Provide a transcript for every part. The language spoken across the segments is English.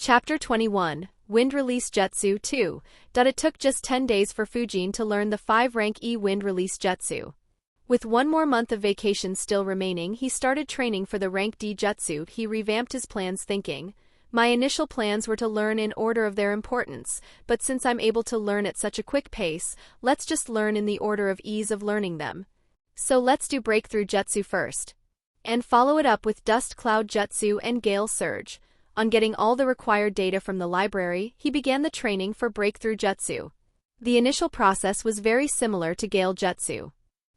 Chapter 21, Wind Release Jutsu 2. It took just 10 days for Fujin to learn the 5-rank E Wind Release Jutsu. With one more month of vacation still remaining, he started training for the rank D Jutsu. He revamped his plans thinking, my initial plans were to learn in order of their importance, but since I'm able to learn at such a quick pace, let's just learn in the order of ease of learning them. So let's do Breakthrough Jutsu first. And follow it up with Dust Cloud Jutsu and Gale Surge. On getting all the required data from the library, he began the training for Breakthrough Jutsu. The initial process was very similar to Gale Jutsu.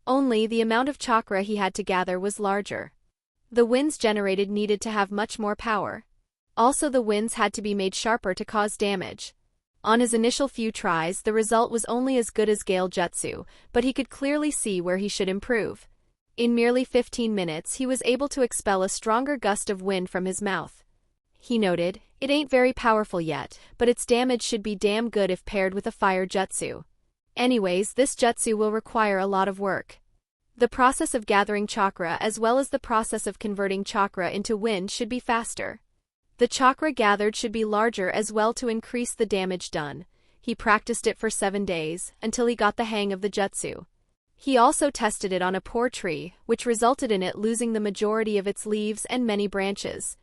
Only the amount of chakra he had to gather was larger. The winds generated needed to have much more power. Also, the winds had to be made sharper to cause damage. On his initial few tries, the result was only as good as Gale Jutsu, but he could clearly see where he should improve. In merely 15 minutes, he was able to expel a stronger gust of wind from his mouth. He noted, it ain't very powerful yet, but its damage should be damn good if paired with a fire jutsu. Anyways, this jutsu will require a lot of work. The process of gathering chakra as well as the process of converting chakra into wind should be faster. The chakra gathered should be larger as well to increase the damage done. He practiced it for 7 days, until he got the hang of the jutsu. He also tested it on a poor tree, which resulted in it losing the majority of its leaves and many branches.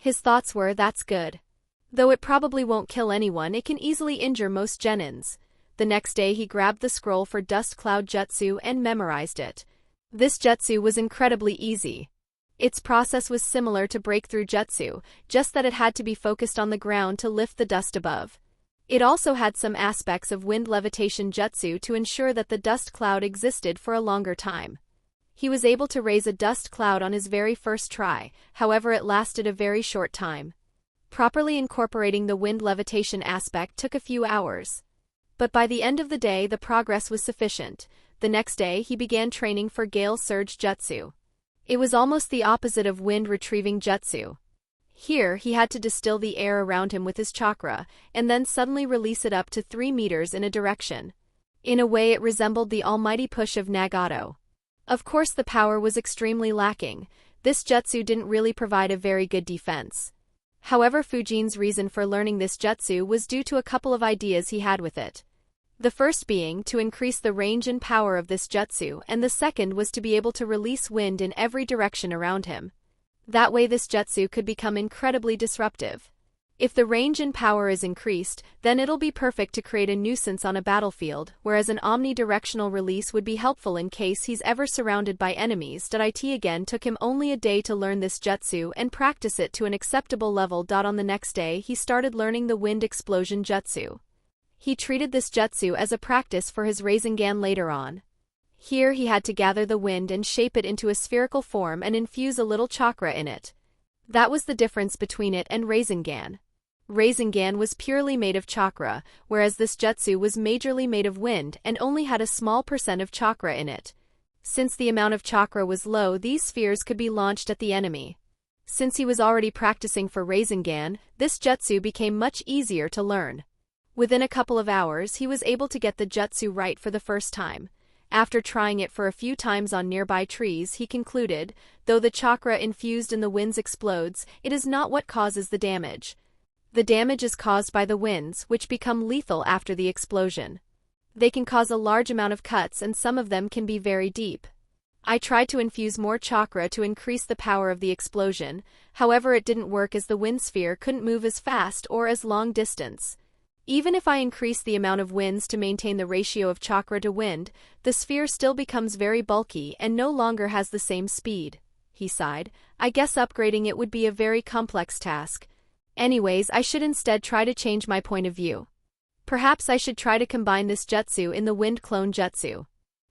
His thoughts were, that's good. Though it probably won't kill anyone, it can easily injure most genins. The next day he grabbed the scroll for Dust Cloud Jutsu and memorized it. This jutsu was incredibly easy. Its process was similar to Breakthrough Jutsu, just that it had to be focused on the ground to lift the dust above. It also had some aspects of wind levitation jutsu to ensure that the dust cloud existed for a longer time. He was able to raise a dust cloud on his very first try, however it lasted a very short time. Properly incorporating the wind levitation aspect took a few hours. But by the end of the day the progress was sufficient. The next day he began training for Gale Surge Jutsu. It was almost the opposite of wind retrieving jutsu. Here he had to distill the air around him with his chakra, and then suddenly release it up to 3 meters in a direction. In a way it resembled the almighty push of Nagato. Of course the power was extremely lacking. This jutsu didn't really provide a very good defense. However, Fujin's reason for learning this jutsu was due to a couple of ideas he had with it. The first being to increase the range and power of this jutsu, and the second was to be able to release wind in every direction around him. That way this jutsu could become incredibly disruptive. If the range and power is increased, then it'll be perfect to create a nuisance on a battlefield, whereas an omnidirectional release would be helpful in case he's ever surrounded by enemies. It again took him only a day to learn this jutsu and practice it to an acceptable level. On the next day he started learning the wind explosion jutsu. He treated this jutsu as a practice for his Rasengan later on. Here he had to gather the wind and shape it into a spherical form and infuse a little chakra in it. That was the difference between it and Rasengan. Rasengan was purely made of chakra, whereas this jutsu was majorly made of wind and only had a small percent of chakra in it. Since the amount of chakra was low, these spheres could be launched at the enemy. Since he was already practicing for Rasengan, this jutsu became much easier to learn. Within a couple of hours he was able to get the jutsu right for the first time. After trying it for a few times on nearby trees, he concluded, though the chakra infused in the winds explodes, it is not what causes the damage. The damage is caused by the winds, which become lethal after the explosion. They can cause a large amount of cuts and some of them can be very deep. I tried to infuse more chakra to increase the power of the explosion, however it didn't work as the wind sphere couldn't move as fast or as long distance. Even if I increase the amount of winds to maintain the ratio of chakra to wind, the sphere still becomes very bulky and no longer has the same speed. He sighed. I guess upgrading it would be a very complex task. Anyways, I should instead try to change my point of view. Perhaps I should try to combine this jutsu in the wind clone jutsu.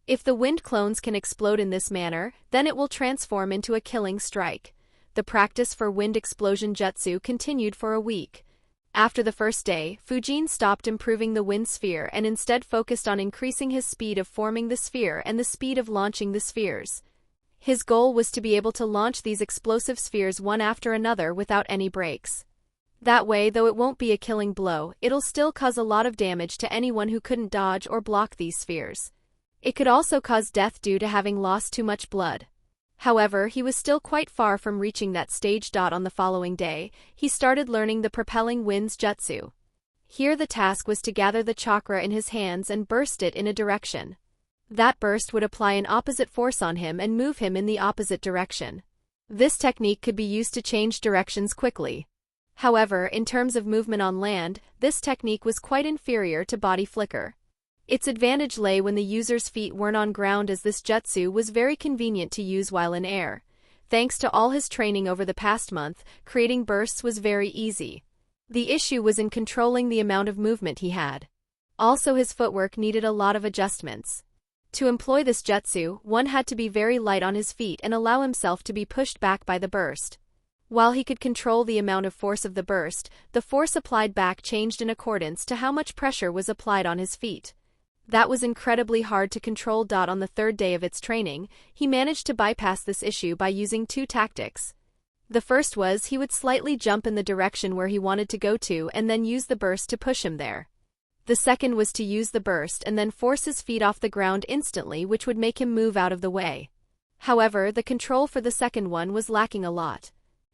If the wind clones can explode in this manner, then it will transform into a killing strike. The practice for wind explosion jutsu continued for a week. After the first day, Fujin stopped improving the wind sphere and instead focused on increasing his speed of forming the sphere and the speed of launching the spheres. His goal was to be able to launch these explosive spheres one after another without any breaks. That way, though it won't be a killing blow, it'll still cause a lot of damage to anyone who couldn't dodge or block these spheres. It could also cause death due to having lost too much blood. However, he was still quite far from reaching that stage. On the following day, he started learning the propelling winds jutsu. Here the task was to gather the chakra in his hands and burst it in a direction. That burst would apply an opposite force on him and move him in the opposite direction. This technique could be used to change directions quickly. However, in terms of movement on land, this technique was quite inferior to body flicker. Its advantage lay when the user's feet weren't on ground, as this jutsu was very convenient to use while in air. Thanks to all his training over the past month, creating bursts was very easy. The issue was in controlling the amount of movement he had. Also, his footwork needed a lot of adjustments. To employ this jutsu, one had to be very light on his feet and allow himself to be pushed back by the burst. While he could control the amount of force of the burst, the force applied back changed in accordance to how much pressure was applied on his feet. That was incredibly hard to control. On the third day of its training, he managed to bypass this issue by using two tactics. The first was he would slightly jump in the direction where he wanted to go to and then use the burst to push him there. The second was to use the burst and then force his feet off the ground instantly, which would make him move out of the way. However, the control for the second one was lacking a lot.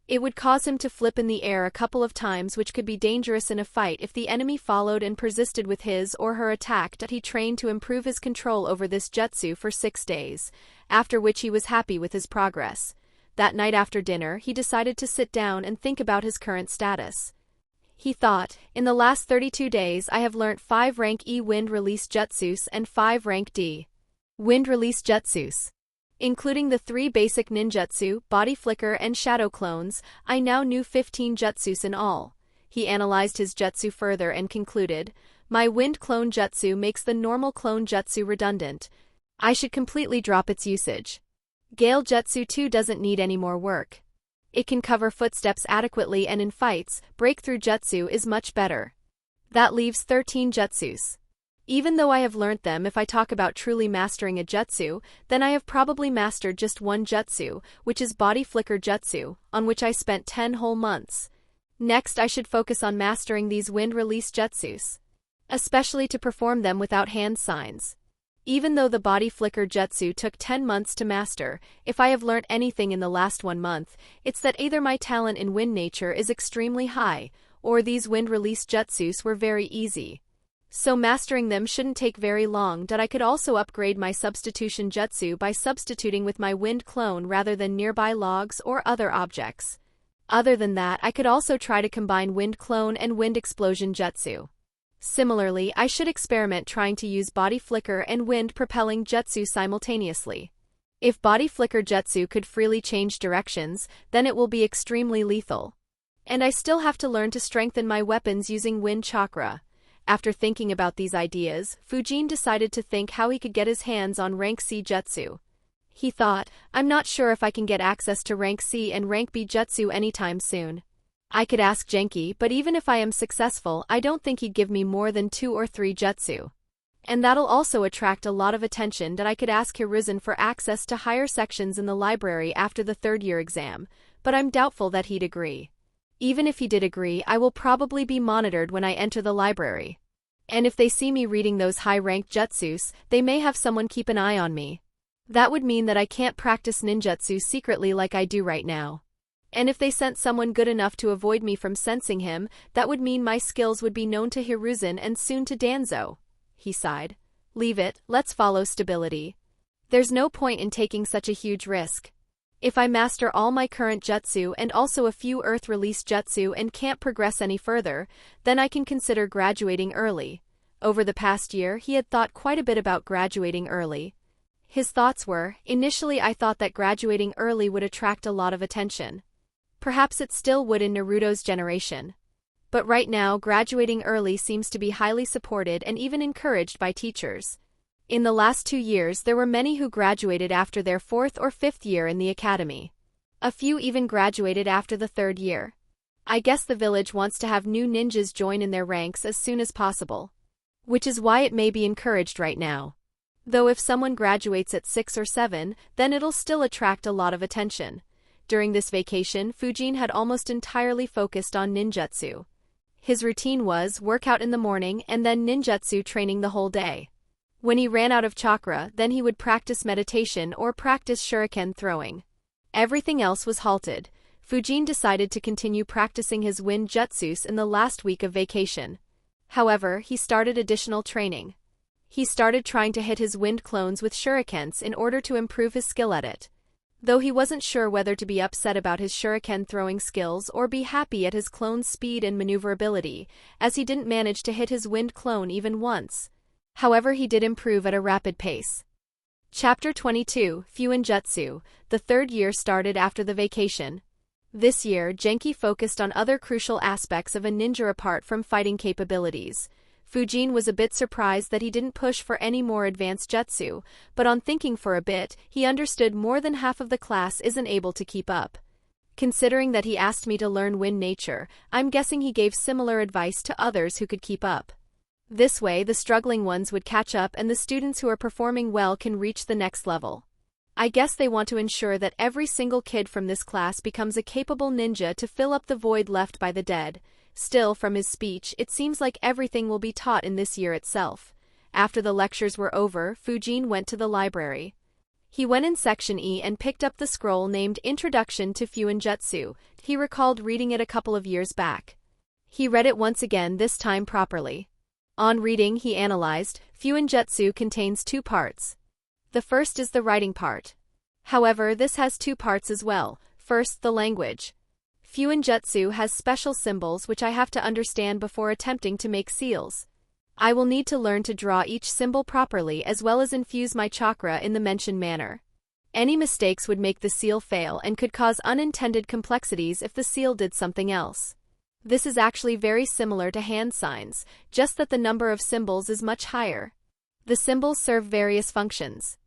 It would cause him to flip in the air a couple of times, which could be dangerous in a fight if the enemy followed and persisted with his or her attack. He trained to improve his control over this jutsu for 6 days, after which he was happy with his progress. That night after dinner, he decided to sit down and think about his current status. He thought, in the last 32 days I have learnt 5 rank E wind release jutsus and 5 rank D wind release jutsus. Including the 3 basic ninjutsu, body flicker and shadow clones, I now knew 15 jutsus in all. He analyzed his jutsu further and concluded, my wind clone jutsu makes the normal clone jutsu redundant. I should completely drop its usage. Gale jutsu 2 doesn't need any more work. It can cover footsteps adequately, and in fights, breakthrough jutsu is much better. That leaves 13 jutsus. Even though I have learnt them, if I talk about truly mastering a jutsu, then I have probably mastered just one jutsu, which is body flicker jutsu, on which I spent 10 whole months. Next, I should focus on mastering these wind release jutsus, especially to perform them without hand signs. Even though the body flicker jutsu took 10 months to master, if I have learnt anything in the last 1 month, it's that either my talent in wind nature is extremely high, or these wind release jutsus were very easy. So mastering them shouldn't take very long. I could also upgrade my substitution jutsu by substituting with my wind clone rather than nearby logs or other objects. Other than that, I could also try to combine wind clone and wind explosion jutsu. Similarly, I should experiment trying to use body flicker and wind propelling jutsu simultaneously. If body flicker jutsu could freely change directions, then it will be extremely lethal. And I still have to learn to strengthen my weapons using wind chakra. After thinking about these ideas, Fujin decided to think how he could get his hands on rank C jutsu. He thought, I'm not sure if I can get access to rank C and rank B jutsu anytime soon. I could ask Genki, but even if I am successful, I don't think he'd give me more than 2 or 3 jutsu. And that'll also attract a lot of attention. I could ask Hiruzen for access to higher sections in the library after the 3rd year exam, but I'm doubtful that he'd agree. Even if he did agree, I will probably be monitored when I enter the library. And if they see me reading those high-ranked jutsus, they may have someone keep an eye on me. That would mean that I can't practice ninjutsu secretly like I do right now. And if they sent someone good enough to avoid me from sensing him, that would mean my skills would be known to Hiruzen and soon to Danzo. He sighed. Leave it, let's follow stability. There's no point in taking such a huge risk. If I master all my current jutsu and also a few earth release jutsu and can't progress any further, then I can consider graduating early. Over the past year, he had thought quite a bit about graduating early. His thoughts were, initially I thought that graduating early would attract a lot of attention. Perhaps it still would in Naruto's generation. But right now, graduating early seems to be highly supported and even encouraged by teachers. In the last 2 years, there were many who graduated after their 4th or 5th year in the academy. A few even graduated after the 3rd year. I guess the village wants to have new ninjas join in their ranks as soon as possible. Which is why it may be encouraged right now. Though if someone graduates at 6 or 7, then it'll still attract a lot of attention. During this vacation, Fujin had almost entirely focused on ninjutsu. His routine was workout in the morning and then ninjutsu training the whole day. When he ran out of chakra, then he would practice meditation or practice shuriken throwing. Everything else was halted. Fujin decided to continue practicing his wind jutsus in the last week of vacation. However, he started additional training. He started trying to hit his wind clones with shurikens in order to improve his skill at it. Though he wasn't sure whether to be upset about his shuriken throwing skills or be happy at his clone's speed and maneuverability, as he didn't manage to hit his wind clone even once. However, he did improve at a rapid pace. Chapter 22, Fuin Jutsu. The third year started after the vacation. This year, Genki focused on other crucial aspects of a ninja apart from fighting capabilities. Fujin was a bit surprised that he didn't push for any more advanced jutsu, but on thinking for a bit, he understood more than half of the class isn't able to keep up. Considering that he asked me to learn wind nature, I'm guessing he gave similar advice to others who could keep up. This way, the struggling ones would catch up and the students who are performing well can reach the next level. I guess they want to ensure that every single kid from this class becomes a capable ninja to fill up the void left by the dead. Still, from his speech, it seems like everything will be taught in this year itself. After the lectures were over, Fujin went to the library. He went in Section E and picked up the scroll named Introduction to Fuin Jutsu. He recalled reading it a couple of years back. He read it once again, this time properly. On reading, he analyzed, Fuin Jutsu contains two parts. The first is the writing part. However, this has two parts as well. First, the language. Fuin Jutsu has special symbols which I have to understand before attempting to make seals. I will need to learn to draw each symbol properly as well as infuse my chakra in the mentioned manner. Any mistakes would make the seal fail and could cause unintended complexities if the seal did something else. This is actually very similar to hand signs, just that the number of symbols is much higher. The symbols serve various functions.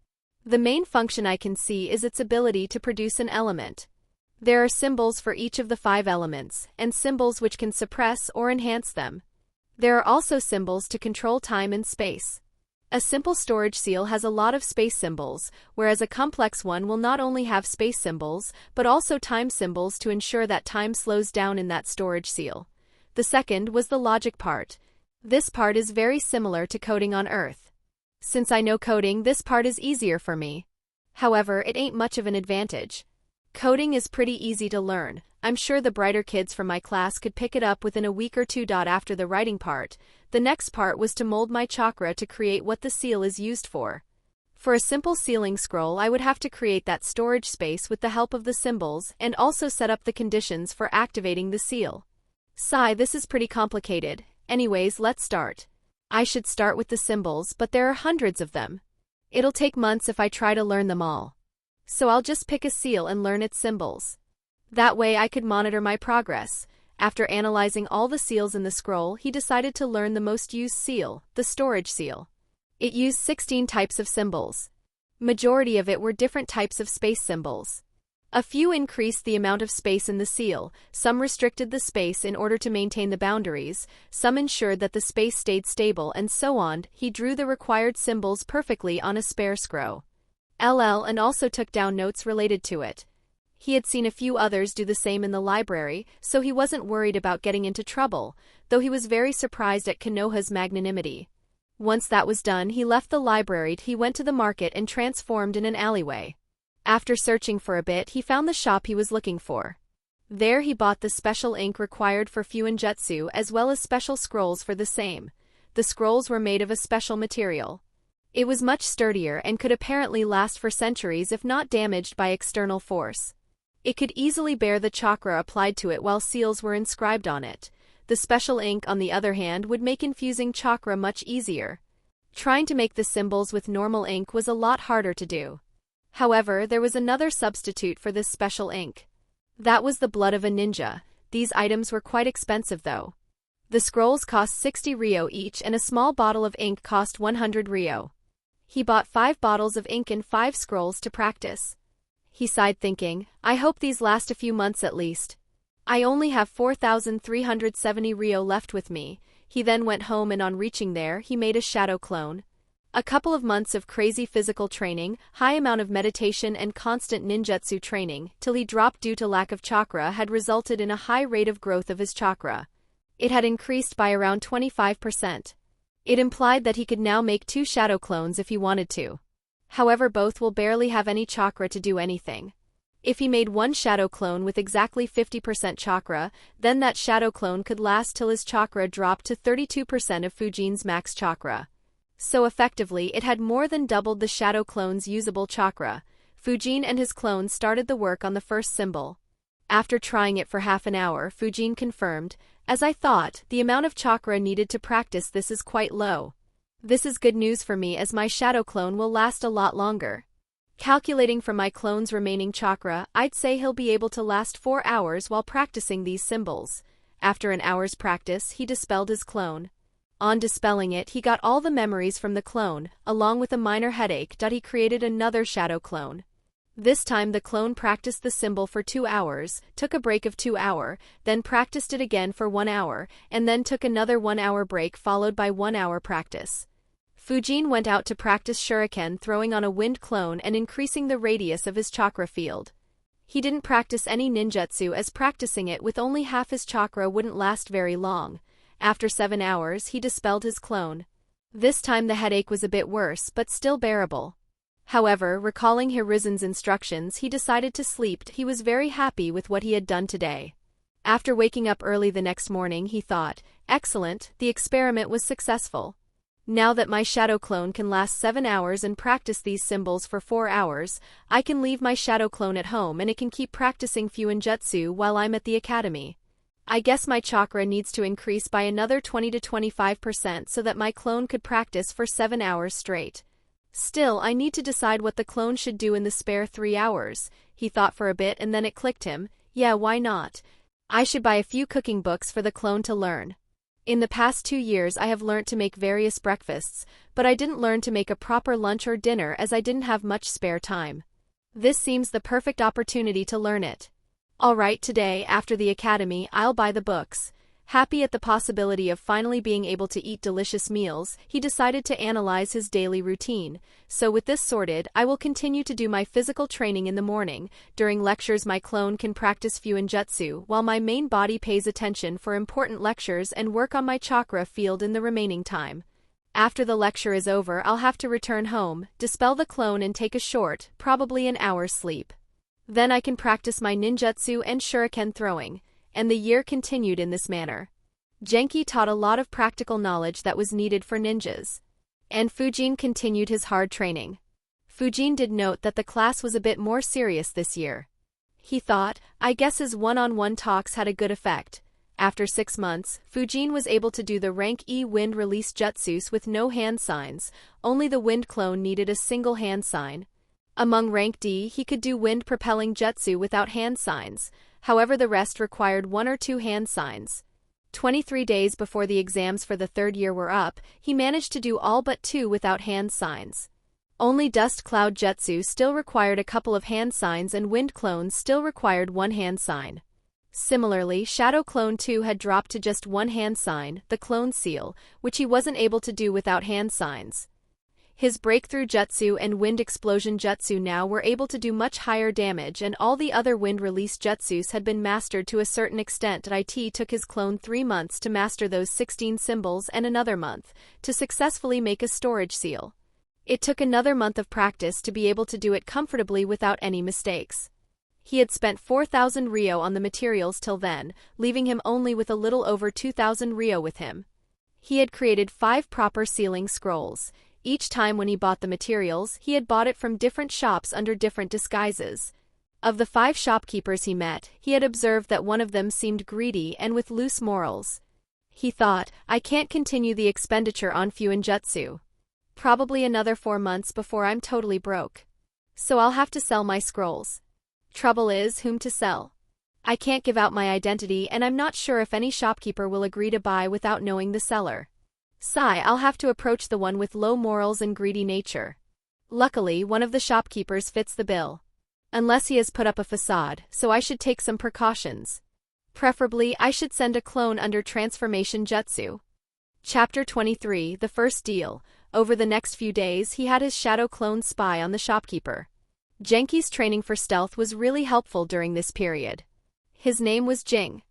The main function I can see is its ability to produce an element. There are symbols for each of the 5 elements, and symbols which can suppress or enhance them. There are also symbols to control time and space. A simple storage seal has a lot of space symbols, whereas a complex one will not only have space symbols, but also time symbols to ensure that time slows down in that storage seal. The second was the logic part. This part is very similar to coding on Earth. Since I know coding, this part is easier for me. However, it ain't much of an advantage. Coding is pretty easy to learn. I'm sure the brighter kids from my class could pick it up within a week or two. After the writing part, the next part was to mold my chakra to create what the seal is used for. For a simple sealing scroll, I would have to create that storage space with the help of the symbols and also set up the conditions for activating the seal. Sigh, this is pretty complicated. Anyways, let's start. I should start with the symbols, but there are hundreds of them. It'll take months if I try to learn them all. So I'll just pick a seal and learn its symbols. That way I could monitor my progress. After analyzing all the seals in the scroll, he decided to learn the most used seal, the storage seal. It used 16 types of symbols. Majority of it were different types of space symbols. A few increased the amount of space in the seal, some restricted the space in order to maintain the boundaries, some ensured that the space stayed stable, and so on. He drew the required symbols perfectly on a spare scroll. And also took down notes related to it. He had seen a few others do the same in the library, so he wasn't worried about getting into trouble, though he was very surprised at Konoha's magnanimity. Once that was done, he left the library. He went to the market and transformed in an alleyway. After searching for a bit, he found the shop he was looking for. There he bought the special ink required for Fuin Jutsu as well as special scrolls for the same. The scrolls were made of a special material. It was much sturdier and could apparently last for centuries if not damaged by external force. It could easily bear the chakra applied to it while seals were inscribed on it. The special ink, on the other hand, would make infusing chakra much easier. Trying to make the symbols with normal ink was a lot harder to do. However, there was another substitute for this special ink. That was the blood of a ninja. These items were quite expensive though. The scrolls cost 60 ryo each and a small bottle of ink cost 100 ryo. He bought 5 bottles of ink and 5 scrolls to practice. He sighed thinking, I hope these last a few months at least. I only have 4,370 ryo left with me. He then went home and on reaching there, he made a shadow clone. A couple of months of crazy physical training, high amount of meditation and constant ninjutsu training, till he dropped due to lack of chakra had resulted in a high rate of growth of his chakra. It had increased by around 25%. It implied that he could now make 2 shadow clones if he wanted to. However, both will barely have any chakra to do anything. If he made one shadow clone with exactly 50% chakra, then that shadow clone could last till his chakra dropped to 32% of Fujin's max chakra. So effectively, it had more than doubled the shadow clone's usable chakra. Fujin and his clone started the work on the first symbol. After trying it for half an hour, Fujin confirmed, "As I thought, the amount of chakra needed to practice this is quite low. This is good news for me as my shadow clone will last a lot longer. Calculating from my clone's remaining chakra, I'd say he'll be able to last 4 hours while practicing these symbols." After an hour's practice, he dispelled his clone. On dispelling it, he got all the memories from the clone, along with a minor headache. He created another shadow clone. This time the clone practiced the symbol for 2 hours, took a break of 2 hours, then practiced it again for 1 hour, and then took another 1-hour break followed by 1-hour practice. Fujin went out to practice shuriken throwing on a wind clone and increasing the radius of his chakra field. He didn't practice any ninjutsu as practicing it with only half his chakra wouldn't last very long. After 7 hours, he dispelled his clone. This time the headache was a bit worse but still bearable. However, recalling Hiruzen's instructions, he decided to sleep. He was very happy with what he had done today. After waking up early the next morning, he thought, "Excellent, the experiment was successful. Now that my shadow clone can last 7 hours and practice these symbols for 4 hours, I can leave my shadow clone at home and it can keep practicing Fuinjutsu while I'm at the academy. I guess my chakra needs to increase by another 20 to 25% so that my clone could practice for 7 hours straight. Still, I need to decide what the clone should do in the spare 3 hours. He thought for a bit and then it clicked him. Yeah, why not? I should buy a few cooking books for the clone to learn. In the past 2 years I have learnt to make various breakfasts, but I didn't learn to make a proper lunch or dinner as I didn't have much spare time. This seems the perfect opportunity to learn it. Alright, today, after the academy, I'll buy the books." Happy at the possibility of finally being able to eat delicious meals, he decided to analyze his daily routine. "So with this sorted, I will continue to do my physical training in the morning. During lectures my clone can practice Fuinjutsu, while my main body pays attention for important lectures and work on my chakra field in the remaining time. After the lecture is over I'll have to return home, dispel the clone and take a short, probably an hour's sleep. Then I can practice my ninjutsu and shuriken throwing." And the year continued in this manner. Genki taught a lot of practical knowledge that was needed for ninjas. And Fujin continued his hard training. Fujin did note that the class was a bit more serious this year. He thought, I guess his one-on-one talks had a good effect. After 6 months, Fujin was able to do the rank E wind release jutsus with no hand signs, only the wind clone needed a single hand sign. Among rank D he could do wind propelling jutsu without hand signs. However, the rest required 1 or 2 hand signs. 23 days before the exams for the 3rd year were up, he managed to do all but 2 without hand signs. Only Dust Cloud Jutsu still required a couple of hand signs and Wind Clones still required 1 hand sign. Similarly, Shadow Clone 2 had dropped to just 1 hand sign, the Clone Seal, which he wasn't able to do without hand signs. His Breakthrough Jutsu and Wind Explosion Jutsu now were able to do much higher damage, and all the other Wind Release Jutsus had been mastered to a certain extent. It took his clone 3 months to master those 16 symbols and another month to successfully make a storage seal. It took another month of practice to be able to do it comfortably without any mistakes. He had spent 4,000 Ryo on the materials till then, leaving him only with a little over 2,000 Ryo with him. He had created 5 proper sealing scrolls. Each time when he bought the materials, he had bought it from different shops under different disguises. Of the 5 shopkeepers he met, he had observed that one of them seemed greedy and with loose morals. He thought, I can't continue the expenditure on Fuinjutsu. Probably another 4 months before I'm totally broke. So I'll have to sell my scrolls. Trouble is, whom to sell? I can't give out my identity and I'm not sure if any shopkeeper will agree to buy without knowing the seller. Sigh, I'll have to approach the one with low morals and greedy nature. Luckily, one of the shopkeepers fits the bill. Unless he has put up a facade, so I should take some precautions. Preferably, I should send a clone under transformation jutsu. Chapter 23, The First Deal. Over the next few days he had his shadow clone spy on the shopkeeper. Genki's training for stealth was really helpful during this period. His name was Jing.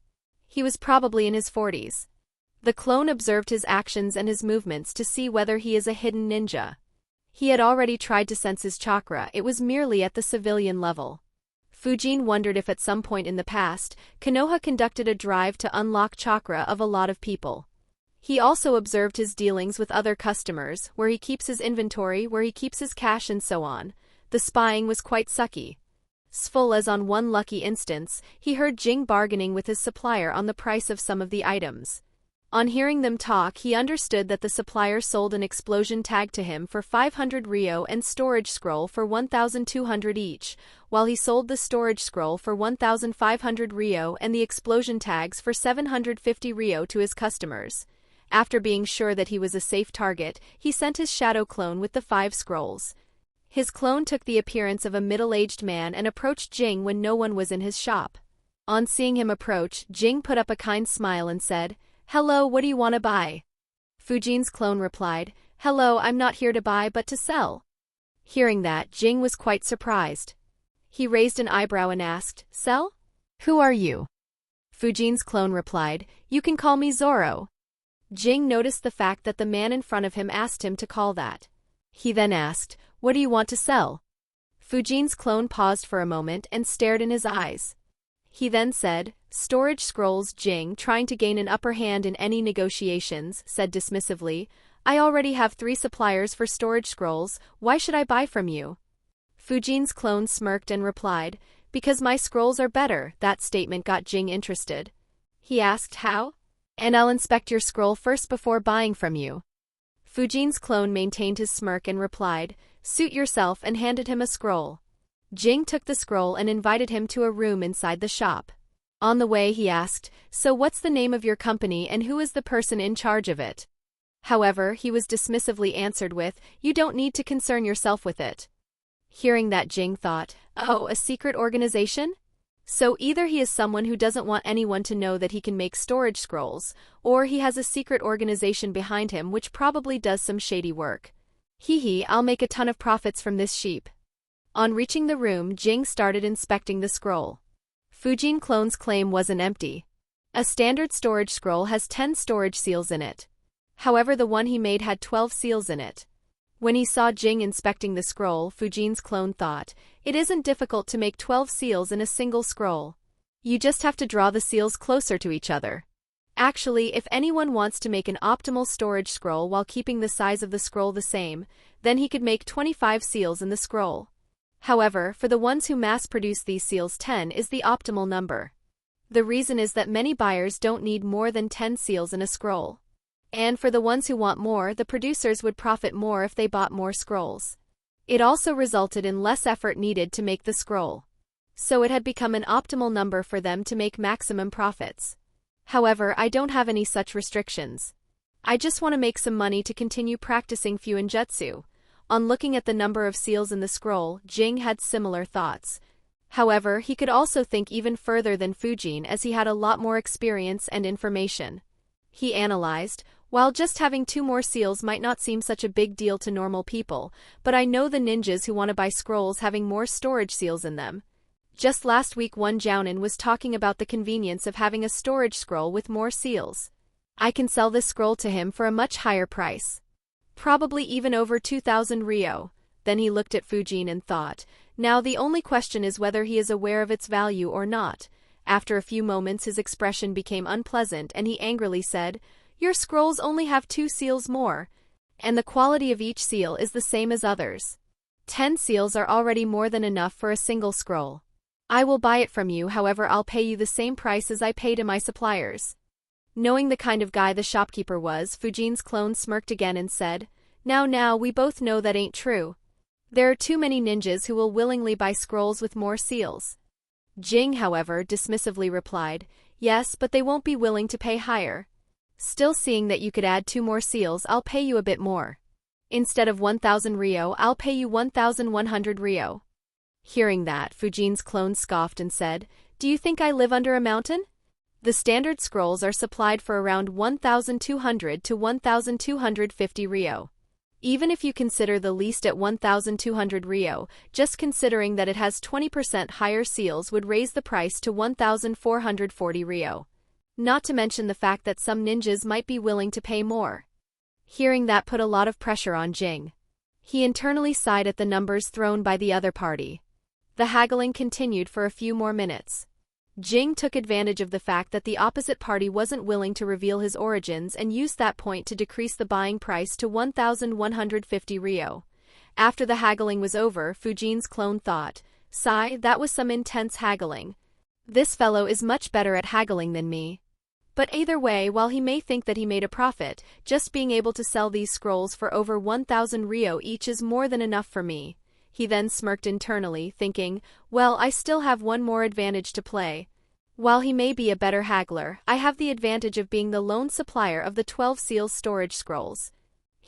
He was probably in his 40s. The clone observed his actions and his movements to see whether he is a hidden ninja. He had already tried to sense his chakra, it was merely at the civilian level. Fujin wondered if at some point in the past, Konoha conducted a drive to unlock chakra of a lot of people. He also observed his dealings with other customers, where he keeps his inventory, where he keeps his cash and so on. The spying was quite sucky. Full as on one lucky instance, he heard Jing bargaining with his supplier on the price of some of the items. On hearing them talk, he understood that the supplier sold an explosion tag to him for 500 Ryo and storage scroll for 1,200 each, while he sold the storage scroll for 1,500 Ryo and the explosion tags for 750 Ryo to his customers. After being sure that he was a safe target, he sent his shadow clone with the 5 scrolls. His clone took the appearance of a middle-aged man and approached Jing when no one was in his shop. On seeing him approach, Jing put up a kind smile and said, "Hello, what do you want to buy?" Fujin's clone replied, "Hello, I'm not here to buy but to sell." Hearing that, Jing was quite surprised. He raised an eyebrow and asked, "Sell? Who are you?" Fujin's clone replied, "You can call me Zoro." Jing noticed the fact that the man in front of him asked him to call that. He then asked, "What do you want to sell?" Fujin's clone paused for a moment and stared in his eyes. He then said, "Storage scrolls." Jing, trying to gain an upper hand in any negotiations, said dismissively, "I already have 3 suppliers for storage scrolls, why should I buy from you?" Fujin's clone smirked and replied, "Because my scrolls are better." That statement got Jing interested. He asked, "How?" "And I'll inspect your scroll first before buying from you." Fujin's clone maintained his smirk and replied, "Suit yourself," and handed him a scroll. Jing took the scroll and invited him to a room inside the shop. On the way he asked, "So what's the name of your company and who is the person in charge of it?" However, he was dismissively answered with, "You don't need to concern yourself with it." Hearing that, Jing thought, "Oh, a secret organization?" So either he is someone who doesn't want anyone to know that he can make storage scrolls, or he has a secret organization behind him which probably does some shady work. Hee, I'll make a ton of profits from this sheep. On reaching the room, Jing started inspecting the scroll. Fujin clone's claim wasn't empty. A standard storage scroll has 10 storage seals in it. However, the one he made had 12 seals in it. When he saw Jing inspecting the scroll, Fujin's clone thought, "It isn't difficult to make 12 seals in a single scroll. You just have to draw the seals closer to each other." Actually, if anyone wants to make an optimal storage scroll while keeping the size of the scroll the same, then he could make 25 seals in the scroll. However, for the ones who mass-produce these seals, 10 is the optimal number. The reason is that many buyers don't need more than 10 seals in a scroll. And for the ones who want more, the producers would profit more if they bought more scrolls. It also resulted in less effort needed to make the scroll. So it had become an optimal number for them to make maximum profits. However, I don't have any such restrictions. I just want to make some money to continue practicing Fuinjutsu. On looking at the number of seals in the scroll, Jing had similar thoughts. However, he could also think even further than Fujin as he had a lot more experience and information. He analyzed, while just having 2 more seals might not seem such a big deal to normal people, but I know the ninjas who want to buy scrolls having more storage seals in them. Just last week one jounin was talking about the convenience of having a storage scroll with more seals. I can sell this scroll to him for a much higher price. Probably even over 2,000 Ryo. Then he looked at Fujin and thought, now the only question is whether he is aware of its value or not. After a few moments his expression became unpleasant and he angrily said, "Your scrolls only have 2 seals more, and the quality of each seal is the same as others. 10 seals are already more than enough for a single scroll. I will buy it from you, however I'll pay you the same price as I pay to my suppliers." Knowing the kind of guy the shopkeeper was, Fujin's clone smirked again and said, Now, we both know that ain't true. There are too many ninjas who will willingly buy scrolls with more seals." Jing, however, dismissively replied, "Yes, but they won't be willing to pay higher. Still, seeing that you could add 2 more seals, I'll pay you a bit more. Instead of 1,000 Ryo, I'll pay you 1,100 Ryo." Hearing that, Fujin's clone scoffed and said, "Do you think I live under a mountain? The standard scrolls are supplied for around 1,200 to 1,250 Ryo. Even if you consider the least at 1,200 Ryo, just considering that it has 20% higher seals would raise the price to 1,440 Ryo. Not to mention the fact that some ninjas might be willing to pay more." Hearing that put a lot of pressure on Jing. He internally sighed at the numbers thrown by the other party. The haggling continued for a few more minutes. Jing took advantage of the fact that the opposite party wasn't willing to reveal his origins and used that point to decrease the buying price to 1,150 ryo. After the haggling was over, Fujin's clone thought, "Sigh, that was some intense haggling. This fellow is much better at haggling than me." But either way, while he may think that he made a profit, just being able to sell these scrolls for over 1,000 ryo each is more than enough for me. He then smirked internally, thinking, well, I still have one more advantage to play. While he may be a better haggler, I have the advantage of being the lone supplier of the 12 seals storage scrolls.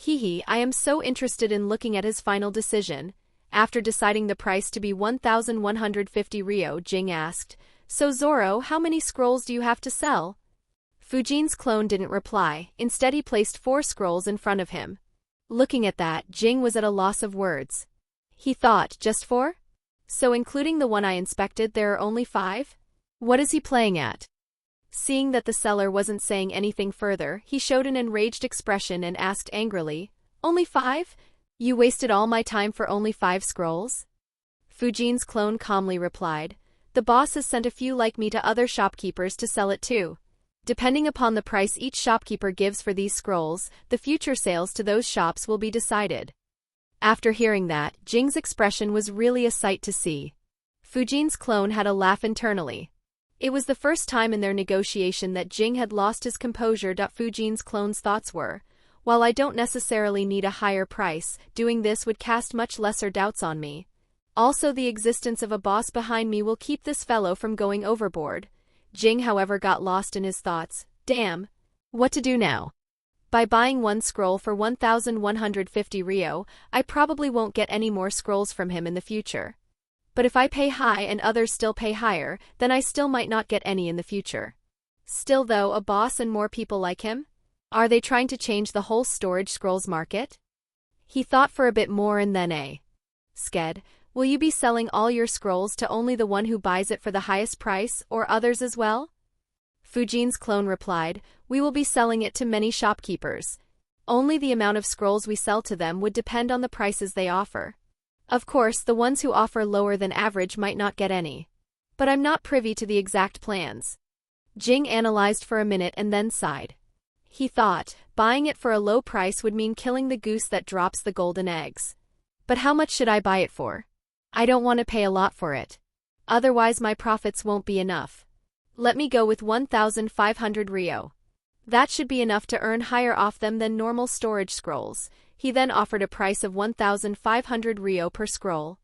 I am so interested in looking at his final decision. After deciding the price to be 1,150 ryo, Jing asked, "So Zoro, how many scrolls do you have to sell?" Fujin's clone didn't reply, instead he placed 4 scrolls in front of him. Looking at that, Jing was at a loss of words. He thought, just 4? So including the one I inspected, there are only 5? What is he playing at? Seeing that the seller wasn't saying anything further, he showed an enraged expression and asked angrily, "Only 5? You wasted all my time for only 5 scrolls?" Fujin's clone calmly replied, "The boss has sent a few like me to other shopkeepers to sell it too. Depending upon the price each shopkeeper gives for these scrolls, the future sales to those shops will be decided." After hearing that, Jing's expression was really a sight to see. Fujin's clone had a laugh internally. It was the first time in their negotiation that Jing had lost his composure. Fujin's clone's thoughts were, while I don't necessarily need a higher price, doing this would cast much lesser doubts on me. Also, the existence of a boss behind me will keep this fellow from going overboard. Jing, however, got lost in his thoughts. Damn. What to do now? By buying one scroll for 1,150 ryo, I probably won't get any more scrolls from him in the future. But if I pay high and others still pay higher, then I still might not get any in the future. Still though, a boss and more people like him? Are they trying to change the whole storage scrolls market? He thought for a bit more and then Sked, will you be selling all your scrolls to only the one who buys it for the highest price, or others as well? Fujin's clone replied, "We will be selling it to many shopkeepers. Only the amount of scrolls we sell to them would depend on the prices they offer. Of course, the ones who offer lower than average might not get any. But I'm not privy to the exact plans." Jing analyzed for a minute and then sighed. He thought, buying it for a low price would mean killing the goose that drops the golden eggs. But how much should I buy it for? I don't want to pay a lot for it. Otherwise my profits won't be enough. Let me go with 1,500 ryo. That should be enough to earn higher off them than normal storage scrolls. He then offered a price of 1,500 ryo per scroll.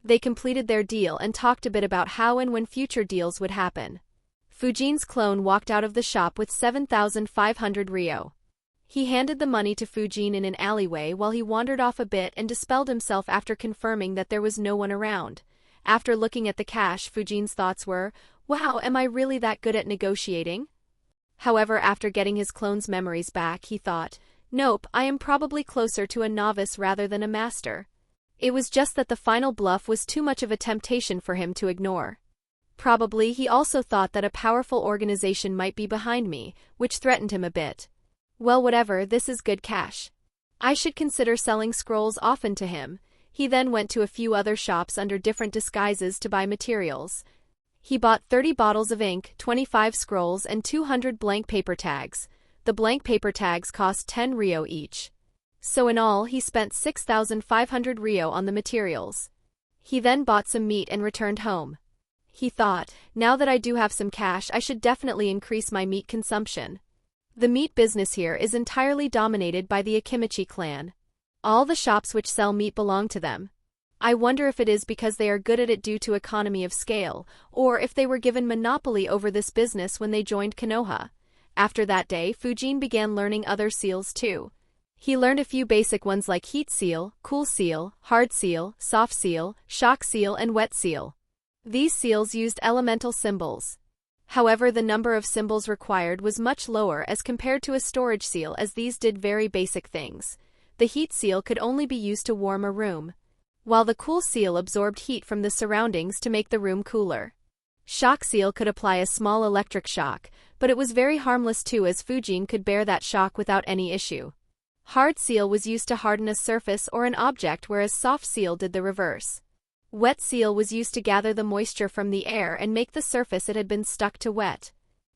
They completed their deal and talked a bit about how and when future deals would happen. Fujin's clone walked out of the shop with 7,500 ryo. He handed the money to Fujin in an alleyway while he wandered off a bit and dispelled himself after confirming that there was no one around. After looking at the cash, Fujin's thoughts were, wow, am I really that good at negotiating? However, after getting his clone's memories back, he thought, nope, I am probably closer to a novice rather than a master. It was just that the final bluff was too much of a temptation for him to ignore. Probably he also thought that a powerful organization might be behind me, which threatened him a bit. Well, whatever, this is good cash. I should consider selling scrolls often to him. He then went to a few other shops under different disguises to buy materials. He bought 30 bottles of ink, 25 scrolls, and 200 blank paper tags. The blank paper tags cost 10 ryo each. So in all, he spent 6,500 ryo on the materials. He then bought some meat and returned home. He thought, now that I do have some cash, I should definitely increase my meat consumption. The meat business here is entirely dominated by the Akimichi clan. All the shops which sell meat belong to them. I wonder if it is because they are good at it due to economy of scale, or if they were given monopoly over this business when they joined Konoha. After that day, Fujin began learning other seals too. He learned a few basic ones like heat seal, cool seal, hard seal, soft seal, shock seal, and wet seal. These seals used elemental symbols. However, the number of symbols required was much lower as compared to a storage seal, as these did very basic things. The heat seal could only be used to warm a room, while the cool seal absorbed heat from the surroundings to make the room cooler. Shock seal could apply a small electric shock, but it was very harmless too, as Fujin could bear that shock without any issue. Hard seal was used to harden a surface or an object, whereas soft seal did the reverse. Wet seal was used to gather the moisture from the air and make the surface it had been stuck to wet.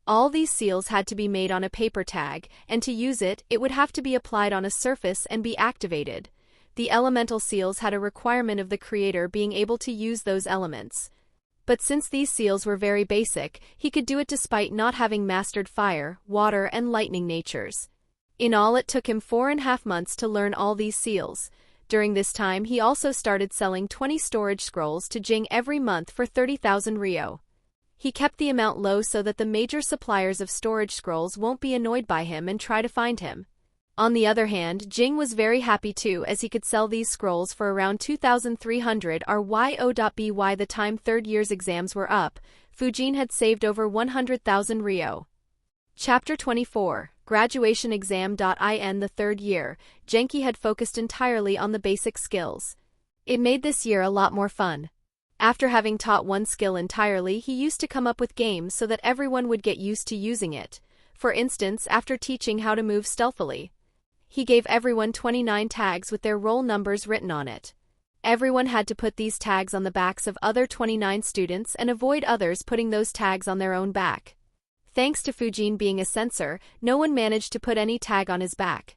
All these seals had to be made on a paper tag, and to use it, it would have to be applied on a surface and be activated. The elemental seals had a requirement of the creator being able to use those elements. But since these seals were very basic, he could do it despite not having mastered fire, water, and lightning natures. In all, it took him 4.5 months to learn all these seals. During this time, he also started selling 20 storage scrolls to Jing every month for 30,000 ryo. He kept the amount low so that the major suppliers of storage scrolls won't be annoyed by him and try to find him. On the other hand, Jing was very happy too, as he could sell these scrolls for around 2,300 ryo.by the time third year's exams were up. Fujin had saved over 100,000 ryo. Chapter 24, Graduation Exam. In the third year, Genki had focused entirely on the basic skills. It made this year a lot more fun. After having taught one skill entirely, he used to come up with games so that everyone would get used to using it. For instance, after teaching how to move stealthily, he gave everyone 29 tags with their roll numbers written on it. Everyone had to put these tags on the backs of other 29 students and avoid others putting those tags on their own back. Thanks to Fujin being a censor, no one managed to put any tag on his back.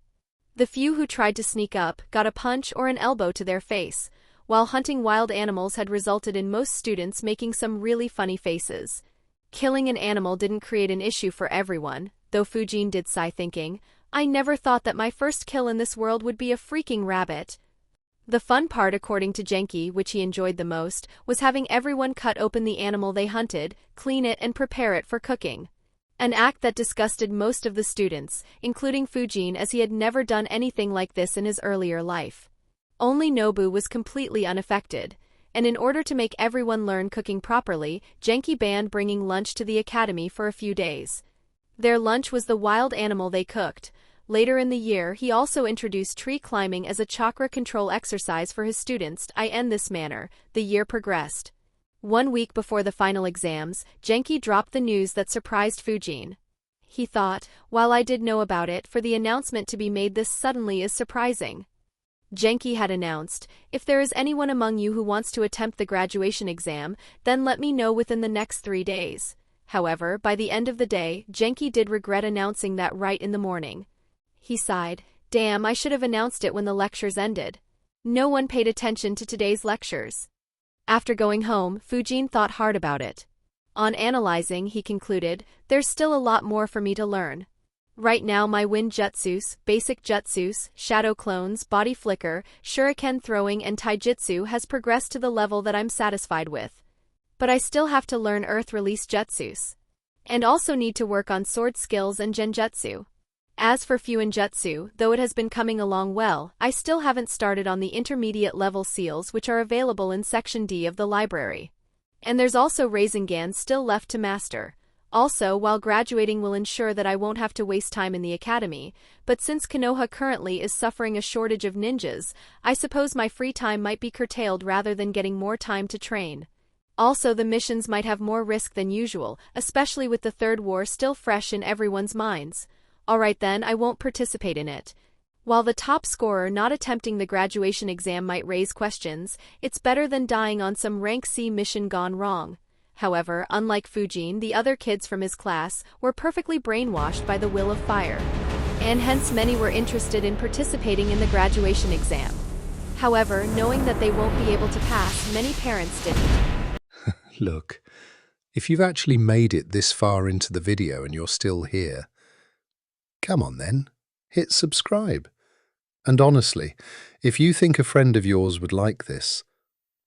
The few who tried to sneak up got a punch or an elbow to their face, while hunting wild animals had resulted in most students making some really funny faces. Killing an animal didn't create an issue for everyone, though Fujin did sigh thinking, I never thought that my first kill in this world would be a freaking rabbit. The fun part, according to Genki, which he enjoyed the most, was having everyone cut open the animal they hunted, clean it and prepare it for cooking. An act that disgusted most of the students, including Fujin, as he had never done anything like this in his earlier life. Only Nobu was completely unaffected, and in order to make everyone learn cooking properly, Genki banned bringing lunch to the academy for a few days. Their lunch was the wild animal they cooked. Later in the year, he also introduced tree climbing as a chakra control exercise for his students. In this manner, the year progressed. 1 week before the final exams, Genki dropped the news that surprised Fujin. He thought, while I did know about it, for the announcement to be made this suddenly is surprising. Genki had announced, if there is anyone among you who wants to attempt the graduation exam, then let me know within the next 3 days. However, by the end of the day, Genki did regret announcing that right in the morning. He sighed, damn, I should have announced it when the lectures ended. No one paid attention to today's lectures. After going home, Fujin thought hard about it. On analyzing, he concluded, there's still a lot more for me to learn. Right now my wind jutsus, basic jutsus, shadow clones, body flicker, shuriken throwing and taijutsu has progressed to the level that I'm satisfied with. But I still have to learn earth release jutsus. And also need to work on sword skills and genjutsu. As for fuinjutsu, though it has been coming along well, I still haven't started on the intermediate level seals which are available in section D of the library. And there's also Rasengan still left to master. Also, while graduating will ensure that I won't have to waste time in the academy, but since Konoha currently is suffering a shortage of ninjas, I suppose my free time might be curtailed rather than getting more time to train. Also, the missions might have more risk than usual, especially with the Third War still fresh in everyone's minds. Alright then, I won't participate in it. While the top scorer not attempting the graduation exam might raise questions, it's better than dying on some rank C mission gone wrong. However, unlike Fujin, the other kids from his class were perfectly brainwashed by the will of fire, and hence many were interested in participating in the graduation exam. However, knowing that they won't be able to pass, many parents didn't. Look, if you've actually made it this far into the video and you're still here, come on then, hit subscribe. And honestly, if you think a friend of yours would like this,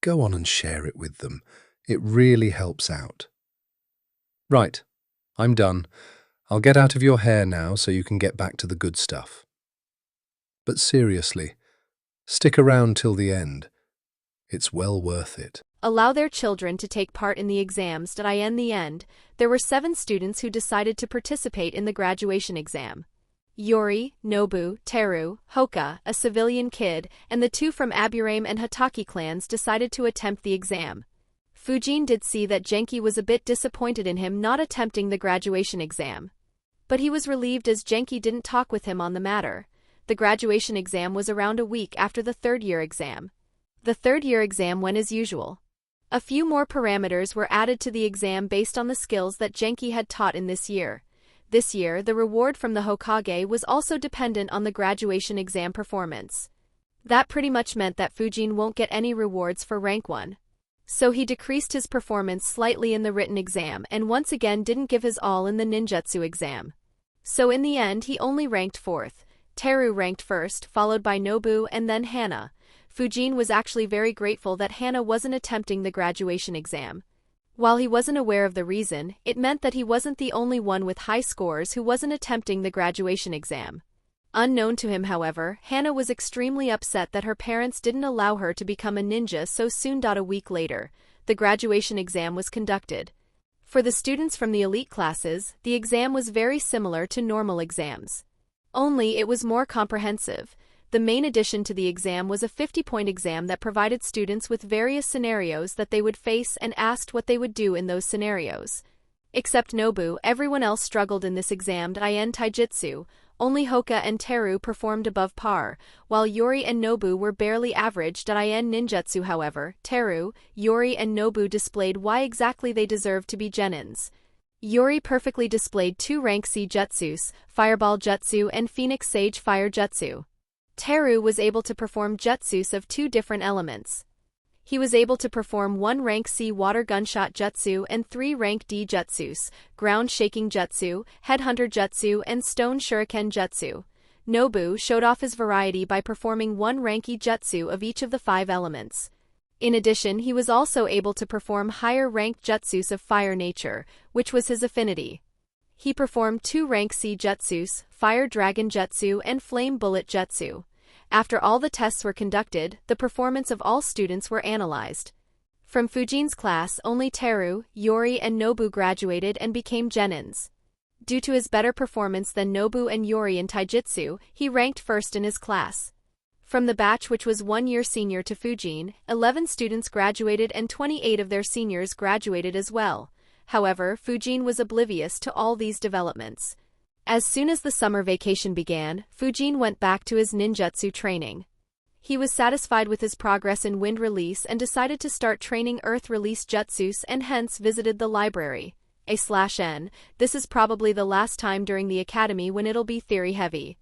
go on and share it with them. It really helps out. Right, I'm done. I'll get out of your hair now so you can get back to the good stuff. But seriously, stick around till the end. It's well worth it. Allow their children to take part in the exams. In the end, there were 7 students who decided to participate in the graduation exam. Yori, Nobu, Teru, Hoka, a civilian kid, and the 2 from Aburame and Hataki clans decided to attempt the exam. Fujin did see that Genki was a bit disappointed in him not attempting the graduation exam. But he was relieved as Genki didn't talk with him on the matter. The graduation exam was around a week after the third year exam. The third year exam went as usual. A few more parameters were added to the exam based on the skills that Genki had taught in this year. This year, the reward from the Hokage was also dependent on the graduation exam performance. That pretty much meant that Fujin won't get any rewards for rank 1. So he decreased his performance slightly in the written exam and once again didn't give his all in the ninjutsu exam. So in the end he only ranked 4th. Teru ranked 1st, followed by Nobu and then Hana. Fujin was actually very grateful that Hana wasn't attempting the graduation exam. While he wasn't aware of the reason, it meant that he wasn't the only one with high scores who wasn't attempting the graduation exam. Unknown to him, however, Hana was extremely upset that her parents didn't allow her to become a ninja so soon. A week later, the graduation exam was conducted. For the students from the elite classes, the exam was very similar to normal exams. Only it was more comprehensive. The main addition to the exam was a 50-point exam that provided students with various scenarios that they would face and asked what they would do in those scenarios. Except Nobu, everyone else struggled in this exam. In taijutsu, only Hoka and Teru performed above par, while Yori and Nobu were barely average. In ninjutsu, however, Teru, Yori and Nobu displayed why exactly they deserved to be genins. Yori perfectly displayed 2 rank C jutsus, Fireball Jutsu and Phoenix Sage Fire Jutsu. Teru was able to perform jutsus of 2 different elements. He was able to perform 1 rank C Water Gunshot Jutsu and 3 rank D Jutsus, Ground Shaking Jutsu, Headhunter Jutsu and Stone Shuriken Jutsu. Nobu showed off his variety by performing 1 rank E Jutsu of each of the 5 elements. In addition, he was also able to perform higher ranked jutsus of fire nature, which was his affinity. He performed 2 rank C jutsus, Fire Dragon Jutsu and Flame Bullet Jutsu. After all the tests were conducted, the performance of all students were analyzed. From Fujin's class, only Teru, Yori and Nobu graduated and became genins. Due to his better performance than Nobu and Yori in taijutsu, he ranked 1st in his class. From the batch, which was 1 year senior to Fujin, 11 students graduated and 28 of their seniors graduated as well. However, Fujin was oblivious to all these developments. As soon as the summer vacation began, Fujin went back to his ninjutsu training. He was satisfied with his progress in wind release and decided to start training earth release jutsus and hence visited the library. A/N, this is probably the last time during the academy when it'll be theory heavy.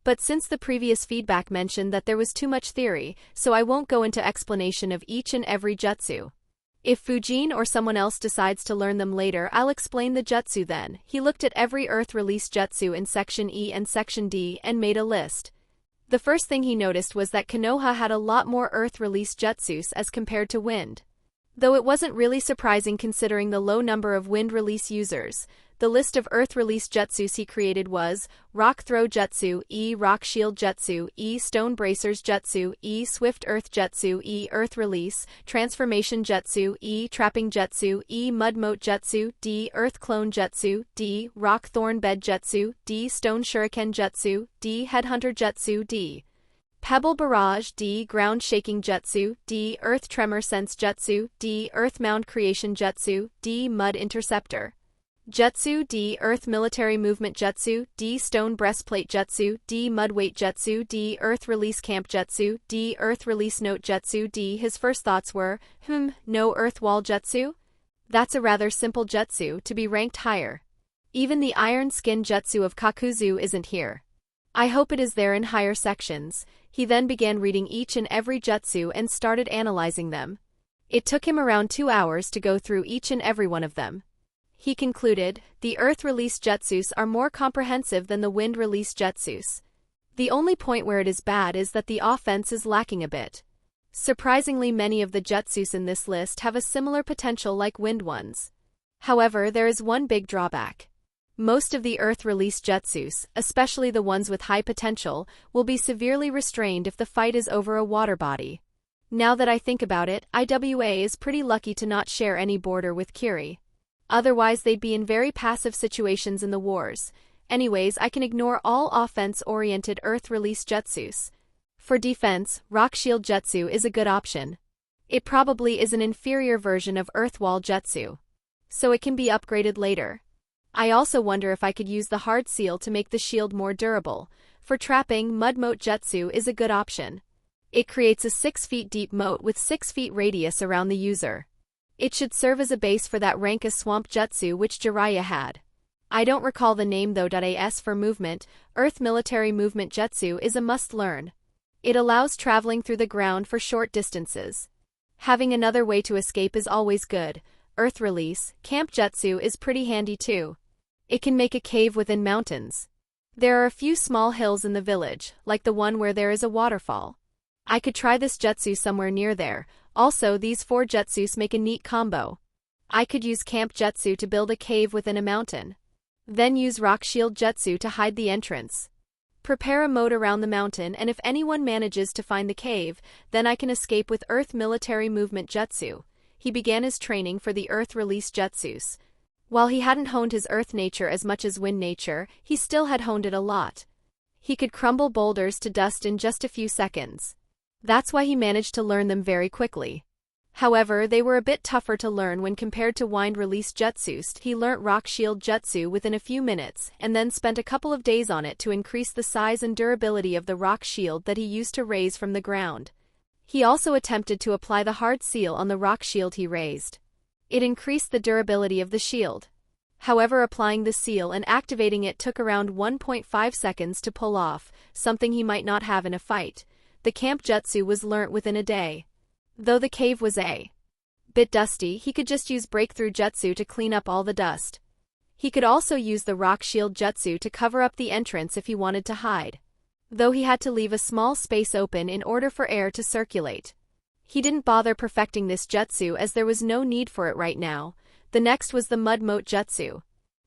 But since the previous feedback mentioned that there was too much theory, so I won't go into explanation of each and every jutsu. If Fujin or someone else decides to learn them later, I'll explain the jutsu then. He looked at every earth release jutsu in section E and section D and made a list. The first thing he noticed was that Konoha had a lot more earth release jutsus as compared to wind. Though it wasn't really surprising considering the low number of wind release users. The list of earth release jutsus he created was Rock Throw Jutsu, E Rock Shield Jutsu, E Stone Bracers Jutsu, E Swift Earth Jutsu, E Earth Release, Transformation Jutsu, E Trapping Jutsu, E Mud Moat Jutsu, D Earth Clone Jutsu, D Rock Thorn Bed Jutsu, D Stone Shuriken Jutsu, D Headhunter Jutsu, D Pebble Barrage, D Ground Shaking Jutsu, D Earth Tremor Sense Jutsu, D Earth Mound Creation Jutsu, D Mud Interceptor Jutsu, D Earth Military Movement Jutsu, D Stone Breastplate Jutsu, D Mud Weight Jutsu, D Earth Release Camp Jutsu, D Earth Release Note Jutsu. D His first thoughts were, no Earth Wall Jutsu? That's a rather simple jutsu to be ranked higher. Even the Iron Skin Jutsu of Kakuzu isn't here. I hope it is there in higher sections. He then began reading each and every jutsu and started analyzing them. It took him around 2 hours to go through each and every one of them. He concluded, the earth release jutsus are more comprehensive than the wind release jutsus. The only point where it is bad is that the offense is lacking a bit. Surprisingly, many of the jutsus in this list have a similar potential like wind ones. However, there is one big drawback. Most of the earth release jutsus, especially the ones with high potential, will be severely restrained if the fight is over a water body. Now that I think about it, IWA is pretty lucky to not share any border with Kiri. Otherwise they'd be in very passive situations in the wars. Anyways, I can ignore all offense-oriented earth release jutsus. For defense, Rock Shield Jutsu is a good option. It probably is an inferior version of Earth Wall Jutsu. So it can be upgraded later. I also wonder if I could use the Hard Seal to make the shield more durable. For trapping, Mud Moat Jutsu is a good option. It creates a 6 feet deep moat with 6 feet radius around the user. It should serve as a base for that rank as swamp jutsu which Jiraiya had. I don't recall the name though. As for movement, Earth military movement jutsu is a must-learn. It allows traveling through the ground for short distances. Having another way to escape is always good. Earth release, camp jutsu is pretty handy too. It can make a cave within mountains. There are a few small hills in the village, like the one where there is a waterfall. I could try this jutsu somewhere near there. Also, these 4 jutsus make a neat combo. I could use camp jutsu to build a cave within a mountain. Then use rock shield jutsu to hide the entrance. Prepare a moat around the mountain, and if anyone manages to find the cave, then I can escape with Earth military movement jutsu. He began his training for the Earth release jutsus. While he hadn't honed his Earth nature as much as Wind nature, he still had honed it a lot. He could crumble boulders to dust in just a few seconds. That's why he managed to learn them very quickly. However, they were a bit tougher to learn when compared to Wind Release Jutsus. He learnt Rock Shield Jutsu within a few minutes, and then spent a couple of days on it to increase the size and durability of the rock shield that he used to raise from the ground. He also attempted to apply the hard seal on the rock shield he raised. It increased the durability of the shield. However, applying the seal and activating it took around 1.5 seconds to pull off, something he might not have in a fight. The camp jutsu was learnt within a day. Though the cave was a bit dusty, he could just use breakthrough jutsu to clean up all the dust. He could also use the rock shield jutsu to cover up the entrance if he wanted to hide. Though he had to leave a small space open in order for air to circulate. He didn't bother perfecting this jutsu as there was no need for it right now. The next was the mud moat jutsu.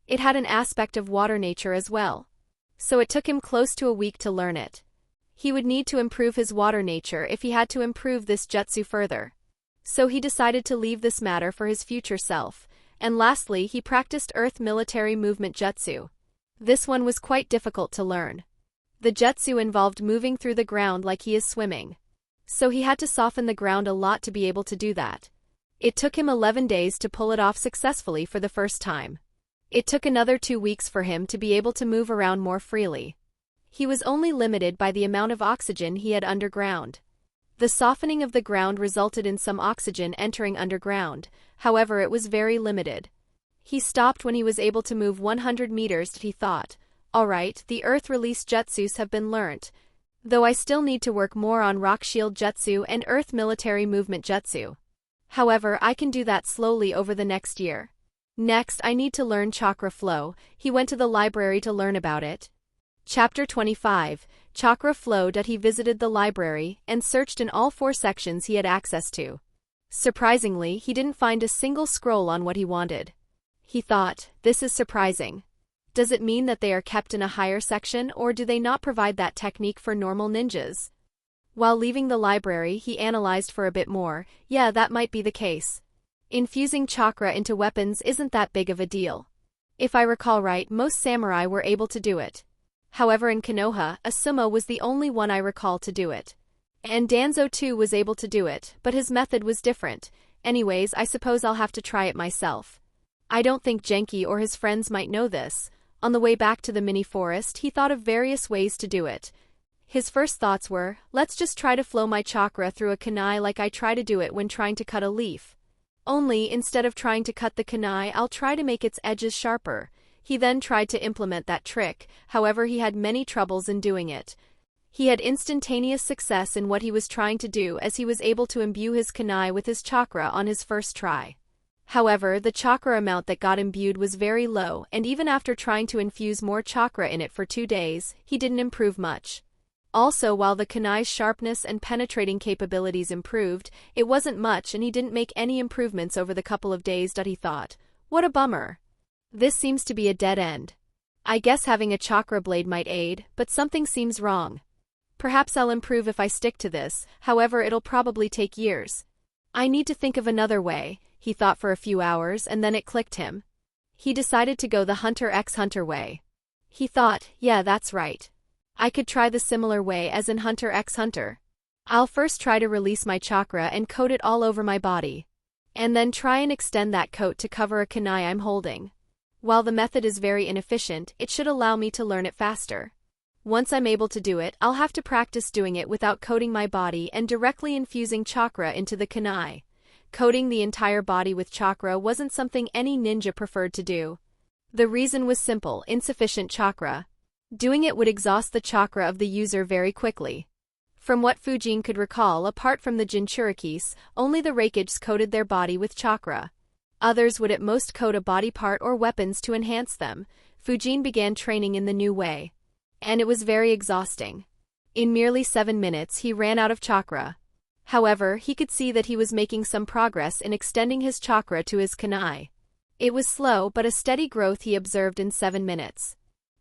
It had an aspect of water nature as well. So it took him close to a week to learn it. He would need to improve his water nature if he had to improve this jutsu further. So he decided to leave this matter for his future self. And lastly, he practiced Earth military movement jutsu. This one was quite difficult to learn. The jutsu involved moving through the ground like he is swimming. So he had to soften the ground a lot to be able to do that. It took him 11 days to pull it off successfully for the first time. It took another 2 weeks for him to be able to move around more freely. He was only limited by the amount of oxygen he had underground. The softening of the ground resulted in some oxygen entering underground, however it was very limited. He stopped when he was able to move 100 meters. He thought, alright, the Earth release jutsus have been learnt, though I still need to work more on Rock Shield Jutsu and Earth Military Movement Jutsu. However, I can do that slowly over the next year. Next, I need to learn Chakra Flow. He went to the library to learn about it. Chapter 25, Chakra Flow. He visited the library and searched in all 4 sections he had access to. Surprisingly, he didn't find a single scroll on what he wanted. He thought, this is surprising. Does it mean that they are kept in a higher section, or do they not provide that technique for normal ninjas? While leaving the library, he analyzed for a bit more. Yeah, that might be the case. Infusing chakra into weapons isn't that big of a deal. If I recall right, most samurai were able to do it. However, in Konoha, a sumo was the only one I recall to do it. And Danzo too was able to do it, but his method was different. Anyways, I suppose I'll have to try it myself. I don't think Genki or his friends might know this. On the way back to the mini forest, he thought of various ways to do it. His first thoughts were, let's just try to flow my chakra through a kunai like I try to do it when trying to cut a leaf. Only, instead of trying to cut the kunai, I'll try to make its edges sharper. He then tried to implement that trick, however he had many troubles in doing it. He had instantaneous success in what he was trying to do as he was able to imbue his kunai with his chakra on his first try. However, the chakra amount that got imbued was very low, and even after trying to infuse more chakra in it for 2 days, he didn't improve much. Also, while the kunai's sharpness and penetrating capabilities improved, it wasn't much and he didn't make any improvements over the couple of days. He thought, what a bummer. This seems to be a dead end. I guess having a chakra blade might aid, but something seems wrong. Perhaps I'll improve if I stick to this, however it'll probably take years. I need to think of another way, he thought for a few hours, and then it clicked him. He decided to go the Hunter x Hunter way. He thought, yeah, that's right. I could try the similar way as in Hunter x Hunter. I'll first try to release my chakra and coat it all over my body. And then try and extend that coat to cover a kunai I'm holding. While the method is very inefficient, it should allow me to learn it faster. Once I'm able to do it, I'll have to practice doing it without coating my body and directly infusing chakra into the kunai. coating the entire body with chakra wasn't something any ninja preferred to do. The reason was simple: insufficient chakra. Doing it would exhaust the chakra of the user very quickly. From what Fujin could recall, apart from the Jinchurikis, only the Raikages coated their body with chakra. Others would at most coat a body part or weapons to enhance them. Fujin began training in the new way. And it was very exhausting. In merely 7 minutes he ran out of chakra. However, he could see that he was making some progress in extending his chakra to his kunai. It was slow but a steady growth he observed in 7 minutes.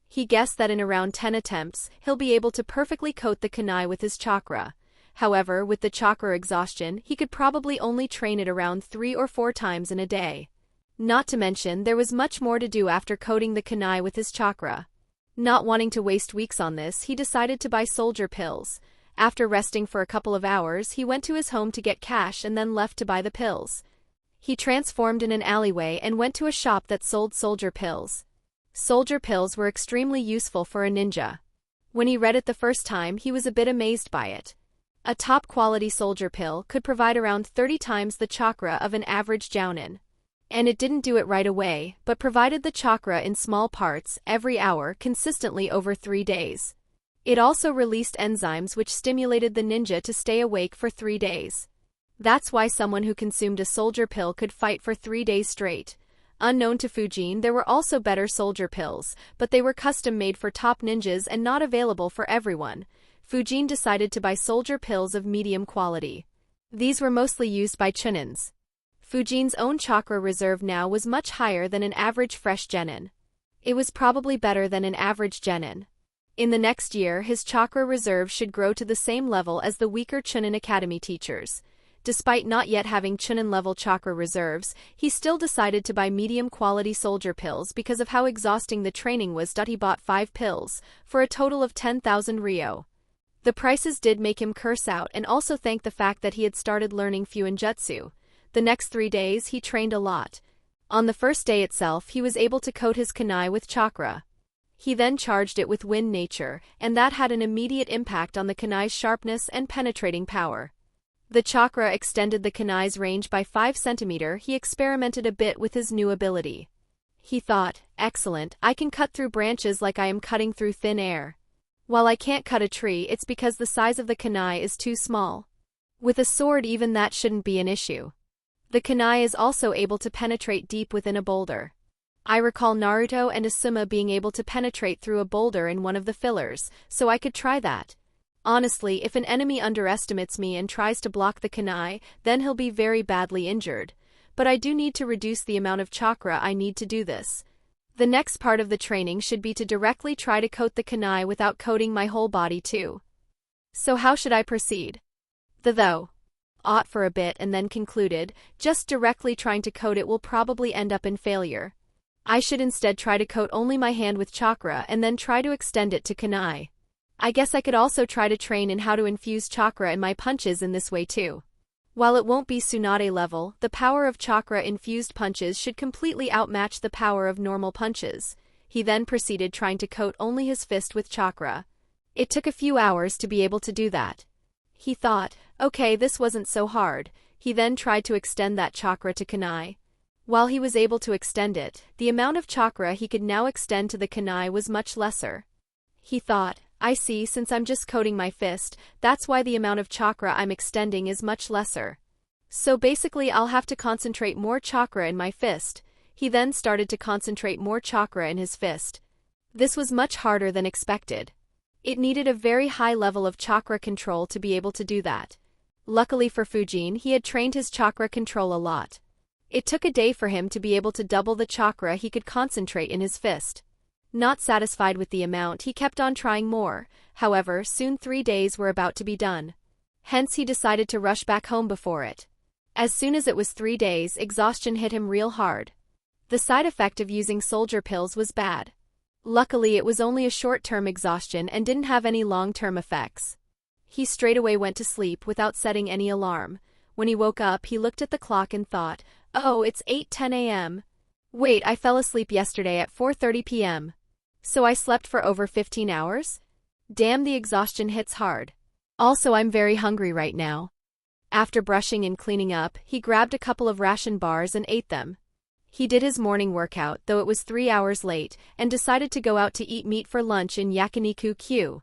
He guessed that in around 10 attempts, he'll be able to perfectly coat the kunai with his chakra. However, with the chakra exhaustion, he could probably only train it around 3 or 4 times in a day. Not to mention, there was much more to do after coating the kunai with his chakra. Not wanting to waste weeks on this, he decided to buy soldier pills. After resting for a couple of hours, he went to his home to get cash and then left to buy the pills. He transformed in an alleyway and went to a shop that sold soldier pills. Soldier pills were extremely useful for a ninja. When he read it the first time, he was a bit amazed by it. A top-quality soldier pill could provide around 30 times the chakra of an average jounin. And it didn't do it right away, but provided the chakra in small parts, every hour, consistently over 3 days. It also released enzymes which stimulated the ninja to stay awake for 3 days. That's why someone who consumed a soldier pill could fight for 3 days straight. Unknown to Fujin, there were also better soldier pills, but they were custom-made for top ninjas and not available for everyone. Fujin decided to buy soldier pills of medium quality. These were mostly used by chunins. Fujin's own chakra reserve now was much higher than an average fresh genin. It was probably better than an average genin. In the next year, his chakra reserve should grow to the same level as the weaker chunin academy teachers. Despite not yet having chunin-level chakra reserves, he still decided to buy medium-quality soldier pills because of how exhausting the training was. He bought 5 pills, for a total of 10,000 ryo. The prices did make him curse out and also thank the fact that he had started learning Fuinjutsu. The next 3 days he trained a lot. On the first day itself he was able to coat his kunai with chakra. He then charged it with wind nature, and that had an immediate impact on the kunai's sharpness and penetrating power. The chakra extended the kunai's range by 5 centimeters. He experimented a bit with his new ability. He thought, excellent, I can cut through branches like I am cutting through thin air. While I can't cut a tree, it's because the size of the kunai is too small. With a sword even that shouldn't be an issue. The kunai is also able to penetrate deep within a boulder. I recall Naruto and Asuma being able to penetrate through a boulder in one of the fillers, so I could try that. Honestly, if an enemy underestimates me and tries to block the kunai, then he'll be very badly injured. But I do need to reduce the amount of chakra I need to do this. The next part of the training should be to directly try to coat the kunai without coating my whole body too. So how should I proceed? Thought for a bit and then concluded, just directly trying to coat it will probably end up in failure. I should instead try to coat only my hand with chakra and then try to extend it to kunai. I guess I could also try to train in how to infuse chakra in my punches in this way too. While it won't be Tsunade level, the power of chakra-infused punches should completely outmatch the power of normal punches. He then proceeded trying to coat only his fist with chakra. It took a few hours to be able to do that. He thought, okay, this wasn't so hard. He then tried to extend that chakra to kunai. While he was able to extend it, the amount of chakra he could now extend to the kunai was much lesser. He thought, I see, since I'm just coating my fist, that's why the amount of chakra I'm extending is much lesser. So basically I'll have to concentrate more chakra in my fist. He then started to concentrate more chakra in his fist. This was much harder than expected. It needed a very high level of chakra control to be able to do that. Luckily for Fujin, he had trained his chakra control a lot. It took a day for him to be able to double the chakra he could concentrate in his fist. Not satisfied with the amount, he kept on trying more. However, soon 3 days were about to be done. Hence he decided to rush back home before it. As soon as it was 3 days, exhaustion hit him real hard. The side effect of using soldier pills was bad. Luckily it was only a short-term exhaustion and didn't have any long-term effects. He straightaway went to sleep without setting any alarm. When he woke up, he looked at the clock and thought, oh, it's 8:10 a.m. Wait, I fell asleep yesterday at 4:30 p.m. So I slept for over 15 hours? Damn, the exhaustion hits hard. Also, I'm very hungry right now. After brushing and cleaning up, he grabbed a couple of ration bars and ate them. He did his morning workout, though it was 3 hours late, and decided to go out to eat meat for lunch in Yakiniku-Q.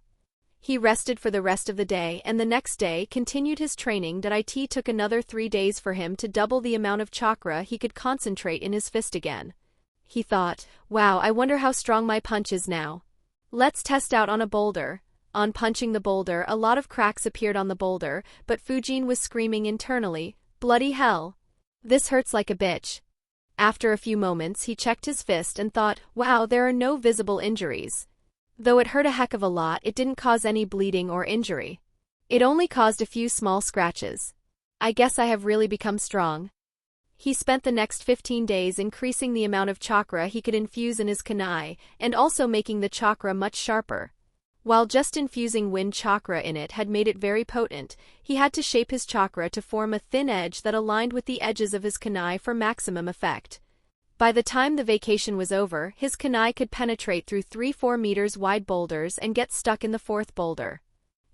He rested for the rest of the day and the next day continued his training. It took another 3 days for him to double the amount of chakra he could concentrate in his fist again. He thought, wow, I wonder how strong my punch is now. Let's test out on a boulder. On punching the boulder, a lot of cracks appeared on the boulder, but Fujin was screaming internally, bloody hell. This hurts like a bitch. After a few moments he checked his fist and thought, wow, there are no visible injuries. Though it hurt a heck of a lot, it didn't cause any bleeding or injury. It only caused a few small scratches. I guess I have really become strong. He spent the next 15 days increasing the amount of chakra he could infuse in his kunai, and also making the chakra much sharper. While just infusing wind chakra in it had made it very potent, he had to shape his chakra to form a thin edge that aligned with the edges of his kunai for maximum effect. By the time the vacation was over, his kunai could penetrate through 3-4 meters wide boulders and get stuck in the 4th boulder.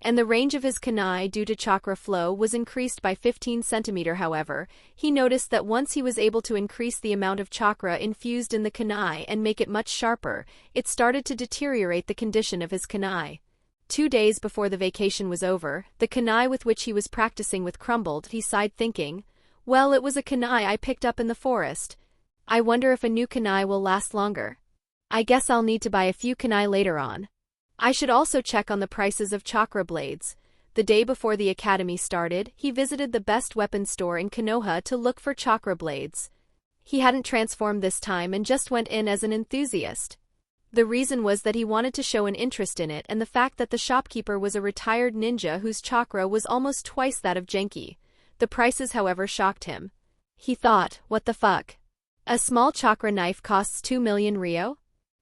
And the range of his kunai due to chakra flow was increased by 15 centimeters. However, he noticed that once he was able to increase the amount of chakra infused in the kunai and make it much sharper, it started to deteriorate the condition of his kunai. 2 days before the vacation was over, the kunai with which he was practicing with crumbled. He sighed, thinking, well, it was a kunai I picked up in the forest. I wonder if a new kunai will last longer. I guess I'll need to buy a few kunai later on. I should also check on the prices of chakra blades. The day before the academy started, he visited the best weapon store in Konoha to look for chakra blades. He hadn't transformed this time and just went in as an enthusiast. The reason was that he wanted to show an interest in it and the fact that the shopkeeper was a retired ninja whose chakra was almost twice that of Genki. The prices, however, shocked him. He thought, what the fuck? A small chakra knife costs 2 million ryo?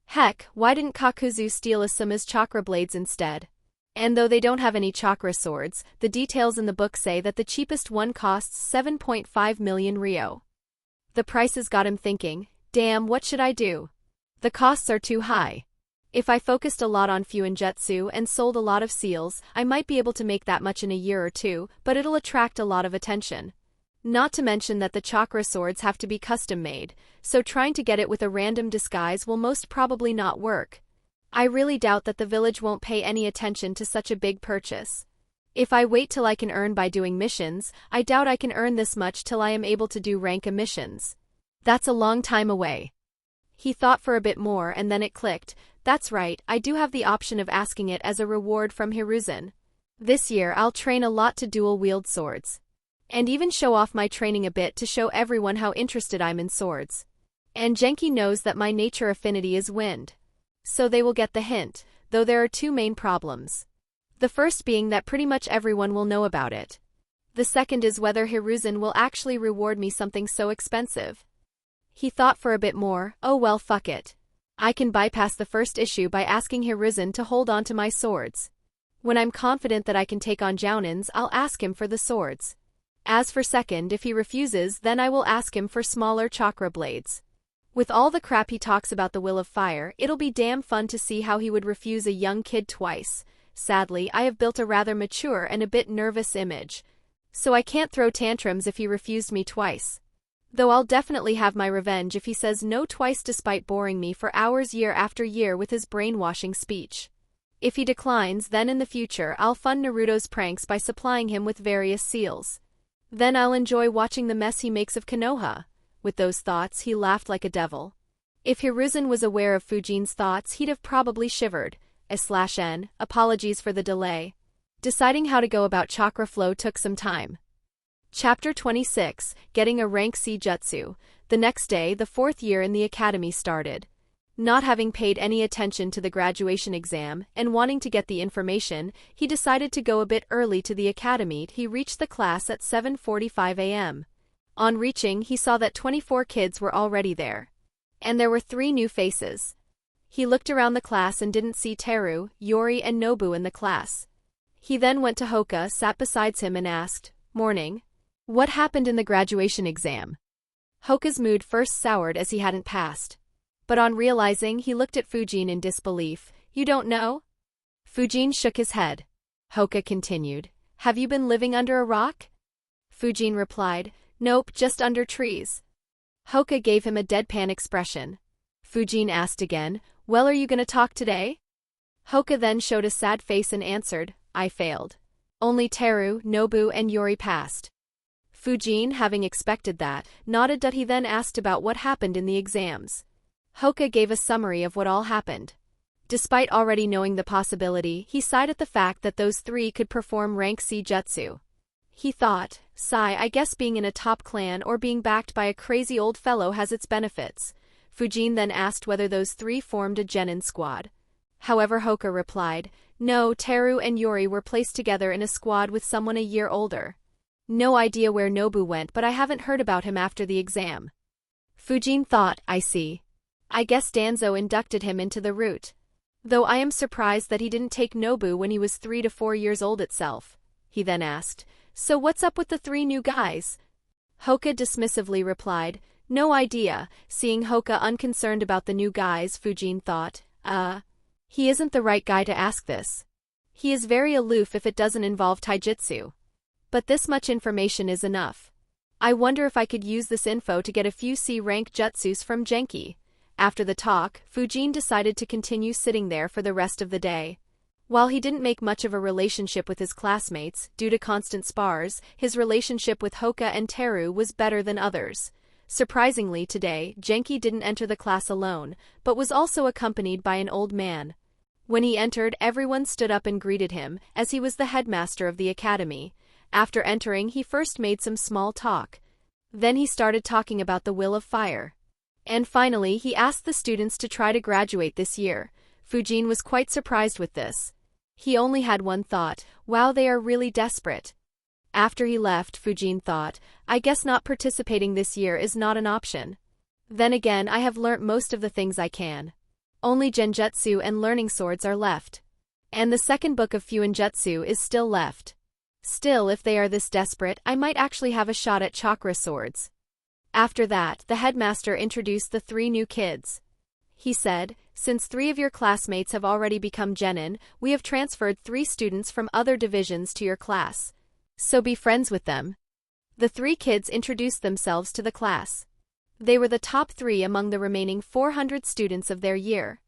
Heck, why didn't Kakuzu steal Asuma's chakra blades instead? And though they don't have any chakra swords, the details in the book say that the cheapest one costs 7.5 million ryo. The prices got him thinking, damn, what should I do? The costs are too high. If I focused a lot on Fuinjutsu and sold a lot of seals, I might be able to make that much in a year or two, but it'll attract a lot of attention. Not to mention that the chakra swords have to be custom-made, so trying to get it with a random disguise will most probably not work. I really doubt that the village won't pay any attention to such a big purchase. If I wait till I can earn by doing missions, I doubt I can earn this much till I am able to do rank missions. That's a long time away. He thought for a bit more and then it clicked. That's right, I do have the option of asking it as a reward from Hiruzen. This year I'll train a lot to dual-wield swords. And even show off my training a bit to show everyone how interested I'm in swords. And Genki knows that my nature affinity is wind. So they will get the hint, though there are 2 main problems. The first being that pretty much everyone will know about it. The second is whether Hiruzen will actually reward me something so expensive. He thought for a bit more, oh well, fuck it. I can bypass the first issue by asking Hiruzen to hold on to my swords. When I'm confident that I can take on Jounins, I'll ask him for the swords. As for second, if he refuses, then I will ask him for smaller chakra blades. With all the crap he talks about the will of fire, it'll be damn fun to see how he would refuse a young kid twice. Sadly, I have built a rather mature and a bit nervous image. So I can't throw tantrums if he refused me twice. Though I'll definitely have my revenge if he says no twice despite boring me for hours year after year with his brainwashing speech. If he declines, then in the future I'll fund Naruto's pranks by supplying him with various seals. Then I'll enjoy watching the mess he makes of Konoha. With those thoughts, he laughed like a devil. If Hiruzen was aware of Fujin's thoughts, he'd have probably shivered. /n, apologies for the delay. Deciding how to go about chakra flow took some time. Chapter 26, Getting a Rank C Jutsu. The next day, the 4th year in the academy started. Not having paid any attention to the graduation exam, and wanting to get the information, he decided to go a bit early to the academy. He reached the class at 7:45 a.m. On reaching, he saw that 24 kids were already there. And there were 3 new faces. He looked around the class and didn't see Teru, Yori and Nobu in the class. He then went to Hoka, sat beside him and asked, "Morning. What happened in the graduation exam?" Hoka's mood first soured as he hadn't passed. But on realizing, he looked at Fujin in disbelief. "You don't know?" Fujin shook his head. Hoka continued, "Have you been living under a rock?" Fujin replied, "Nope, just under trees." Hoka gave him a deadpan expression. Fujin asked again, "Well, are you gonna talk today?" Hoka then showed a sad face and answered, "I failed. Only Teru, Nobu and Yori passed." Fujin, having expected that, nodded. He then asked about what happened in the exams. Hoka gave a summary of what all happened. Despite already knowing the possibility, he sighed at the fact that those three could perform rank C jutsu. He thought, sigh, I guess being in a top clan or being backed by a crazy old fellow has its benefits. Fujin then asked whether those three formed a Genin squad. However, Hoka replied, no, Teru and Yori were placed together in a squad with someone a year older. No idea where Nobu went, but I haven't heard about him after the exam. Fujin thought, I see. I guess Danzo inducted him into the route. Though I am surprised that he didn't take Nobu when he was 3 to 4 years old itself. He then asked, so what's up with the three new guys? Hoka dismissively replied, no idea. Seeing Hoka unconcerned about the new guys, Fujin thought, he isn't the right guy to ask this. He is very aloof if it doesn't involve taijutsu. But this much information is enough. I wonder if I could use this info to get a few C-rank jutsus from Genki. After the talk, Fujin decided to continue sitting there for the rest of the day. While he didn't make much of a relationship with his classmates, due to constant spars, his relationship with Hoka and Teru was better than others. Surprisingly today, Genki didn't enter the class alone, but was also accompanied by an old man. When he entered, everyone stood up and greeted him, as he was the headmaster of the academy. After entering, he first made some small talk. Then he started talking about the will of fire. And finally, he asked the students to try to graduate this year. Fujin was quite surprised with this. He only had one thought, wow, they are really desperate. After he left, Fujin thought, I guess not participating this year is not an option. Then again, I have learnt most of the things I can. Only Genjutsu and learning swords are left. And the second book of Fuinjutsu is still left. Still, if they are this desperate, I might actually have a shot at chakra swords. After that, the headmaster introduced the three new kids. He said, since 3 of your classmates have already become Genin, we have transferred 3 students from other divisions to your class. So be friends with them. The 3 kids introduced themselves to the class. They were the top 3 among the remaining 400 students of their year.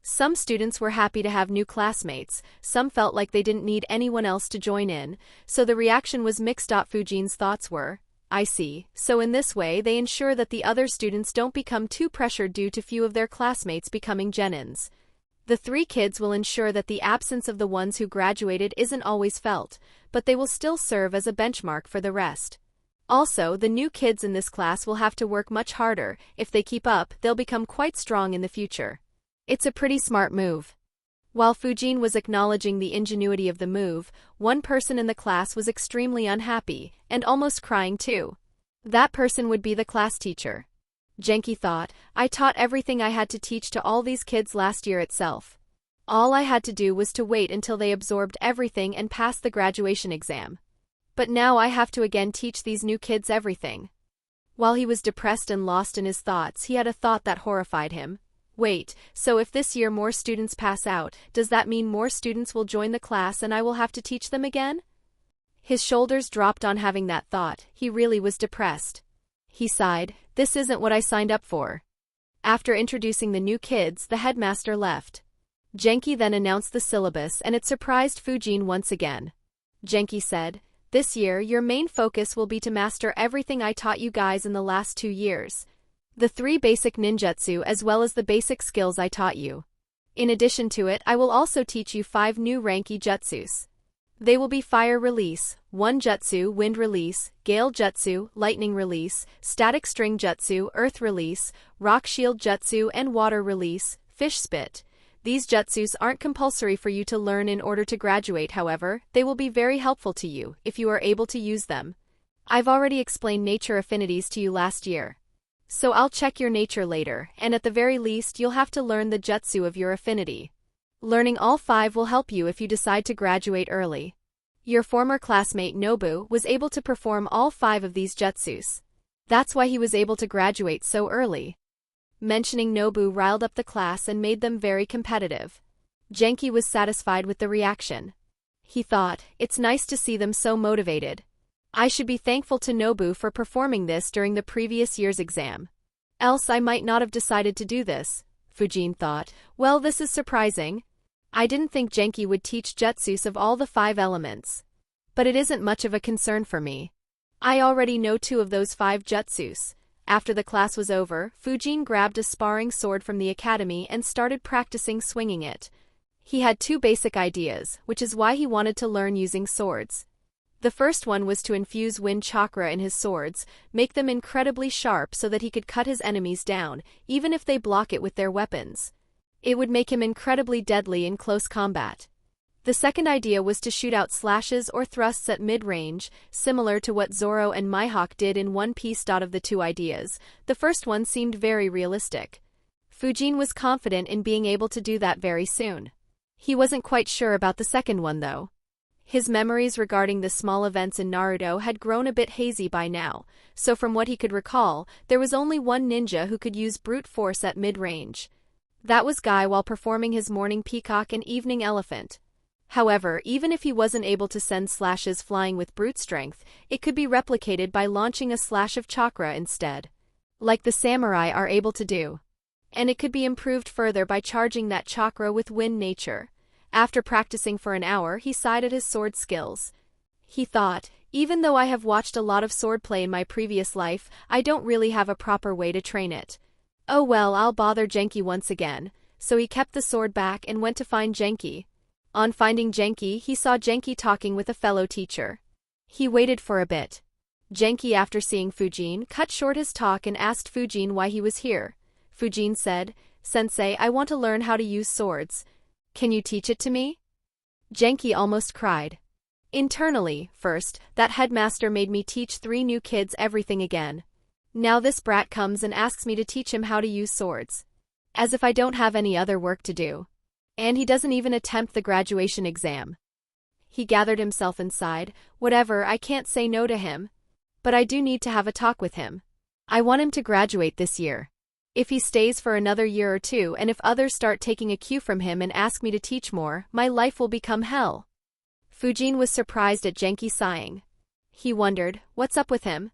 Some students were happy to have new classmates, some felt like they didn't need anyone else to join in, so the reaction was mixed. Fujin's thoughts were, I see, so in this way they ensure that the other students don't become too pressured due to few of their classmates becoming Genins. The 3 kids will ensure that the absence of the ones who graduated isn't always felt, but they will still serve as a benchmark for the rest. Also, the new kids in this class will have to work much harder. If they keep up, they'll become quite strong in the future. It's a pretty smart move. While Fujin was acknowledging the ingenuity of the move, one person in the class was extremely unhappy, and almost crying too. That person would be the class teacher. Genki thought, I taught everything I had to teach to all these kids last year itself. All I had to do was to wait until they absorbed everything and passed the graduation exam. But now I have to again teach these new kids everything. While he was depressed and lost in his thoughts, he had a thought that horrified him. Wait, so if this year more students pass out, does that mean more students will join the class and I will have to teach them again? His shoulders dropped on having that thought. He really was depressed. He sighed, this isn't what I signed up for. After introducing the new kids, the headmaster left. Genki then announced the syllabus and it surprised Fujin once again. Genki said, this year your main focus will be to master everything I taught you guys in the last 2 years. The 3 basic ninjutsu as well as the basic skills I taught you. In addition to it, I will also teach you 5 new ranky jutsus. They will be Fire Release, 1 Jutsu, Wind Release, Gale Jutsu, Lightning Release, Static String Jutsu, Earth Release, Rock Shield Jutsu and Water Release, Fish Spit. These jutsus aren't compulsory for you to learn in order to graduate, however, they will be very helpful to you if you are able to use them. I've already explained nature affinities to you last year. So I'll check your nature later, and at the very least you'll have to learn the jutsu of your affinity. Learning all 5 will help you if you decide to graduate early. Your former classmate Nobu was able to perform all 5 of these jutsus. That's why he was able to graduate so early. Mentioning Nobu riled up the class and made them very competitive. Genki was satisfied with the reaction. He thought, it's nice to see them so motivated. I should be thankful to Nobu for performing this during the previous year's exam. Else I might not have decided to do this, Fujin thought. Well, this is surprising. I didn't think Genki would teach jutsus of all the 5 elements. But it isn't much of a concern for me. I already know 2 of those 5 jutsus. After the class was over, Fujin grabbed a sparring sword from the academy and started practicing swinging it. He had 2 basic ideas, which is why he wanted to learn using swords. The first one was to infuse wind chakra in his swords, make them incredibly sharp so that he could cut his enemies down, even if they block it with their weapons. It would make him incredibly deadly in close combat. The second idea was to shoot out slashes or thrusts at mid-range, similar to what Zoro and Mihawk did in One Piece. Of the 2 ideas, the first one seemed very realistic. Fujin was confident in being able to do that very soon. He wasn't quite sure about the second one though. His memories regarding the small events in Naruto had grown a bit hazy by now, so from what he could recall, there was only one ninja who could use brute force at mid-range. That was Guy while performing his morning peacock and evening elephant. However, even if he wasn't able to send slashes flying with brute strength, it could be replicated by launching a slash of chakra instead, like the samurai are able to do. And it could be improved further by charging that chakra with wind nature. After practicing for an hour, he sighed at his sword skills. He thought, even though I have watched a lot of swordplay in my previous life, I don't really have a proper way to train it. Oh well, I'll bother Genki once again. So he kept the sword back and went to find Genki. On finding Genki, he saw Genki talking with a fellow teacher. He waited for a bit. Genki, after seeing Fujin, cut short his talk and asked Fujin why he was here. Fujin said, "Sensei, I want to learn how to use swords. Can you teach it to me?" Genki almost cried. Internally, first, that headmaster made me teach 3 new kids everything again. Now this brat comes and asks me to teach him how to use swords. As if I don't have any other work to do. And he doesn't even attempt the graduation exam. He gathered himself and sighed. Whatever, I can't say no to him. But I do need to have a talk with him. I want him to graduate this year. If he stays for another year or 2 and if others start taking a cue from him and ask me to teach more, my life will become hell. Fujin was surprised at Genki sighing. He wondered, what's up with him?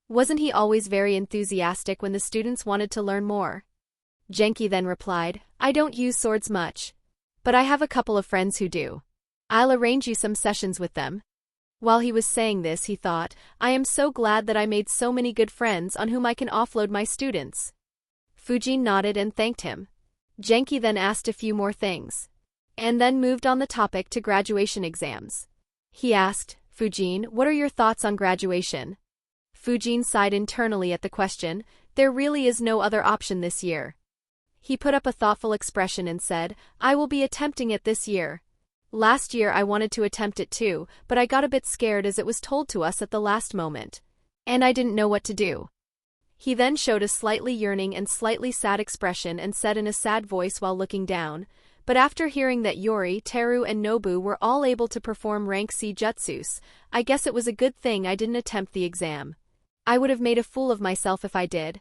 Wasn't he always very enthusiastic when the students wanted to learn more? Genki then replied, I don't use swords much. But I have a couple of friends who do. I'll arrange you some sessions with them. While he was saying this, he thought, I am so glad that I made so many good friends on whom I can offload my students. Fujin nodded and thanked him. Genki then asked a few more things. And then moved on the topic to graduation exams. He asked, Fujin, what are your thoughts on graduation? Fujin sighed internally at the question. There really is no other option this year. He put up a thoughtful expression and said, I will be attempting it this year. Last year I wanted to attempt it too, but I got a bit scared as it was told to us at the last moment. And I didn't know what to do. He then showed a slightly yearning and slightly sad expression and said in a sad voice while looking down, but after hearing that Yori, Teru and Nobu were all able to perform rank C jutsus, I guess it was a good thing I didn't attempt the exam. I would have made a fool of myself if I did.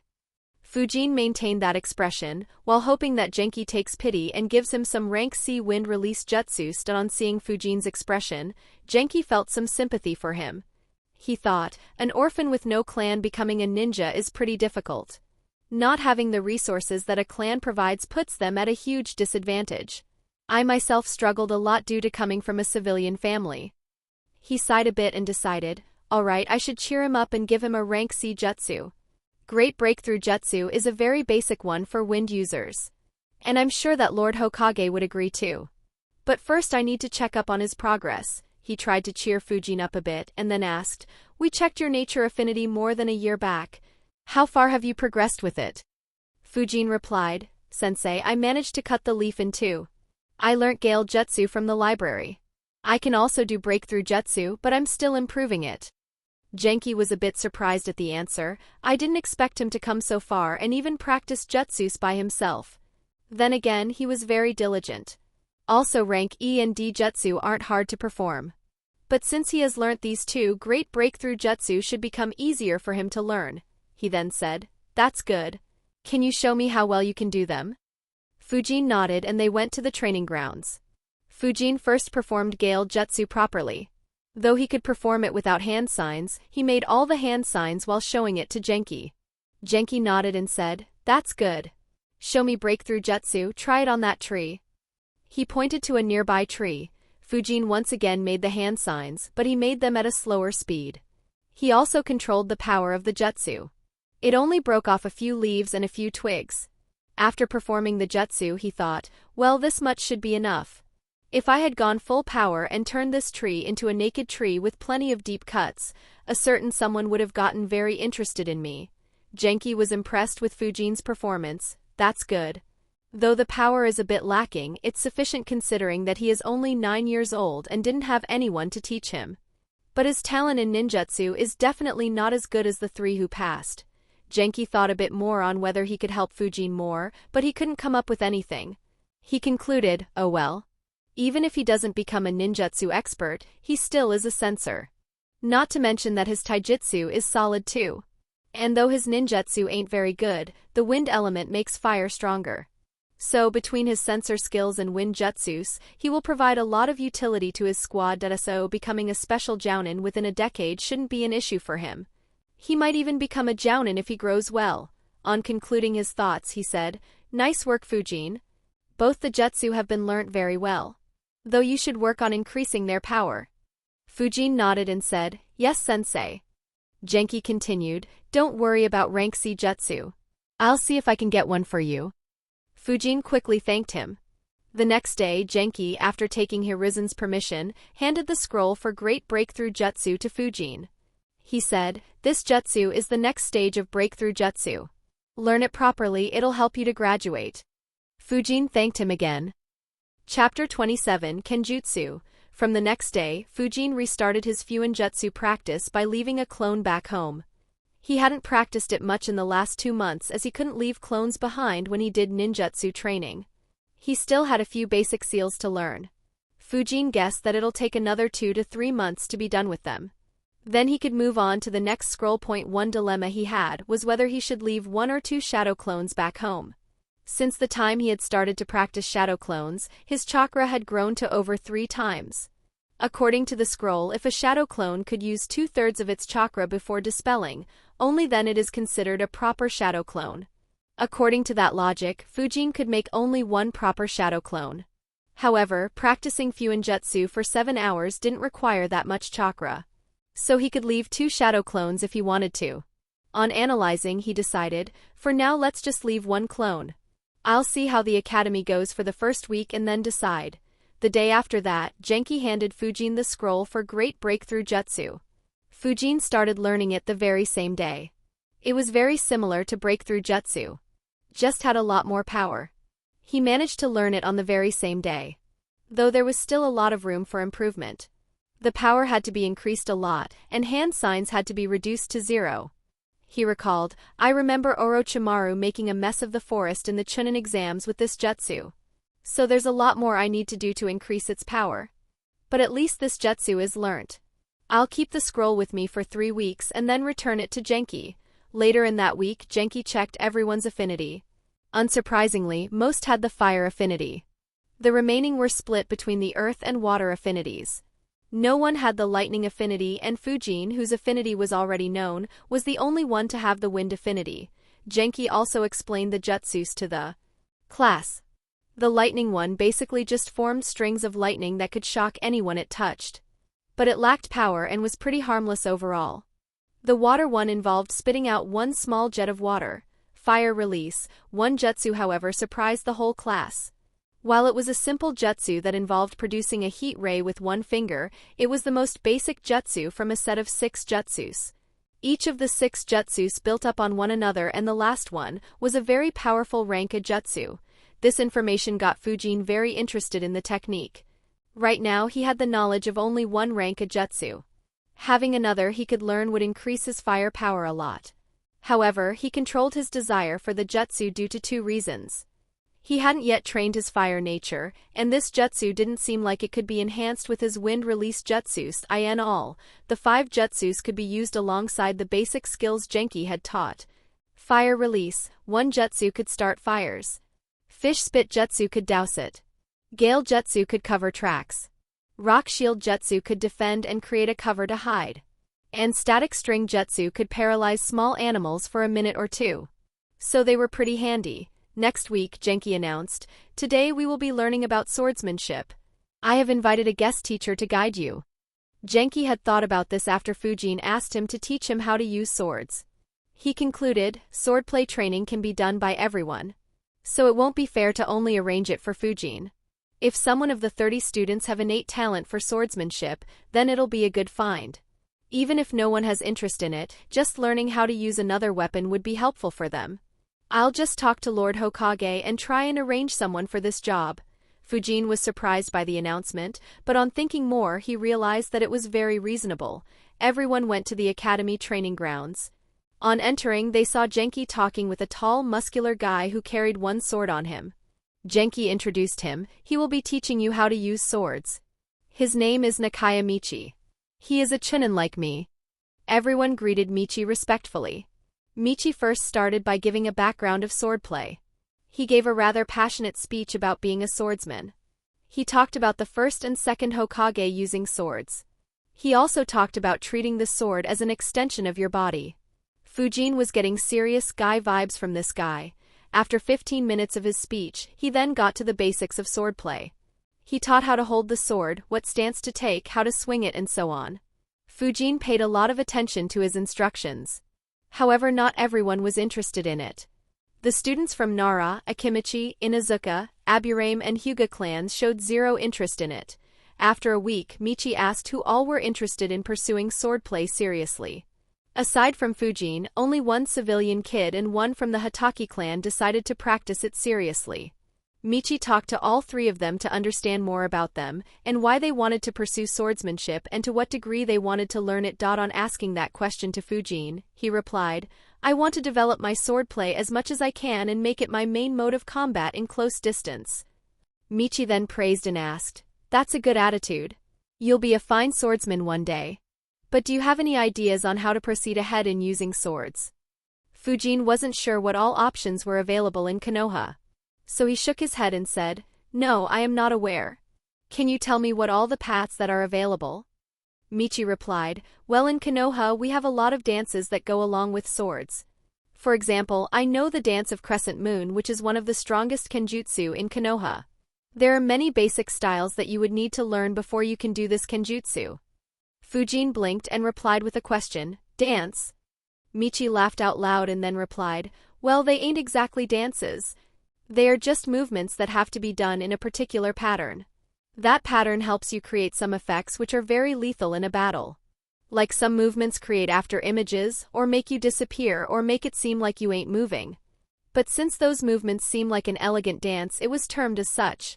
Fujin maintained that expression, while hoping that Genki takes pity and gives him some rank C wind release jutsu. On seeing Fujin's expression, Genki felt some sympathy for him. He thought, an orphan with no clan becoming a ninja is pretty difficult. Not having the resources that a clan provides puts them at a huge disadvantage. I myself struggled a lot due to coming from a civilian family. He sighed a bit and decided, alright, I should cheer him up and give him a rank C jutsu. Great Breakthrough Jutsu is a very basic one for wind users. And I'm sure that Lord Hokage would agree too. But first I need to check up on his progress. He tried to cheer Fujin up a bit and then asked, we checked your nature affinity more than a year back. How far have you progressed with it? Fujin replied, Sensei, I managed to cut the leaf in 2. I learnt Gale Jutsu from the library. I can also do Breakthrough Jutsu, but I'm still improving it. Genki was a bit surprised at the answer. I didn't expect him to come so far and even practice jutsus by himself. Then again, he was very diligent. Also rank E and D jutsu aren't hard to perform. But since he has learnt these 2, Great Breakthrough Jutsu should become easier for him to learn. He then said, that's good. Can you show me how well you can do them? Fujin nodded and they went to the training grounds. Fujin first performed Gale Jutsu properly. Though he could perform it without hand signs, he made all the hand signs while showing it to Genki. Genki nodded and said, "That's good. Show me breakthrough jutsu, try it on that tree." He pointed to a nearby tree. Fujin once again made the hand signs, but he made them at a slower speed. He also controlled the power of the jutsu. It only broke off a few leaves and a few twigs. After performing the jutsu, he thought, well, this much should be enough. If I had gone full power and turned this tree into a naked tree with plenty of deep cuts, a certain someone would have gotten very interested in me. Genki was impressed with Fujin's performance. That's good. Though the power is a bit lacking, it's sufficient considering that he is only 9 years old and didn't have anyone to teach him. But his talent in ninjutsu is definitely not as good as the 3 who passed. Genki thought a bit more on whether he could help Fujin more, but he couldn't come up with anything. He concluded, oh well. Even if he doesn't become a ninjutsu expert, he still is a censor. Not to mention that his taijutsu is solid too. And though his ninjutsu ain't very good, the wind element makes fire stronger. So between his sensor skills and wind jutsus, he will provide a lot of utility to his squad. So becoming a special jounin within a decade shouldn't be an issue for him. He might even become a jounin if he grows well. On concluding his thoughts, he said, "Nice work, Fujin. Both the jutsu have been learnt very well. Though you should work on increasing their power." Fujin nodded and said, "Yes, sensei." Genki continued, "Don't worry about rank C jutsu. I'll see if I can get one for you." Fujin quickly thanked him. The next day, Genki, after taking Hirizen's permission, handed the scroll for Great Breakthrough Jutsu to Fujin. He said, "This jutsu is the next stage of breakthrough jutsu. Learn it properly, it'll help you to graduate." Fujin thanked him again. Chapter 27, Kenjutsu. From the next day, Fujin restarted his Fuinjutsu practice by leaving a clone back home. He hadn't practiced it much in the last 2 months as he couldn't leave clones behind when he did ninjutsu training. He still had a few basic seals to learn. Fujin guessed that it'll take another 2 to 3 months to be done with them. Then he could move on to the next scroll. One dilemma he had was whether he should leave 1 or 2 shadow clones back home. Since the time he had started to practice shadow clones, his chakra had grown to over 3 times. According to the scroll, if a shadow clone could use 2/3 of its chakra before dispelling, only then it is considered a proper shadow clone. According to that logic, Fujin could make only 1 proper shadow clone. However, practicing Fuinjutsu for 7 hours didn't require that much chakra. So he could leave 2 shadow clones if he wanted to. On analyzing, he decided, for now let's just leave 1 clone. I'll see how the academy goes for the first week and then decide. The day after that, Genki handed Fujin the scroll for Great Breakthrough Jutsu. Fujin started learning it the very same day. It was very similar to Breakthrough Jutsu. Just had a lot more power. He managed to learn it on the very same day. Though there was still a lot of room for improvement. The power had to be increased a lot, and hand signs had to be reduced to 0. He recalled, "I remember Orochimaru making a mess of the forest in the Chunin exams with this jutsu. So there's a lot more I need to do to increase its power. But at least this jutsu is learnt. I'll keep the scroll with me for 3 weeks and then return it to Genki." Later in that week, Genki checked everyone's affinity. Unsurprisingly, most had the fire affinity. The remaining were split between the earth and water affinities. No one had the lightning affinity, and Fujin, whose affinity was already known, was the only one to have the wind affinity. Genki also explained the jutsus to the class. The lightning one basically just formed strings of lightning that could shock anyone it touched. But it lacked power and was pretty harmless overall. The water one involved spitting out 1 small jet of water. Fire release, 1 jutsu however surprised the whole class. While it was a simple jutsu that involved producing a heat ray with 1 finger, it was the most basic jutsu from a set of 6 jutsus. Each of the 6 jutsus built up on one another, and the last one was a very powerful rank jutsu. This information got Fujin very interested in the technique. Right now he had the knowledge of only 1 rank jutsu. Having another he could learn would increase his fire power a lot. However, he controlled his desire for the jutsu due to 2 reasons. He hadn't yet trained his fire nature, and this jutsu didn't seem like it could be enhanced with his wind release jutsus. In all, the 5 jutsus could be used alongside the basic skills Genki had taught. Fire release, 1 jutsu could start fires. Fish spit jutsu could douse it. Gale jutsu could cover tracks. Rock shield jutsu could defend and create a cover to hide. And static string jutsu could paralyze small animals for a minute or two. So they were pretty handy. Next week, Genki announced, "Today we will be learning about swordsmanship. I have invited a guest teacher to guide you." Genki had thought about this after Fujin asked him to teach him how to use swords. He concluded, swordplay training can be done by everyone. So it won't be fair to only arrange it for Fujin. If someone of the 30 students have innate talent for swordsmanship, then it'll be a good find. Even if no one has interest in it, just learning how to use another weapon would be helpful for them. I'll just talk to Lord Hokage and try and arrange someone for this job. Fujin was surprised by the announcement, but on thinking more he realized that it was very reasonable. Everyone went to the academy training grounds. On entering, they saw Genki talking with a tall, muscular guy who carried one sword on him. Genki introduced him. "He will be teaching you how to use swords. His name is Nakaya Michi. He is a chunin like me." Everyone greeted Michi respectfully. Michi first started by giving a background of swordplay. He gave a rather passionate speech about being a swordsman. He talked about the first and second Hokage using swords. He also talked about treating the sword as an extension of your body. Fujin was getting serious guy vibes from this guy. After 15 minutes of his speech, he then got to the basics of swordplay. He taught how to hold the sword, what stance to take, how to swing it, and so on. Fujin paid a lot of attention to his instructions. However, not everyone was interested in it. The students from Nara, Akimichi, Inazuka, Aburame, and Hyuga clans showed zero interest in it. After a week, Michi asked who all were interested in pursuing swordplay seriously. Aside from Fujin, only one civilian kid and one from the Hataki clan decided to practice it seriously. Michi talked to all three of them to understand more about them, and why they wanted to pursue swordsmanship and to what degree they wanted to learn it. On asking that question to Fujin, he replied, "I want to develop my swordplay as much as I can and make it my main mode of combat in close distance." Michi then praised and asked, "That's a good attitude. You'll be a fine swordsman one day. But do you have any ideas on how to proceed ahead in using swords?" Fujin wasn't sure what all options were available in Konoha. So he shook his head and said, "No, I am not aware. Can you tell me what all the paths that are available?" Michi replied, "Well, in Konoha we have a lot of dances that go along with swords. For example, I know the dance of Crescent Moon, which is one of the strongest kenjutsu in Konoha. There are many basic styles that you would need to learn before you can do this kenjutsu." Fujin blinked and replied with a question, "Dance?" Michi laughed out loud and then replied, "Well, they ain't exactly dances. They are just movements that have to be done in a particular pattern. That pattern helps you create some effects which are very lethal in a battle. Like some movements create after images, or make you disappear, or make it seem like you ain't moving. But since those movements seem like an elegant dance, it was termed as such."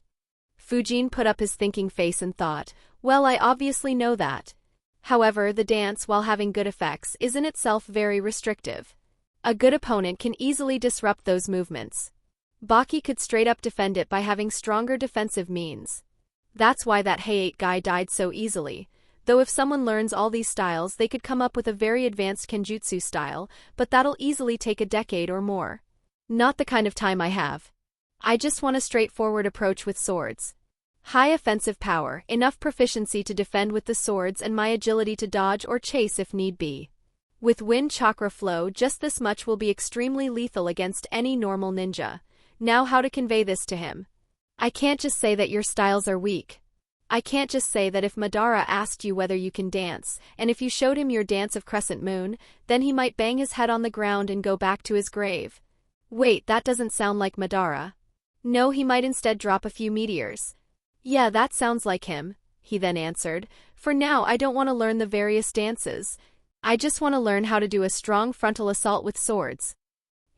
Fujin put up his thinking face and thought, "Well, I obviously know that. However, the dance, while having good effects, is in itself very restrictive. A good opponent can easily disrupt those movements. Baki could straight up defend it by having stronger defensive means. That's why that Hayate guy died so easily. Though if someone learns all these styles they could come up with a very advanced kenjutsu style, but that'll easily take a decade or more. Not the kind of time I have. I just want a straightforward approach with swords. High offensive power, enough proficiency to defend with the swords, and my agility to dodge or chase if need be. With wind chakra flow, just this much will be extremely lethal against any normal ninja. Now how to convey this to him? I can't just say that your styles are weak. I can't just say that if Madara asked you whether you can dance, and if you showed him your dance of Crescent Moon, then he might bang his head on the ground and go back to his grave. Wait, that doesn't sound like Madara. No, he might instead drop a few meteors. Yeah, that sounds like him," he then answered. "For now I don't want to learn the various dances. I just want to learn how to do a strong frontal assault with swords."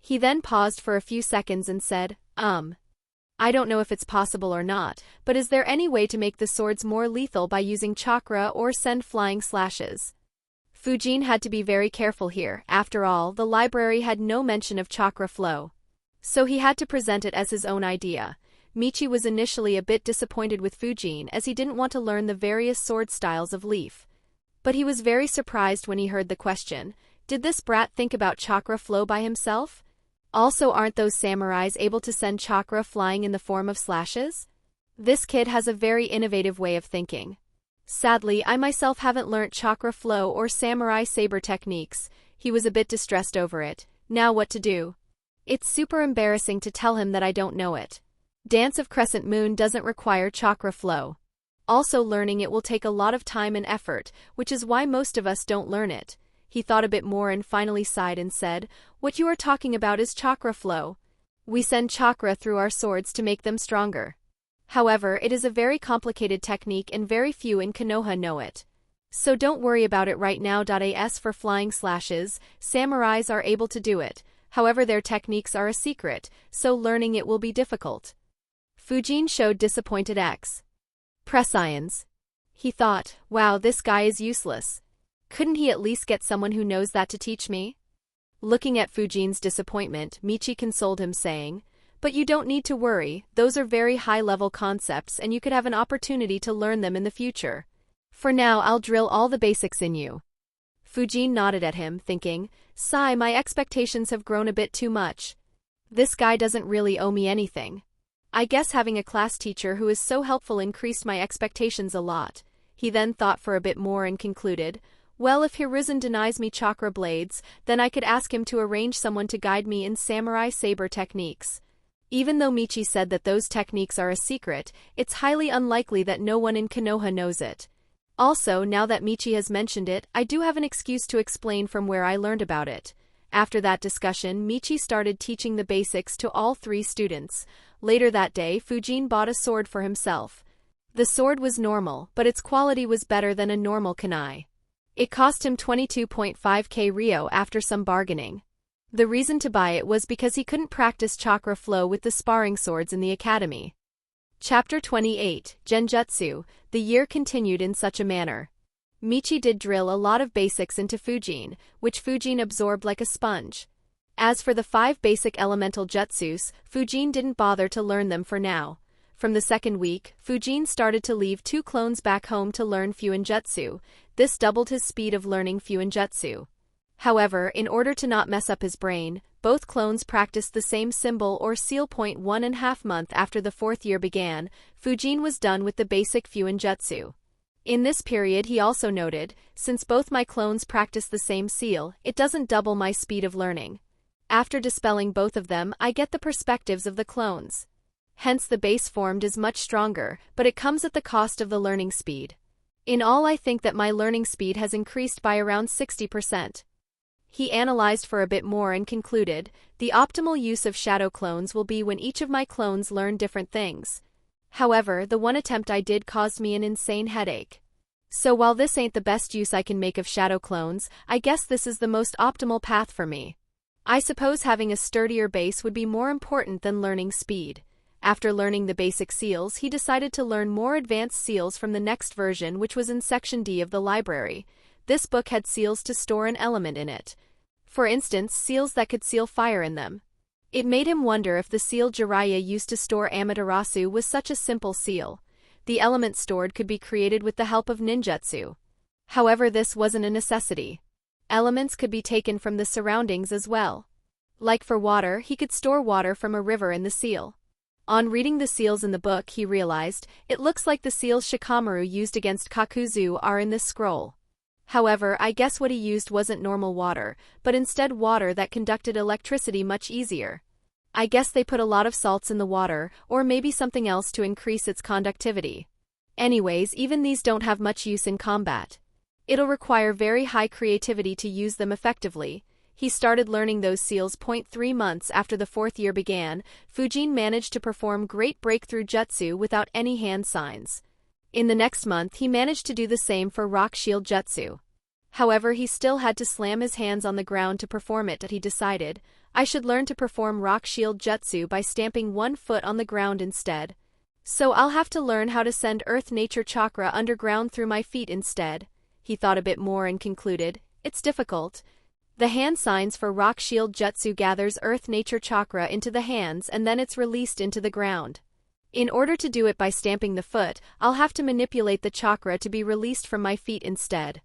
He then paused for a few seconds and said, I don't know if it's possible or not, but is there any way to make the swords more lethal by using chakra or send flying slashes?" Fujin had to be very careful here. After all, the library had no mention of chakra flow. So he had to present it as his own idea. Michi was initially a bit disappointed with Fujin as he didn't want to learn the various sword styles of Leaf. But he was very surprised when he heard the question. Did this brat think about chakra flow by himself? Also, aren't those samurais able to send chakra flying in the form of slashes? This kid has a very innovative way of thinking. Sadly, I myself haven't learnt chakra flow or samurai saber techniques. He was a bit distressed over it. Now what to do? It's super embarrassing to tell him that I don't know it. Dance of Crescent Moon doesn't require chakra flow. Also, learning it will take a lot of time and effort, which is why most of us don't learn it. He thought a bit more and finally sighed and said, "What you are talking about is chakra flow. We send chakra through our swords to make them stronger. However, it is a very complicated technique and very few in Konoha know it. So don't worry about it right now. As for flying slashes, samurais are able to do it. However, their techniques are a secret, so learning it will be difficult." Fujin showed disappointed expressions. He thought, wow, this guy is useless. Couldn't he at least get someone who knows that to teach me? Looking at Fujin's disappointment, Michi consoled him saying, "But you don't need to worry, those are very high-level concepts and you could have an opportunity to learn them in the future. For now I'll drill all the basics in you." Fujin nodded at him, thinking, "Sigh, my expectations have grown a bit too much. This guy doesn't really owe me anything. I guess having a class teacher who is so helpful increased my expectations a lot." He then thought for a bit more and concluded, "Well, if Hiruzen denies me chakra blades, then I could ask him to arrange someone to guide me in samurai saber techniques." Even though Michi said that those techniques are a secret, it's highly unlikely that no one in Konoha knows it. Also, now that Michi has mentioned it, I do have an excuse to explain from where I learned about it. After that discussion, Michi started teaching the basics to all 3 students. Later that day, Fujin bought a sword for himself. The sword was normal, but its quality was better than a normal kunai. It cost him 22.5k ryo after some bargaining. The reason to buy it was because he couldn't practice chakra flow with the sparring swords in the academy. Chapter 28, Genjutsu. The year continued in such a manner. Michi did drill a lot of basics into Fujin, which Fujin absorbed like a sponge. As for the 5 basic elemental jutsus, Fujin didn't bother to learn them for now. From the second week, Fujin started to leave 2 clones back home to learn Fuinjutsu. This doubled his speed of learning Fuinjutsu. However, in order to not mess up his brain, both clones practiced the same symbol or seal. 1.5 month after the 4th year began, Fujin was done with the basic Fuinjutsu. In this period he also noted, since both my clones practice the same seal, it doesn't double my speed of learning. After dispelling both of them, I get the perspectives of the clones. Hence the base formed is much stronger, but it comes at the cost of the learning speed. In all, I think that my learning speed has increased by around 60%. He analyzed for a bit more and concluded, the optimal use of shadow clones will be when each of my clones learn different things. However, the one attempt I did caused me an insane headache. So while this ain't the best use I can make of shadow clones, I guess this is the most optimal path for me. I suppose having a sturdier base would be more important than learning speed. After learning the basic seals, he decided to learn more advanced seals from the next version, which was in Section D of the library. This book had seals to store an element in it. For instance, seals that could seal fire in them. It made him wonder if the seal Jiraiya used to store Amaterasu was such a simple seal. The element stored could be created with the help of ninjutsu. However, this wasn't a necessity. Elements could be taken from the surroundings as well. Like for water, he could store water from a river in the seal. On reading the seals in the book, he realized, it looks like the seals Shikamaru used against Kakuzu are in this scroll. However, I guess what he used wasn't normal water, but instead water that conducted electricity much easier. I guess they put a lot of salts in the water, or maybe something else to increase its conductivity. Anyways, even these don't have much use in combat. It'll require very high creativity to use them effectively. He started learning those seals. 3 months after the 4th year began, Fujin managed to perform great breakthrough jutsu without any hand signs. In the next month he managed to do the same for rock shield jutsu. However, he still had to slam his hands on the ground to perform it. He decided, I should learn to perform rock shield jutsu by stamping one foot on the ground instead. So I'll have to learn how to send earth nature chakra underground through my feet instead. He thought a bit more and concluded, it's difficult. The hand signs for rock shield jutsu gathers earth nature chakra into the hands and then it's released into the ground. In order to do it by stamping the foot, I'll have to manipulate the chakra to be released from my feet instead.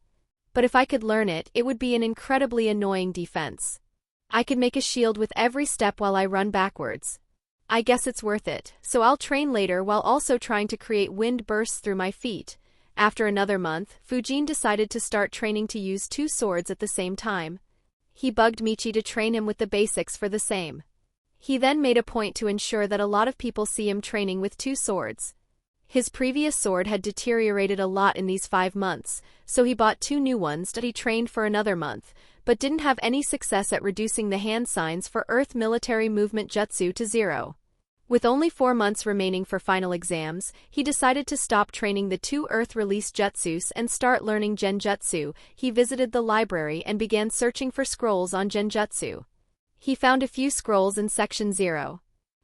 But if I could learn it, it would be an incredibly annoying defense. I could make a shield with every step while I run backwards. I guess it's worth it, so I'll train later while also trying to create wind bursts through my feet. After another month, Fujin decided to start training to use 2 swords at the same time. He bugged Michi to train him with the basics for the same. He then made a point to ensure that a lot of people see him training with 2 swords. His previous sword had deteriorated a lot in these 5 months, so he bought 2 new ones that he trained for another month, but didn't have any success at reducing the hand signs for Earth military movement jutsu to 0. With only 4 months remaining for final exams, he decided to stop training the 2 Earth release jutsus and start learning genjutsu. He visited the library and began searching for scrolls on genjutsu. He found a few scrolls in section 0.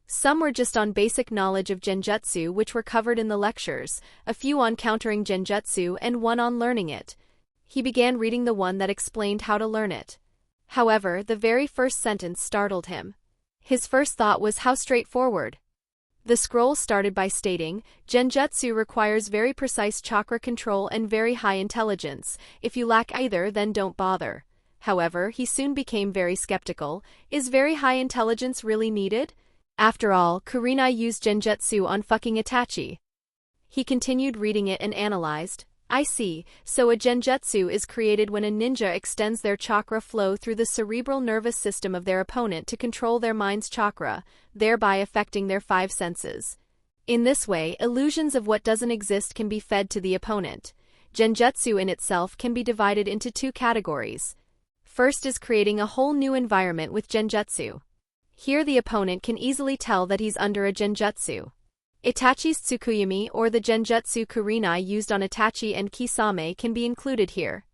Some were just on basic knowledge of genjutsu, which were covered in the lectures, a few on countering genjutsu and one on learning it. He began reading the one that explained how to learn it. However, the very first sentence startled him. His first thought was how straightforward. The scroll started by stating, genjutsu requires very precise chakra control and very high intelligence. If you lack either, then don't bother. However, he soon became very skeptical. Is very high intelligence really needed? After all, Kurenai used genjutsu on fucking Itachi. He continued reading it and analyzed. I see, so a genjutsu is created when a ninja extends their chakra flow through the cerebral nervous system of their opponent to control their mind's chakra, thereby affecting their 5 senses. In this way, illusions of what doesn't exist can be fed to the opponent. Genjutsu in itself can be divided into 2 categories. First is creating a whole new environment with genjutsu. Here the opponent can easily tell that he's under a genjutsu. Itachi's Tsukuyami or the genjutsu Kurenai used on Itachi and Kisame can be included here.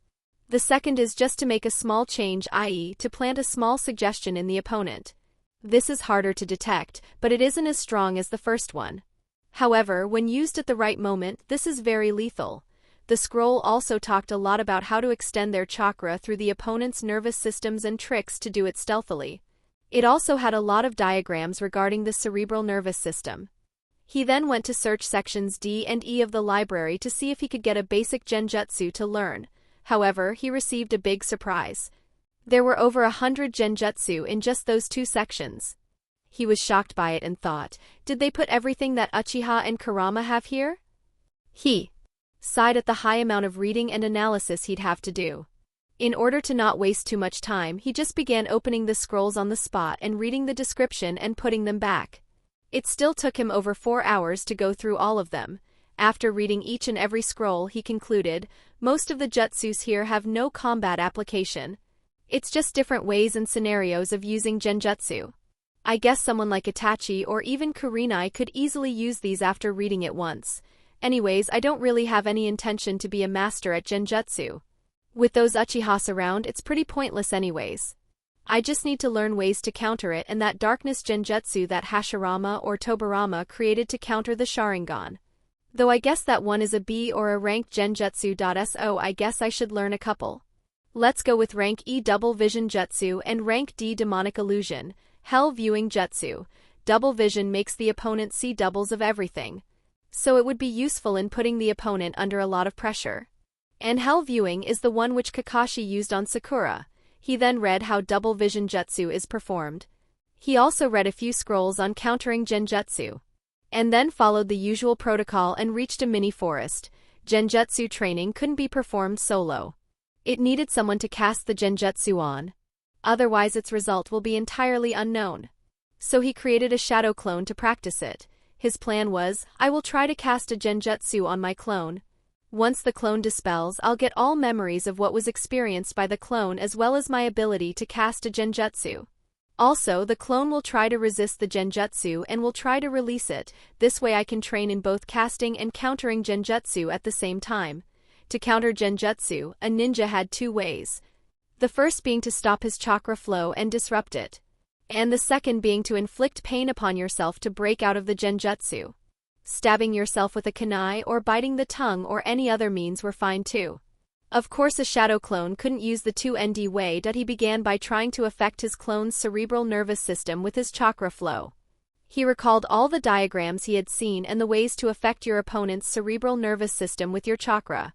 The second is just to make a small change, i.e., to plant a small suggestion in the opponent. This is harder to detect, but it isn't as strong as the first one. However, when used at the right moment, this is very lethal. The scroll also talked a lot about how to extend their chakra through the opponent's nervous systems and tricks to do it stealthily. It also had a lot of diagrams regarding the cerebral nervous system. He then went to search sections D and E of the library to see if he could get a basic genjutsu to learn. However, he received a big surprise. There were over 100 genjutsu in just those 2 sections. He was shocked by it and thought, did they put everything that Uchiha and Kurama have here? He sighed at the high amount of reading and analysis he'd have to do. In order to not waste too much time, he just began opening the scrolls on the spot and reading the description and putting them back. It still took him over 4 hours to go through all of them. After reading each and every scroll, he concluded, most of the jutsus here have no combat application. It's just different ways and scenarios of using genjutsu. I guess someone like Itachi or even Kurenai could easily use these after reading it once. Anyways, I don't really have any intention to be a master at genjutsu. With those Uchihas around, it's pretty pointless anyways. I just need to learn ways to counter it and that darkness genjutsu that Hashirama or Tobirama created to counter the Sharingan. Though I guess that one is a B or a ranked genjutsu. So I guess I should learn a couple. Let's go with rank E double vision jutsu and rank D demonic illusion, hell viewing jutsu. Double vision makes the opponent see doubles of everything. So it would be useful in putting the opponent under a lot of pressure. And hell viewing is the one which Kakashi used on Sakura. He then read how double vision jutsu is performed. He also read a few scrolls on countering genjutsu. And then followed the usual protocol and reached a mini forest. Genjutsu training couldn't be performed solo. It needed someone to cast the genjutsu on. Otherwise its result will be entirely unknown. So he created a shadow clone to practice it. His plan was, I will try to cast a genjutsu on my clone. Once the clone dispels, I'll get all memories of what was experienced by the clone as well as my ability to cast a genjutsu. Also, the clone will try to resist the genjutsu and will try to release it. This way I can train in both casting and countering genjutsu at the same time. To counter genjutsu, a ninja had 2 ways. The first being to stop his chakra flow and disrupt it. And the second being to inflict pain upon yourself to break out of the genjutsu. Stabbing yourself with a kunai or biting the tongue or any other means were fine too. Of course a shadow clone couldn't use the 2ND way that he began by trying to affect his clone's cerebral nervous system with his chakra flow. He recalled all the diagrams he had seen and the ways to affect your opponent's cerebral nervous system with your chakra.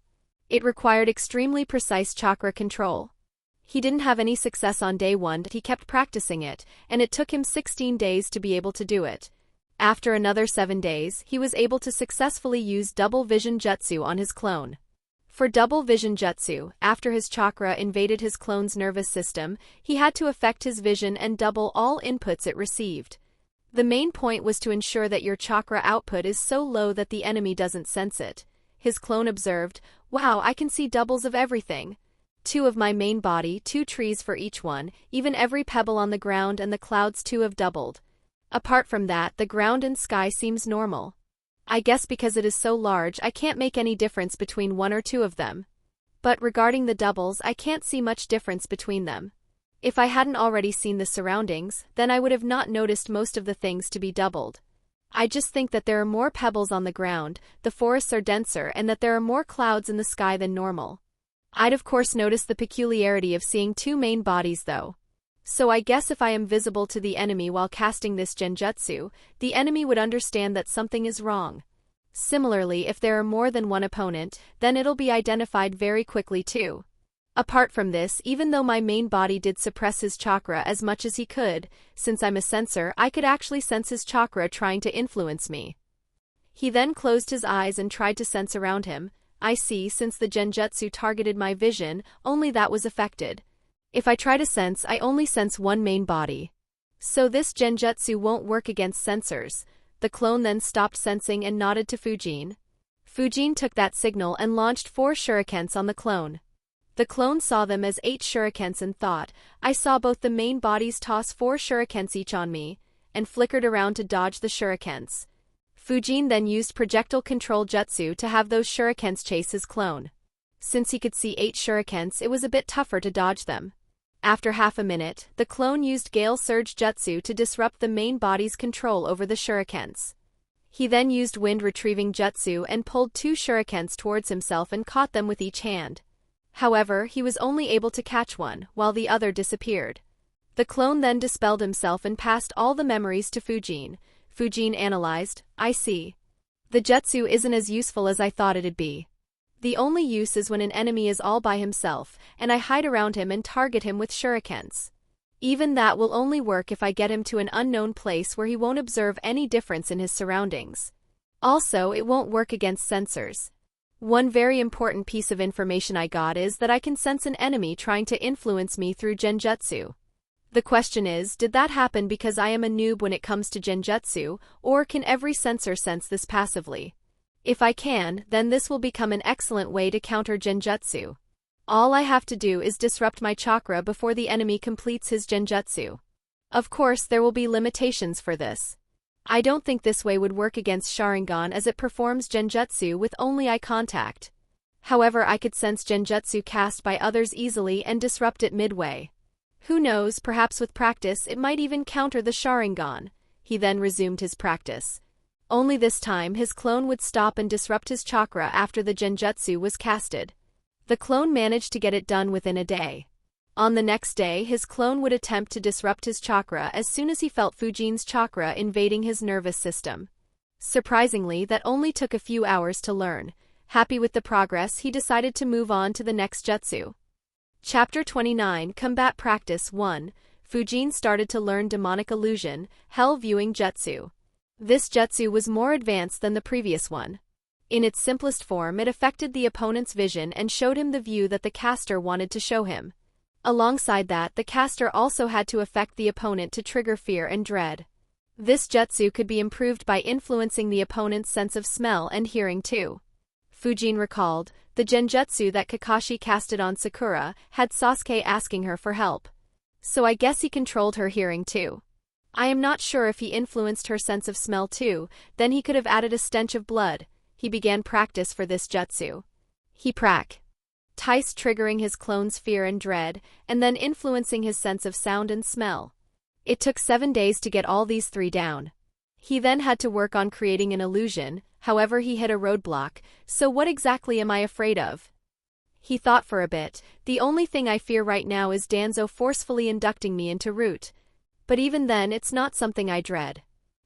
It required extremely precise chakra control. He didn't have any success on day 1, but he kept practicing it, and it took him 16 days to be able to do it. After another 7 days, he was able to successfully use double vision jutsu on his clone. For double vision jutsu, after his chakra invaded his clone's nervous system, he had to affect his vision and double all inputs it received. The main point was to ensure that your chakra output is so low that the enemy doesn't sense it. His clone observed, "Wow, I can see doubles of everything. 2 of my main body, 2 trees for each one, even every pebble on the ground and the clouds too have doubled. Apart from that, the ground and sky seems normal. I guess because it is so large I can't make any difference between 1 or 2 of them. But regarding the doubles, I can't see much difference between them. If I hadn't already seen the surroundings, then I would have not noticed most of the things to be doubled. I just think that there are more pebbles on the ground, the forests are denser, and that there are more clouds in the sky than normal. I'd of course notice the peculiarity of seeing 2 main bodies though. So I guess if I am visible to the enemy while casting this genjutsu, the enemy would understand that something is wrong. Similarly, if there are more than 1 opponent, then it'll be identified very quickly too. Apart from this, even though my main body did suppress his chakra as much as he could, since I'm a sensor, I could actually sense his chakra trying to influence me." He then closed his eyes and tried to sense around him. "I see, since the genjutsu targeted my vision, only that was affected. If I try to sense, I only sense 1 main body. So this genjutsu won't work against sensors." The clone then stopped sensing and nodded to Fujin. Fujin took that signal and launched 4 shurikens on the clone. The clone saw them as 8 shurikens and thought, "I saw both the main bodies toss 4 shurikens each on me," and flickered around to dodge the shurikens. Fujin then used projectile control jutsu to have those shurikens chase his clone. Since he could see 8 shurikens, it was a bit tougher to dodge them. After half a minute, the clone used Gale Surge Jutsu to disrupt the main body's control over the shurikens. He then used Wind Retrieving Jutsu and pulled 2 shurikens towards himself and caught them with each hand. However, he was only able to catch one, while the other disappeared. The clone then dispelled himself and passed all the memories to Fujin. Fujin analyzed, "I see. The jutsu isn't as useful as I thought it'd be. The only use is when an enemy is all by himself, and I hide around him and target him with shurikens. Even that will only work if I get him to an unknown place where he won't observe any difference in his surroundings. Also, it won't work against sensors. One very important piece of information I got is that I can sense an enemy trying to influence me through genjutsu. The question is, did that happen because I am a noob when it comes to genjutsu, or can every sensor sense this passively? If I can, then this will become an excellent way to counter genjutsu. All I have to do is disrupt my chakra before the enemy completes his genjutsu. Of course, there will be limitations for this. I don't think this way would work against Sharingan as it performs genjutsu with only eye contact. However, I could sense genjutsu cast by others easily and disrupt it midway. Who knows, perhaps with practice it might even counter the Sharingan." He then resumed his practice. Only this time his clone would stop and disrupt his chakra after the genjutsu was casted. The clone managed to get it done within a day. On the next day, his clone would attempt to disrupt his chakra as soon as he felt Fujin's chakra invading his nervous system. Surprisingly, that only took a few hours to learn. Happy with the progress, he decided to move on to the next jutsu. Chapter 29, Combat Practice 1. Fujin started to learn Demonic Illusion, Hell Viewing Jutsu. This jutsu was more advanced than the previous one. In its simplest form, it affected the opponent's vision and showed him the view that the caster wanted to show him. Alongside that, the caster also had to affect the opponent to trigger fear and dread. This jutsu could be improved by influencing the opponent's sense of smell and hearing too. Fujin recalled, the genjutsu that Kakashi casted on Sakura had Sasuke asking her for help. So I guess he controlled her hearing too. I am not sure if he influenced her sense of smell too, then he could have added a stench of blood. He began practice for this jutsu. He practiced triggering his clone's fear and dread, and then influencing his sense of sound and smell. It took 7 days to get all these 3 down. He then had to work on creating an illusion, however he hit a roadblock. So what exactly am I afraid of? He thought for a bit. The only thing I fear right now is Danzo forcefully inducting me into root. But even then, it's not something I dread.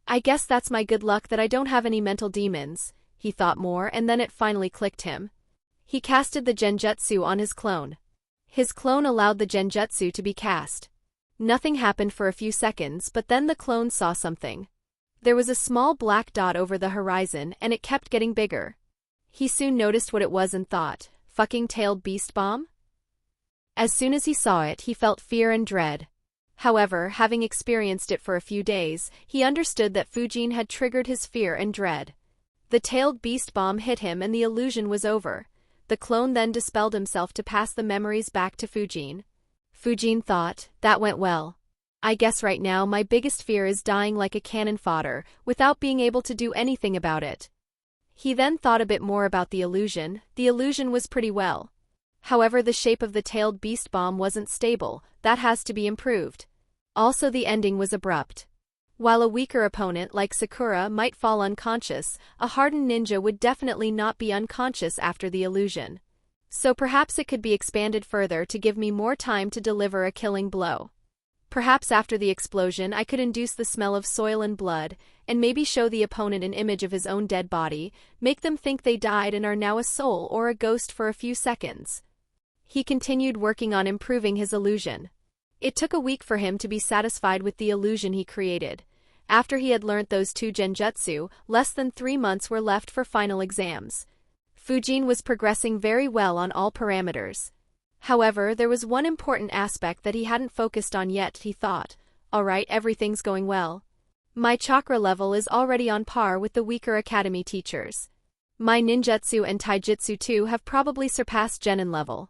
I guess that's my good luck that I don't have any mental demons. He thought more, and then it finally clicked him. He casted the genjutsu on his clone. His clone allowed the genjutsu to be cast. Nothing happened for a few seconds, but then the clone saw something. There was a small black dot over the horizon and it kept getting bigger. He soon noticed what it was and thought, fucking tailed beast bomb? As soon as he saw it, he felt fear and dread. However, having experienced it for a few days, he understood that Fujin had triggered his fear and dread. The tailed beast bomb hit him and the illusion was over. The clone then dispelled himself to pass the memories back to Fujin. Fujin thought, that went well. I guess right now my biggest fear is dying like a cannon fodder, without being able to do anything about it. He then thought a bit more about the illusion. The illusion was pretty well. However, the shape of the tailed beast bomb wasn't stable. That has to be improved. Also, the ending was abrupt. While a weaker opponent like Sakura might fall unconscious, a hardened ninja would definitely not be unconscious after the illusion. So perhaps it could be expanded further to give me more time to deliver a killing blow. Perhaps after the explosion I could induce the smell of soil and blood, and maybe show the opponent an image of his own dead body, make them think they died and are now a soul or a ghost for a few seconds. He continued working on improving his illusion. It took a week for him to be satisfied with the illusion he created. After he had learnt those 2 genjutsu, less than 3 months were left for final exams. Fujin was progressing very well on all parameters. However, there was one important aspect that he hadn't focused on yet. He thought, alright, everything's going well. My chakra level is already on par with the weaker academy teachers. My ninjutsu and taijutsu too have probably surpassed Genin level.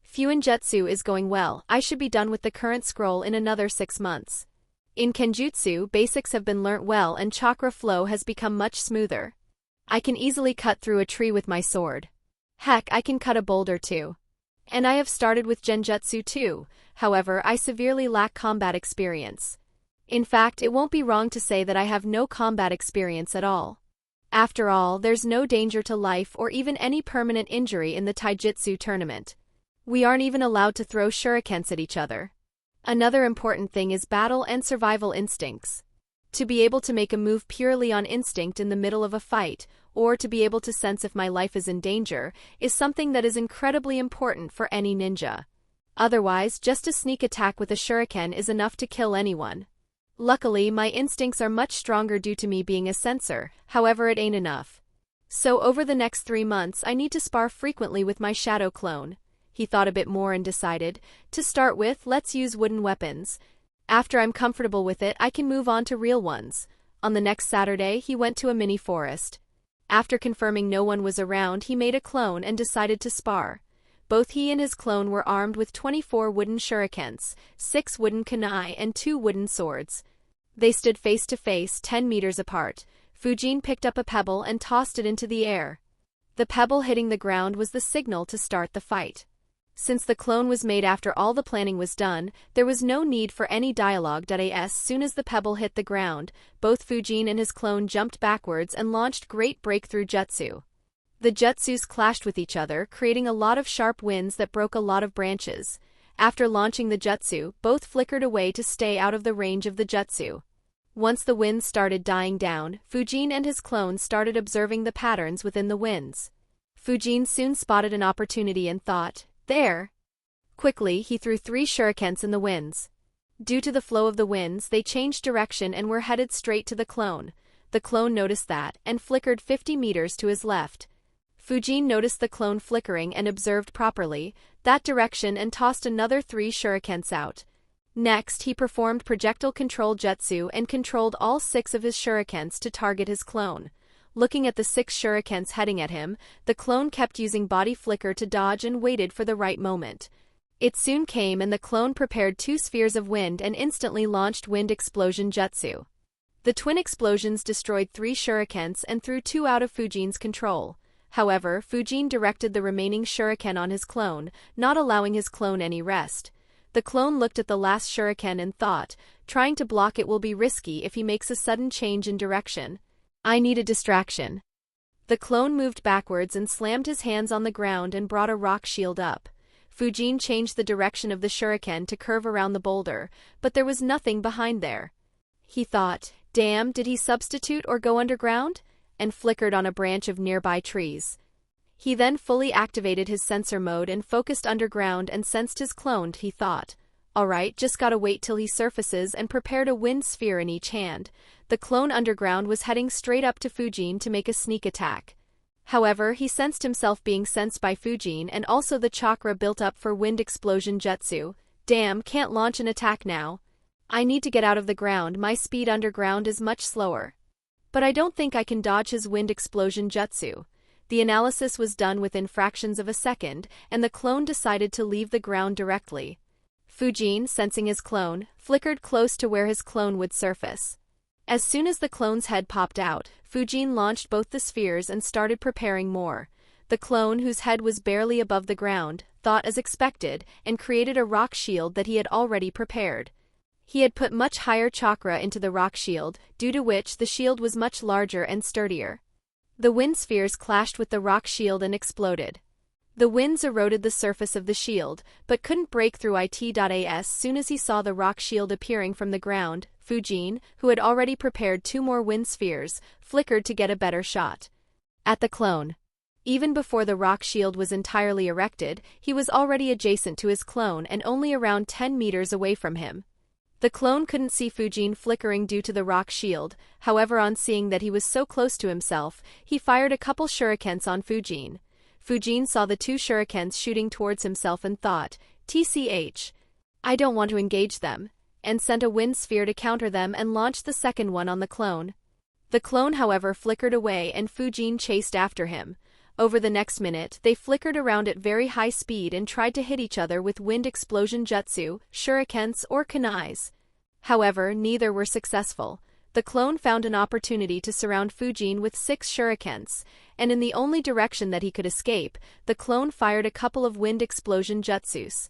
Fuinjutsu is going well. I should be done with the current scroll in another 6 months. In Kenjutsu, basics have been learnt well and chakra flow has become much smoother. I can easily cut through a tree with my sword. Heck, I can cut a boulder too. And I have started with Genjutsu too, however I severely lack combat experience. In fact, it won't be wrong to say that I have no combat experience at all. After all, there's no danger to life or even any permanent injury in the taijutsu tournament. We aren't even allowed to throw shurikens at each other. Another important thing is battle and survival instincts. To be able to make a move purely on instinct in the middle of a fight, or to be able to sense if my life is in danger, is something that is incredibly important for any ninja. Otherwise, just a sneak attack with a shuriken is enough to kill anyone. Luckily, my instincts are much stronger due to me being a sensor, however it ain't enough. So over the next 3 months I need to spar frequently with my shadow clone. He thought a bit more and decided, to start with, let's use wooden weapons. After I'm comfortable with it, I can move on to real ones. On the next Saturday, he went to a mini forest. After confirming no one was around, he made a clone and decided to spar. Both he and his clone were armed with 24 wooden shurikens, 6 wooden kunai and 2 wooden swords. They stood face to face, 10 meters apart. Fujin picked up a pebble and tossed it into the air. The pebble hitting the ground was the signal to start the fight. Since the clone was made after all the planning was done, there was no need for any dialogue. As soon as the pebble hit the ground, both Fujin and his clone jumped backwards and launched great breakthrough jutsu. The jutsus clashed with each other, creating a lot of sharp winds that broke a lot of branches. After launching the jutsu, both flickered away to stay out of the range of the jutsu. Once the winds started dying down, Fujin and his clone started observing the patterns within the winds. Fujin soon spotted an opportunity and thought, there! Quickly, he threw 3 shurikens in the winds. Due to the flow of the winds, they changed direction and were headed straight to the clone. The clone noticed that, and flickered 50 meters to his left. Fujin noticed the clone flickering and observed properly that direction and tossed another 3 shurikens out. Next, he performed projectile control jutsu and controlled all 6 of his shurikens to target his clone. Looking at the 6 shurikens heading at him, the clone kept using body flicker to dodge and waited for the right moment. It soon came and the clone prepared 2 spheres of wind and instantly launched wind explosion jutsu. The twin explosions destroyed 3 shurikens and threw 2 out of Fujin's control. However, Fujin directed the remaining shuriken on his clone, not allowing his clone any rest. The clone looked at the last shuriken and thought, trying to block it will be risky if he makes a sudden change in direction. I need a distraction. The clone moved backwards and slammed his hands on the ground and brought a rock shield up. Fujin changed the direction of the shuriken to curve around the boulder, but there was nothing behind there. He thought, damn, did he substitute or go underground? And flickered on a branch of nearby trees. He then fully activated his sensor mode and focused underground and sensed his clone. He thought, alright, just gotta wait till he surfaces, and prepared a wind sphere in each hand. the clone underground was heading straight up to Fujin to make a sneak attack. However, he sensed himself being sensed by Fujin and also the chakra built up for wind explosion jutsu. Damn, can't launch an attack now. I need to get out of the ground, my speed underground is much slower. But I don't think I can dodge his wind explosion jutsu. The analysis was done within fractions of a second, and the clone decided to leave the ground directly. Fujin, sensing his clone, flickered close to where his clone would surface. As soon as the clone's head popped out, Fujin launched both the spheres and started preparing more. The clone, whose head was barely above the ground, thought as expected and created a rock shield that he had already prepared. He had put much higher chakra into the rock shield, due to which the shield was much larger and sturdier. The wind spheres clashed with the rock shield and exploded. The winds eroded the surface of the shield, but couldn't break through it. As soon as he saw the rock shield appearing from the ground, Fujin, who had already prepared 2 more wind spheres, flickered to get a better shot at the clone. Even before the rock shield was entirely erected, he was already adjacent to his clone and only around 10 meters away from him. The clone couldn't see Fujin flickering due to the rock shield, however on seeing that he was so close to himself, he fired a couple shurikens on Fujin. Fujin saw the 2 shurikens shooting towards himself and thought, "TCH. I don't want to engage them," and sent a wind sphere to counter them and launched the second one on the clone. The clone however flickered away and Fujin chased after him. Over the next minute, they flickered around at very high speed and tried to hit each other with wind explosion jutsu, shurikens, or kunais. However, neither were successful. The clone found an opportunity to surround Fujin with 6 shurikens, and in the only direction that he could escape, the clone fired a couple of wind explosion jutsus.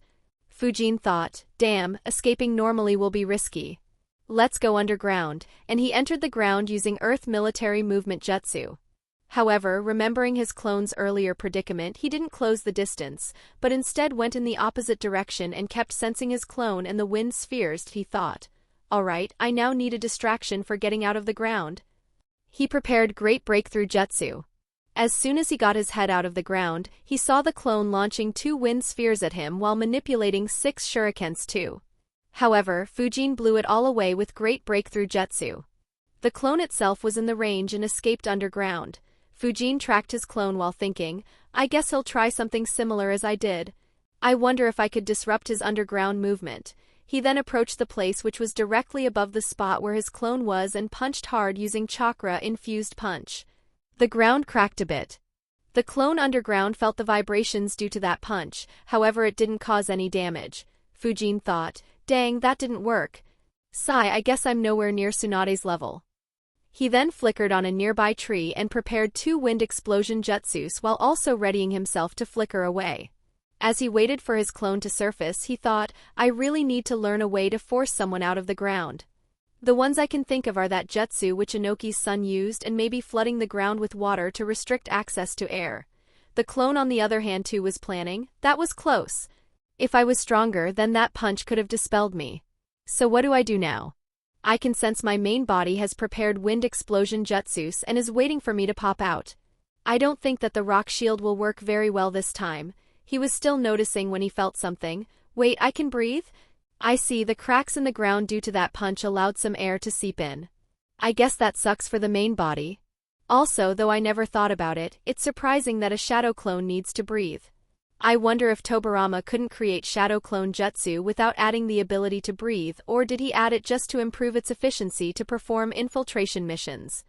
Fujin thought, damn, escaping normally will be risky. Let's go underground, and he entered the ground using Earth military movement jutsu. However, remembering his clone's earlier predicament, he didn't close the distance, but instead went in the opposite direction and kept sensing his clone and the wind spheres. He thought, alright, I now need a distraction for getting out of the ground. He prepared great breakthrough jutsu. As soon as he got his head out of the ground, he saw the clone launching 2 wind spheres at him while manipulating 6 shurikens too. However, Fujin blew it all away with great breakthrough jutsu. The clone itself was in the range and escaped underground. Fujin tracked his clone while thinking, I guess he'll try something similar as I did. I wonder if I could disrupt his underground movement. He then approached the place which was directly above the spot where his clone was and punched hard using chakra-infused punch. The ground cracked a bit. The clone underground felt the vibrations due to that punch, however it didn't cause any damage. Fujin thought, dang, that didn't work. Sigh, I guess I'm nowhere near Tsunade's level. He then flickered on a nearby tree and prepared 2 wind explosion jutsus while also readying himself to flicker away. As he waited for his clone to surface, he thought, I really need to learn a way to force someone out of the ground. The ones I can think of are that jutsu which Inoki's son used and maybe flooding the ground with water to restrict access to air. The clone on the other hand too was planning, that was close. If I was stronger, then that punch could have dispelled me. So what do I do now? I can sense my main body has prepared wind explosion jutsus and is waiting for me to pop out. I don't think that the rock shield will work very well this time. He was still noticing when he felt something. Wait, I can breathe? I see, the cracks in the ground due to that punch allowed some air to seep in. I guess that sucks for the main body. Also, though I never thought about it, it's surprising that a shadow clone needs to breathe. I wonder if Tobirama couldn't create shadow clone jutsu without adding the ability to breathe, or did he add it just to improve its efficiency to perform infiltration missions?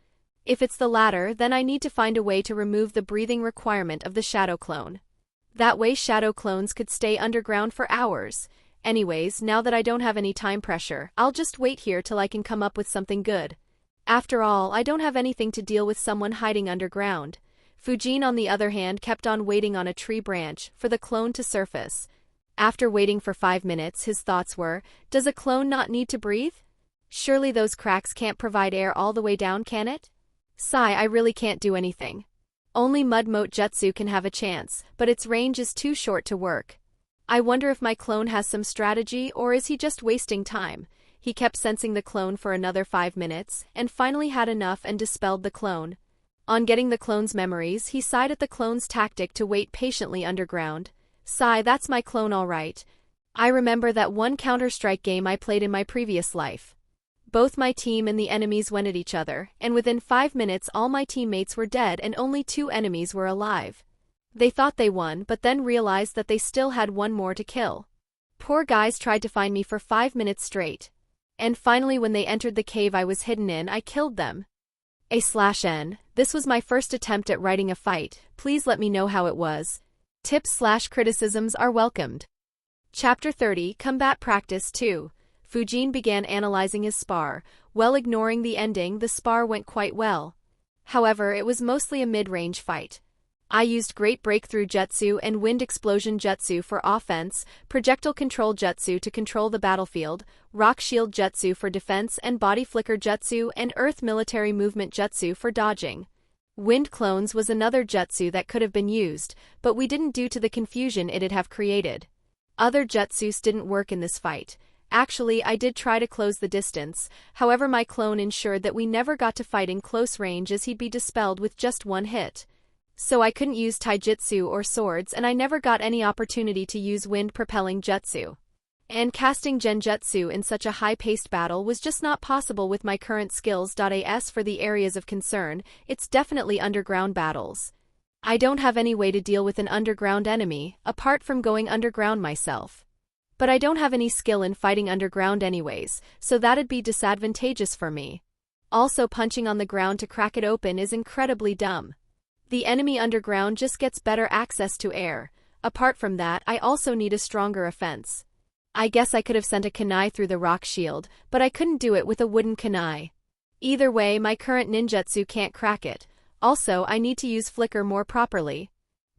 If it's the latter, then I need to find a way to remove the breathing requirement of the shadow clone. That way shadow clones could stay underground for hours. Anyways, now that I don't have any time pressure, I'll just wait here till I can come up with something good. After all, I don't have anything to deal with someone hiding underground. Fujin on the other hand kept on waiting on a tree branch for the clone to surface. After waiting for 5 minutes, his thoughts were, does a clone not need to breathe? Surely those cracks can't provide air all the way down, can it? Sigh, I really can't do anything. Only mud moat jutsu can have a chance, but its range is too short to work. I wonder if my clone has some strategy or is he just wasting time? He kept sensing the clone for another 5 minutes, and finally had enough and dispelled the clone. On getting the clone's memories, he sighed at the clone's tactic to wait patiently underground. Sigh, that's my clone all right. I remember that one Counter-Strike game I played in my previous life. Both my team and the enemies went at each other, and within 5 minutes all my teammates were dead and only 2 enemies were alive. They thought they won but then realized that they still had one more to kill. Poor guys tried to find me for 5 minutes straight. And finally when they entered the cave I was hidden in, I killed them. A/N. This was my first attempt at writing a fight. Please let me know how it was. Tips/criticisms are welcomed. Chapter 30, Combat Practice 2. Fujin began analyzing his spar. While ignoring the ending, the spar went quite well. However, it was mostly a mid-range fight. I used Great Breakthrough Jutsu and Wind Explosion Jutsu for offense, Projectile Control Jutsu to control the battlefield, Rock Shield Jutsu for defense and Body Flicker Jutsu and Earth Military Movement Jutsu for dodging. Wind Clones was another jutsu that could have been used, but we didn't due to the confusion it'd have created. Other jutsus didn't work in this fight. Actually, I did try to close the distance, however my clone ensured that we never got to fight in close range as he'd be dispelled with just one hit. So I couldn't use taijutsu or swords and I never got any opportunity to use wind-propelling jutsu. And casting genjutsu in such a high-paced battle was just not possible with my current skills. As for the areas of concern, it's definitely underground battles. I don't have any way to deal with an underground enemy, apart from going underground myself. But I don't have any skill in fighting underground anyways, so that'd be disadvantageous for me. Also, punching on the ground to crack it open is incredibly dumb. The enemy underground just gets better access to air. Apart from that, I also need a stronger offense. I guess I could have sent a kunai through the rock shield, but I couldn't do it with a wooden kunai. Either way, my current ninjutsu can't crack it. Also, I need to use flicker more properly.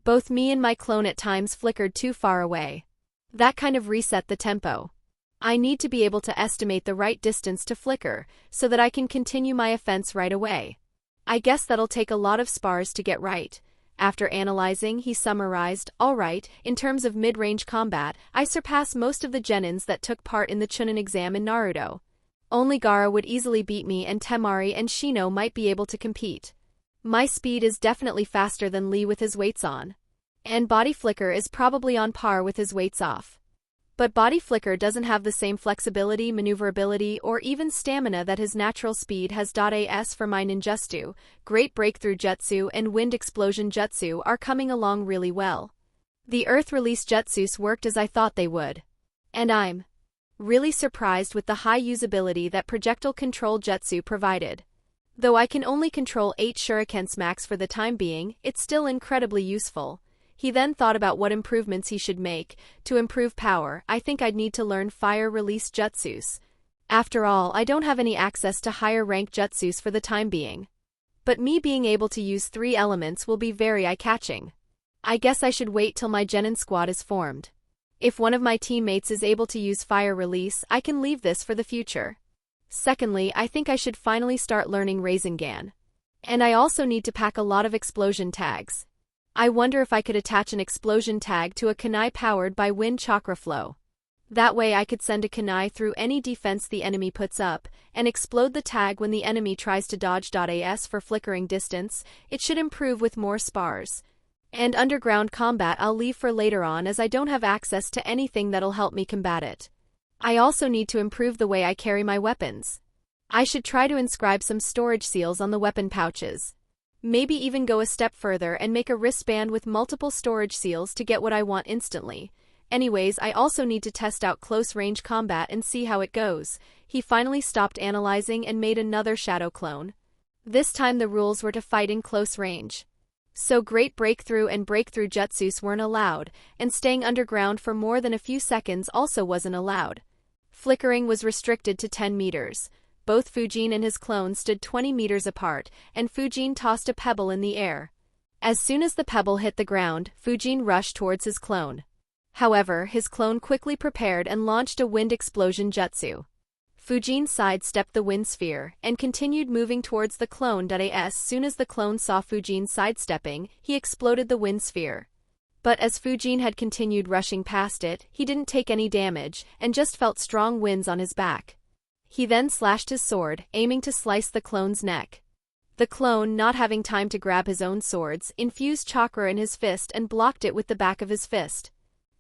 Both me and my clone at times flickered too far away. That kind of reset the tempo. I need to be able to estimate the right distance to flicker, so that I can continue my offense right away. I guess that'll take a lot of spars to get right. After analyzing, he summarized, "Alright, in terms of mid-range combat, I surpass most of the Genins that took part in the Chunin exam in Naruto. Only Gaara would easily beat me and Temari and Shino might be able to compete. My speed is definitely faster than Lee with his weights on. And Body Flicker is probably on par with his weights off. But Body Flicker doesn't have the same flexibility, maneuverability, or even stamina that his natural speed has. As for my ninjutsu, Great Breakthrough Jutsu and Wind Explosion Jutsu are coming along really well. The Earth Release Jutsus worked as I thought they would. And I'm really surprised with the high usability that Projectile Control Jutsu provided. Though I can only control 8 shurikens max for the time being, it's still incredibly useful. He then thought about what improvements he should make. To improve power, I think I'd need to learn Fire Release Jutsus. After all, I don't have any access to higher rank jutsus for the time being. But me being able to use 3 elements will be very eye-catching. I guess I should wait till my Genin squad is formed. If one of my teammates is able to use Fire Release, I can leave this for the future. Secondly, I think I should finally start learning Rasengan. And I also need to pack a lot of explosion tags. I wonder if I could attach an explosion tag to a kunai powered by wind chakra flow. That way I could send a kunai through any defense the enemy puts up, and explode the tag when the enemy tries to dodge. As for flickering distance, it should improve with more spars. And underground combat I'll leave for later on as I don't have access to anything that'll help me combat it. I also need to improve the way I carry my weapons. I should try to inscribe some storage seals on the weapon pouches. Maybe even go a step further and make a wristband with multiple storage seals to get what I want instantly. Anyways, I also need to test out close-range combat and see how it goes. He finally stopped analyzing and made another shadow clone. This time the rules were to fight in close range. So Great Breakthrough and Breakthrough Jutsus weren't allowed, and staying underground for more than a few seconds also wasn't allowed. Flickering was restricted to 10 meters. Both Fujin and his clone stood 20 meters apart, and Fujin tossed a pebble in the air. As soon as the pebble hit the ground, Fujin rushed towards his clone. However, his clone quickly prepared and launched a wind explosion jutsu. Fujin sidestepped the wind sphere, and continued moving towards the clone. As soon as the clone saw Fujin sidestepping, he exploded the wind sphere. But as Fujin had continued rushing past it, he didn't take any damage, and just felt strong winds on his back. He then slashed his sword, aiming to slice the clone's neck. The clone, not having time to grab his own swords, infused chakra in his fist and blocked it with the back of his fist.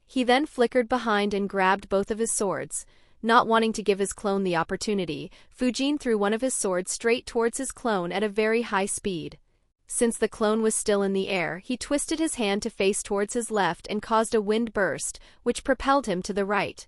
He then flickered behind and grabbed both of his swords. Not wanting to give his clone the opportunity, Fujin threw one of his swords straight towards his clone at a very high speed. Since the clone was still in the air, he twisted his hand to face towards his left and caused a wind burst, which propelled him to the right.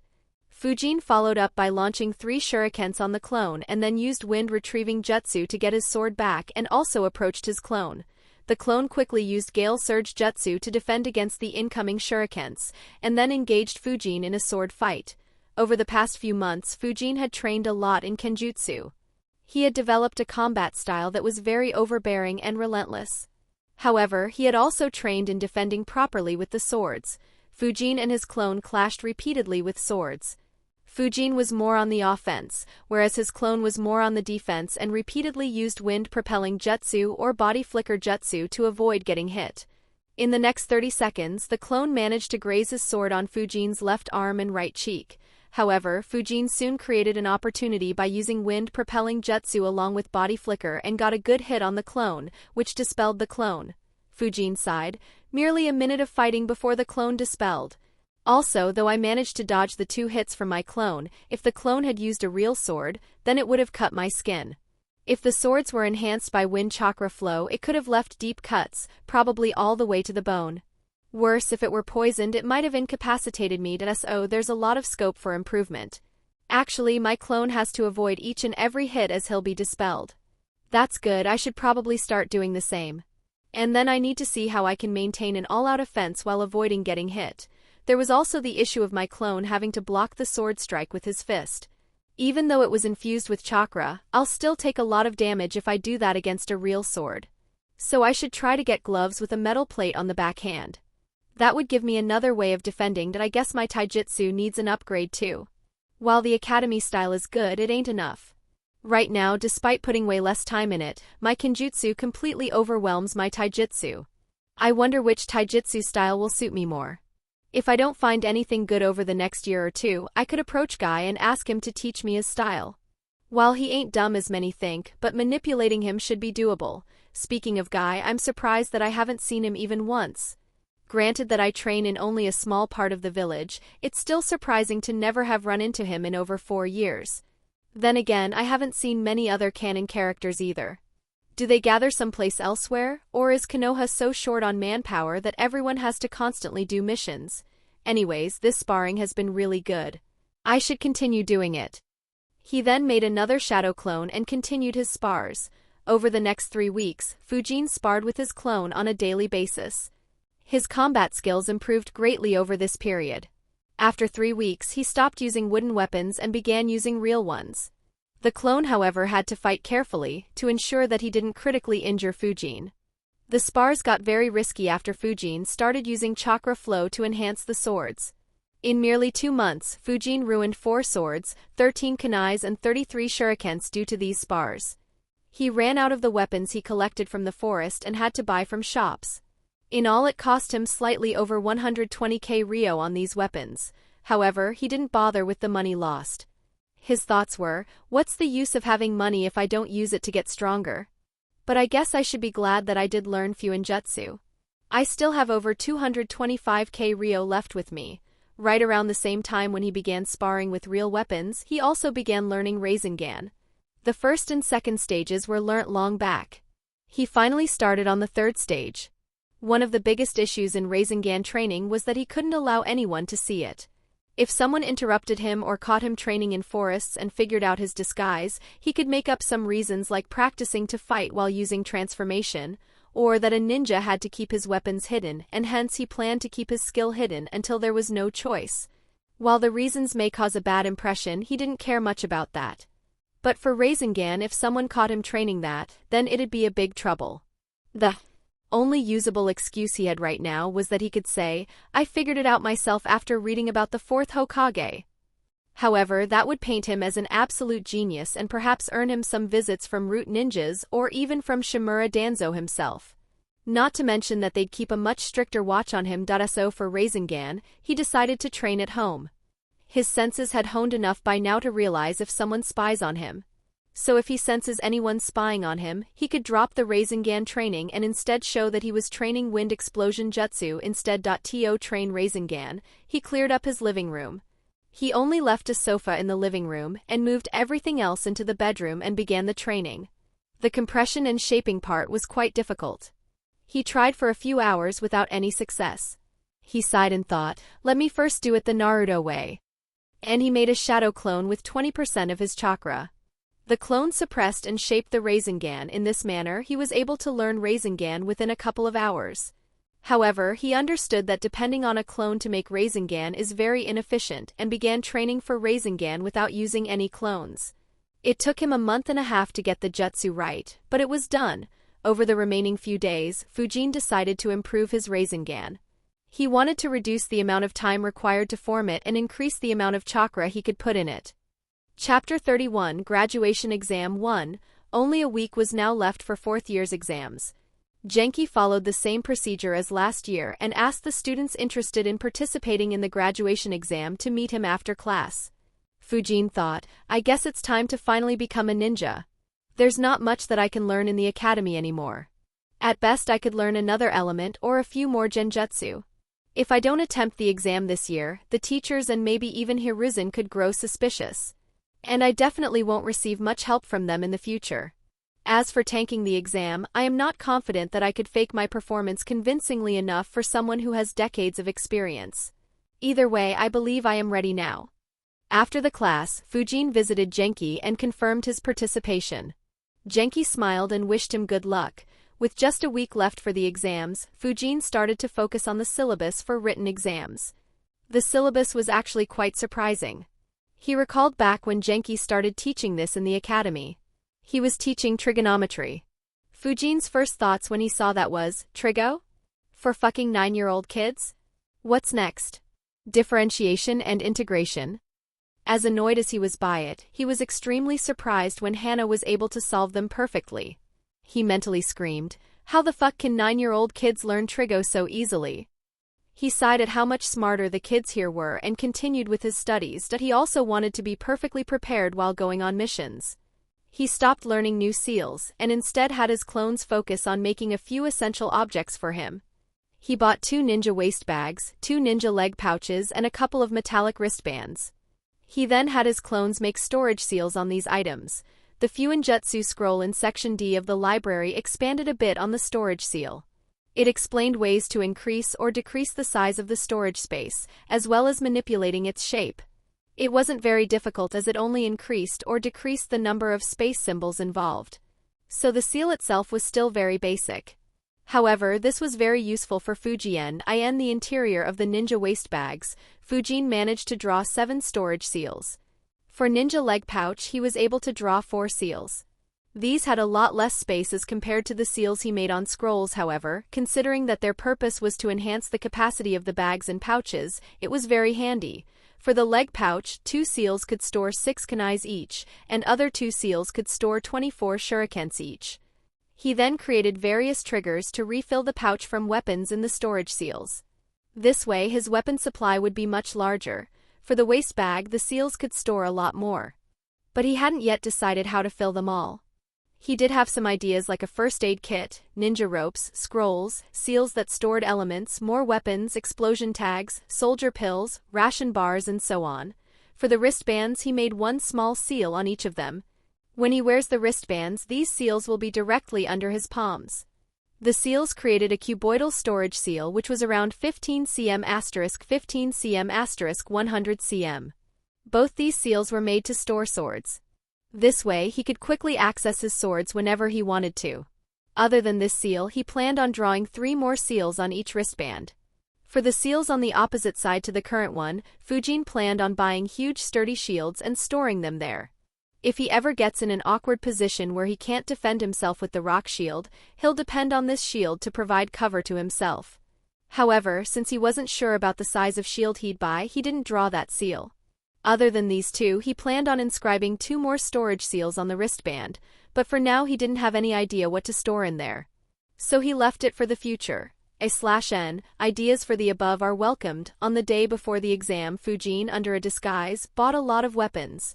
Fujin followed up by launching 3 shurikens on the clone and then used wind-retrieving jutsu to get his sword back and also approached his clone. The clone quickly used Gale Surge Jutsu to defend against the incoming shurikens, and then engaged Fujin in a sword fight. Over the past few months, Fujin had trained a lot in kenjutsu. He had developed a combat style that was very overbearing and relentless. However, he had also trained in defending properly with the swords. Fujin and his clone clashed repeatedly with swords. Fujin was more on the offense, whereas his clone was more on the defense and repeatedly used wind-propelling jutsu or body flicker jutsu to avoid getting hit. In the next 30 seconds, the clone managed to graze his sword on Fujin's left arm and right cheek. However, Fujin soon created an opportunity by using wind-propelling jutsu along with body flicker and got a good hit on the clone, which dispelled the clone. Fujin sighed, merely a minute of fighting before the clone dispelled. Also, though I managed to dodge the 2 hits from my clone, if the clone had used a real sword, then it would have cut my skin. If the swords were enhanced by wind chakra flow, it could have left deep cuts, probably all the way to the bone. Worse, if it were poisoned, it might have incapacitated me. So there's a lot of scope for improvement. Actually, my clone has to avoid each and every hit as he'll be dispelled. That's good, I should probably start doing the same. And then I need to see how I can maintain an all-out offense while avoiding getting hit. There was also the issue of my clone having to block the sword strike with his fist. Even though it was infused with chakra, I'll still take a lot of damage if I do that against a real sword. So I should try to get gloves with a metal plate on the backhand. That would give me another way of defending, but I guess my taijutsu needs an upgrade too. While the academy style is good, it ain't enough. Right now, despite putting way less time in it, my kenjutsu completely overwhelms my taijutsu. I wonder which taijutsu style will suit me more. If I don't find anything good over the next year or two, I could approach Guy and ask him to teach me his style. While he ain't dumb as many think, but manipulating him should be doable. Speaking of Guy, I'm surprised that I haven't seen him even once. Granted that I train in only a small part of the village, it's still surprising to never have run into him in over 4 years. Then again, I haven't seen many other canon characters either. Do they gather someplace elsewhere, or is Konoha so short on manpower that everyone has to constantly do missions? Anyways, this sparring has been really good. I should continue doing it. He then made another shadow clone and continued his spars. Over the next 3 weeks, Fujin sparred with his clone on a daily basis. His combat skills improved greatly over this period. After 3 weeks, he stopped using wooden weapons and began using real ones. The clone, however, had to fight carefully to ensure that he didn't critically injure Fujin. The spars got very risky after Fujin started using chakra flow to enhance the swords. In merely 2 months, Fujin ruined 4 swords, 13 kunais and 33 shurikens due to these spars. He ran out of the weapons he collected from the forest and had to buy from shops. In all, it cost him slightly over 120k ryo on these weapons. However, he didn't bother with the money lost. His thoughts were, what's the use of having money if I don't use it to get stronger? But I guess I should be glad that I did learn Fuinjutsu. I still have over 225k ryo left with me. Right around the same time when he began sparring with real weapons, he also began learning Rasengan. The first and second stages were learnt long back. He finally started on the 3rd stage. One of the biggest issues in Rasengan training was that he couldn't allow anyone to see it. If someone interrupted him or caught him training in forests and figured out his disguise, he could make up some reasons like practicing to fight while using transformation, or that a ninja had to keep his weapons hidden and hence he planned to keep his skill hidden until there was no choice. While the reasons may cause a bad impression, he didn't care much about that. But for Rasengan, if someone caught him training that, then it'd be a big trouble. The only usable excuse he had right now was that he could say, I figured it out myself after reading about the 4th Hokage. However, that would paint him as an absolute genius and perhaps earn him some visits from root ninjas or even from Shimura Danzo himself. Not to mention that they'd keep a much stricter watch on him. So for Rasengan, he decided to train at home. His senses had honed enough by now to realize if someone spies on him. So if he senses anyone spying on him, he could drop the Rasengan training and instead show that he was training wind explosion jutsu instead. To train Rasengan, he cleared up his living room. He only left a sofa in the living room and moved everything else into the bedroom and began the training. The compression and shaping part was quite difficult. He tried for a few hours without any success. He sighed and thought, let me first do it the Naruto way. And he made a shadow clone with 20% of his chakra. The clone suppressed and shaped the Rasengan. In this manner he was able to learn Rasengan within a couple of hours. However, he understood that depending on a clone to make Rasengan is very inefficient and began training for Rasengan without using any clones. It took him a month and a half to get the jutsu right, but it was done. Over the remaining few days, Fujin decided to improve his Rasengan. He wanted to reduce the amount of time required to form it and increase the amount of chakra he could put in it. Chapter 31 Graduation Exam 1. Only a week was now left for 4th year's exams. Genki followed the same procedure as last year and asked the students interested in participating in the graduation exam to meet him after class. Fujin thought, I guess it's time to finally become a ninja. There's not much that I can learn in the academy anymore. At best I could learn another element or a few more genjutsu. If I don't attempt the exam this year, the teachers and maybe even Hiruzen could grow suspicious. And I definitely won't receive much help from them in the future. As for tanking the exam, I am not confident that I could fake my performance convincingly enough for someone who has decades of experience. Either way, I believe I am ready now. After the class, Fujin visited Genki and confirmed his participation. Genki smiled and wished him good luck. With just a week left for the exams, Fujin started to focus on the syllabus for written exams. The syllabus was actually quite surprising. He recalled back when Genki started teaching this in the academy. He was teaching trigonometry. Fujin's first thoughts when he saw that was, Trigo? For fucking 9-year-old kids? What's next? Differentiation and integration? As annoyed as he was by it, he was extremely surprised when Hana was able to solve them perfectly. He mentally screamed, how the fuck can 9-year-old kids learn Trigo so easily? He sighed at how much smarter the kids here were and continued with his studies, but he also wanted to be perfectly prepared while going on missions. He stopped learning new seals and instead had his clones focus on making a few essential objects for him. He bought 2 ninja waist bags, 2 ninja leg pouches and a couple of metallic wristbands. He then had his clones make storage seals on these items. The Fuinjutsu scroll in Section D of the library expanded a bit on the storage seal. It explained ways to increase or decrease the size of the storage space, as well as manipulating its shape. It wasn't very difficult as it only increased or decreased the number of space symbols involved. So the seal itself was still very basic. However, this was very useful for Fujin. In the interior of the ninja waist bags, Fujin managed to draw 7 storage seals. For ninja leg pouch he was able to draw 4 seals. These had a lot less space as compared to the seals he made on scrolls. However, considering that their purpose was to enhance the capacity of the bags and pouches, it was very handy. For the leg pouch, 2 seals could store 6 kunais each, and other 2 seals could store 24 shurikens each. He then created various triggers to refill the pouch from weapons in the storage seals. This way his weapon supply would be much larger. For the waist bag the seals could store a lot more. But he hadn't yet decided how to fill them all. He did have some ideas like a first aid kit, ninja ropes, scrolls, seals that stored elements, more weapons, explosion tags, soldier pills, ration bars and so on. For the wristbands he made 1 small seal on each of them. When he wears the wristbands these seals will be directly under his palms. The seals created a cuboidal storage seal which was around 15 cm*, 15 cm*, 100 cm. Both these seals were made to store swords. This way he could quickly access his swords whenever he wanted to. Other than this seal he planned on drawing 3 more seals on each wristband. For the seals on the opposite side to the current one, Fujin planned on buying huge sturdy shields and storing them there. If he ever gets in an awkward position where he can't defend himself with the rock shield, he'll depend on this shield to provide cover to himself. However, since he wasn't sure about the size of shield he'd buy, he didn't draw that seal. Other than these 2, he planned on inscribing 2 more storage seals on the wristband, but for now he didn't have any idea what to store in there. So he left it for the future. /n, ideas for the above are welcomed. On the day before the exam Fujin, under a disguise, bought a lot of weapons.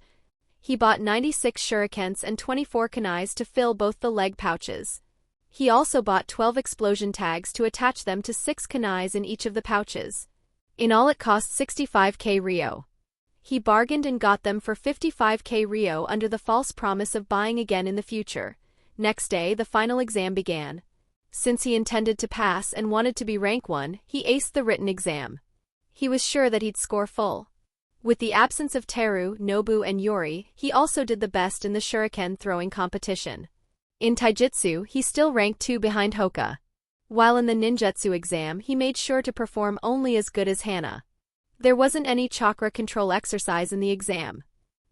He bought 96 shurikens and 24 kunais to fill both the leg pouches. He also bought 12 explosion tags to attach them to 6 kunais in each of the pouches. In all it cost 65k Ryo. He bargained and got them for 55k Rio under the false promise of buying again in the future. Next day, the final exam began. Since he intended to pass and wanted to be rank 1, he aced the written exam. He was sure that he'd score full. With the absence of Teru, Nobu and Yori, he also did the best in the shuriken throwing competition. In taijutsu, he still ranked 2 behind Hoka. While in the ninjutsu exam, he made sure to perform only as good as Hana. There wasn't any chakra control exercise in the exam.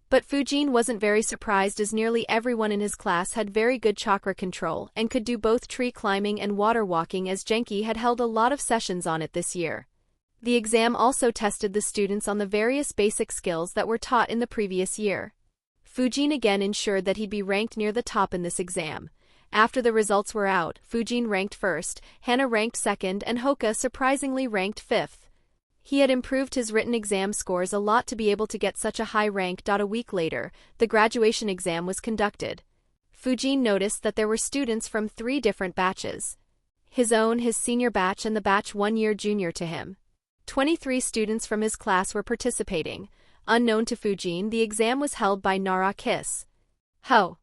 But Fujin wasn't very surprised as nearly everyone in his class had very good chakra control and could do both tree climbing and water walking, as Genki had held a lot of sessions on it this year. The exam also tested the students on the various basic skills that were taught in the previous year. Fujin again ensured that he'd be ranked near the top in this exam. After the results were out, Fujin ranked first, Hana ranked second, and Hoka surprisingly ranked fifth. He had improved his written exam scores a lot to be able to get such a high rank. A week later, the graduation exam was conducted. Fujin noticed that there were students from 3 different batches. His own, his senior batch, and the batch 1 year junior to him. 23 students from his class were participating. Unknown to Fujin, the exam was held by Nara Kiss. Ho!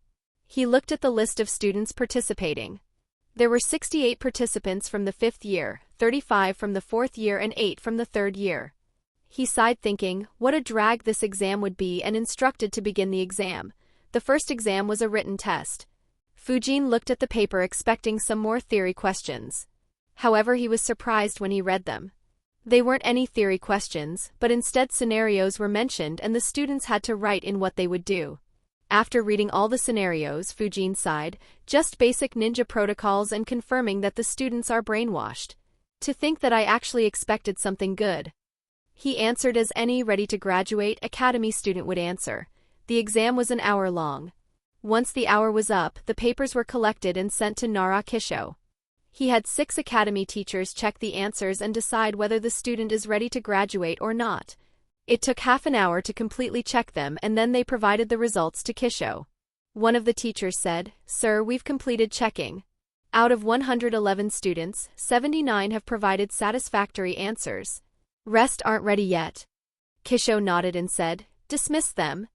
He looked at the list of students participating. There were 68 participants from the 5th year, 35 from the 4th year and 8 from the 3rd year. He sighed, thinking what a drag this exam would be, and instructed to begin the exam. The first exam was a written test. Fujin looked at the paper expecting some more theory questions. However, he was surprised when he read them. They weren't any theory questions, but instead scenarios were mentioned and the students had to write in what they would do. After reading all the scenarios, Fujin sighed, just basic ninja protocols, and confirming that the students are brainwashed. To think that I actually expected something good. He answered as any ready-to-graduate academy student would answer. The exam was an hour long. Once the hour was up, the papers were collected and sent to Nara Kisho. He had 6 academy teachers check the answers and decide whether the student is ready to graduate or not. It took half an hour to completely check them, and then they provided the results to Kisho. One of the teachers said, "Sir, we've completed checking. Out of 111 students, 79 have provided satisfactory answers. Rest aren't ready yet." Kisho nodded and said, "Dismiss them."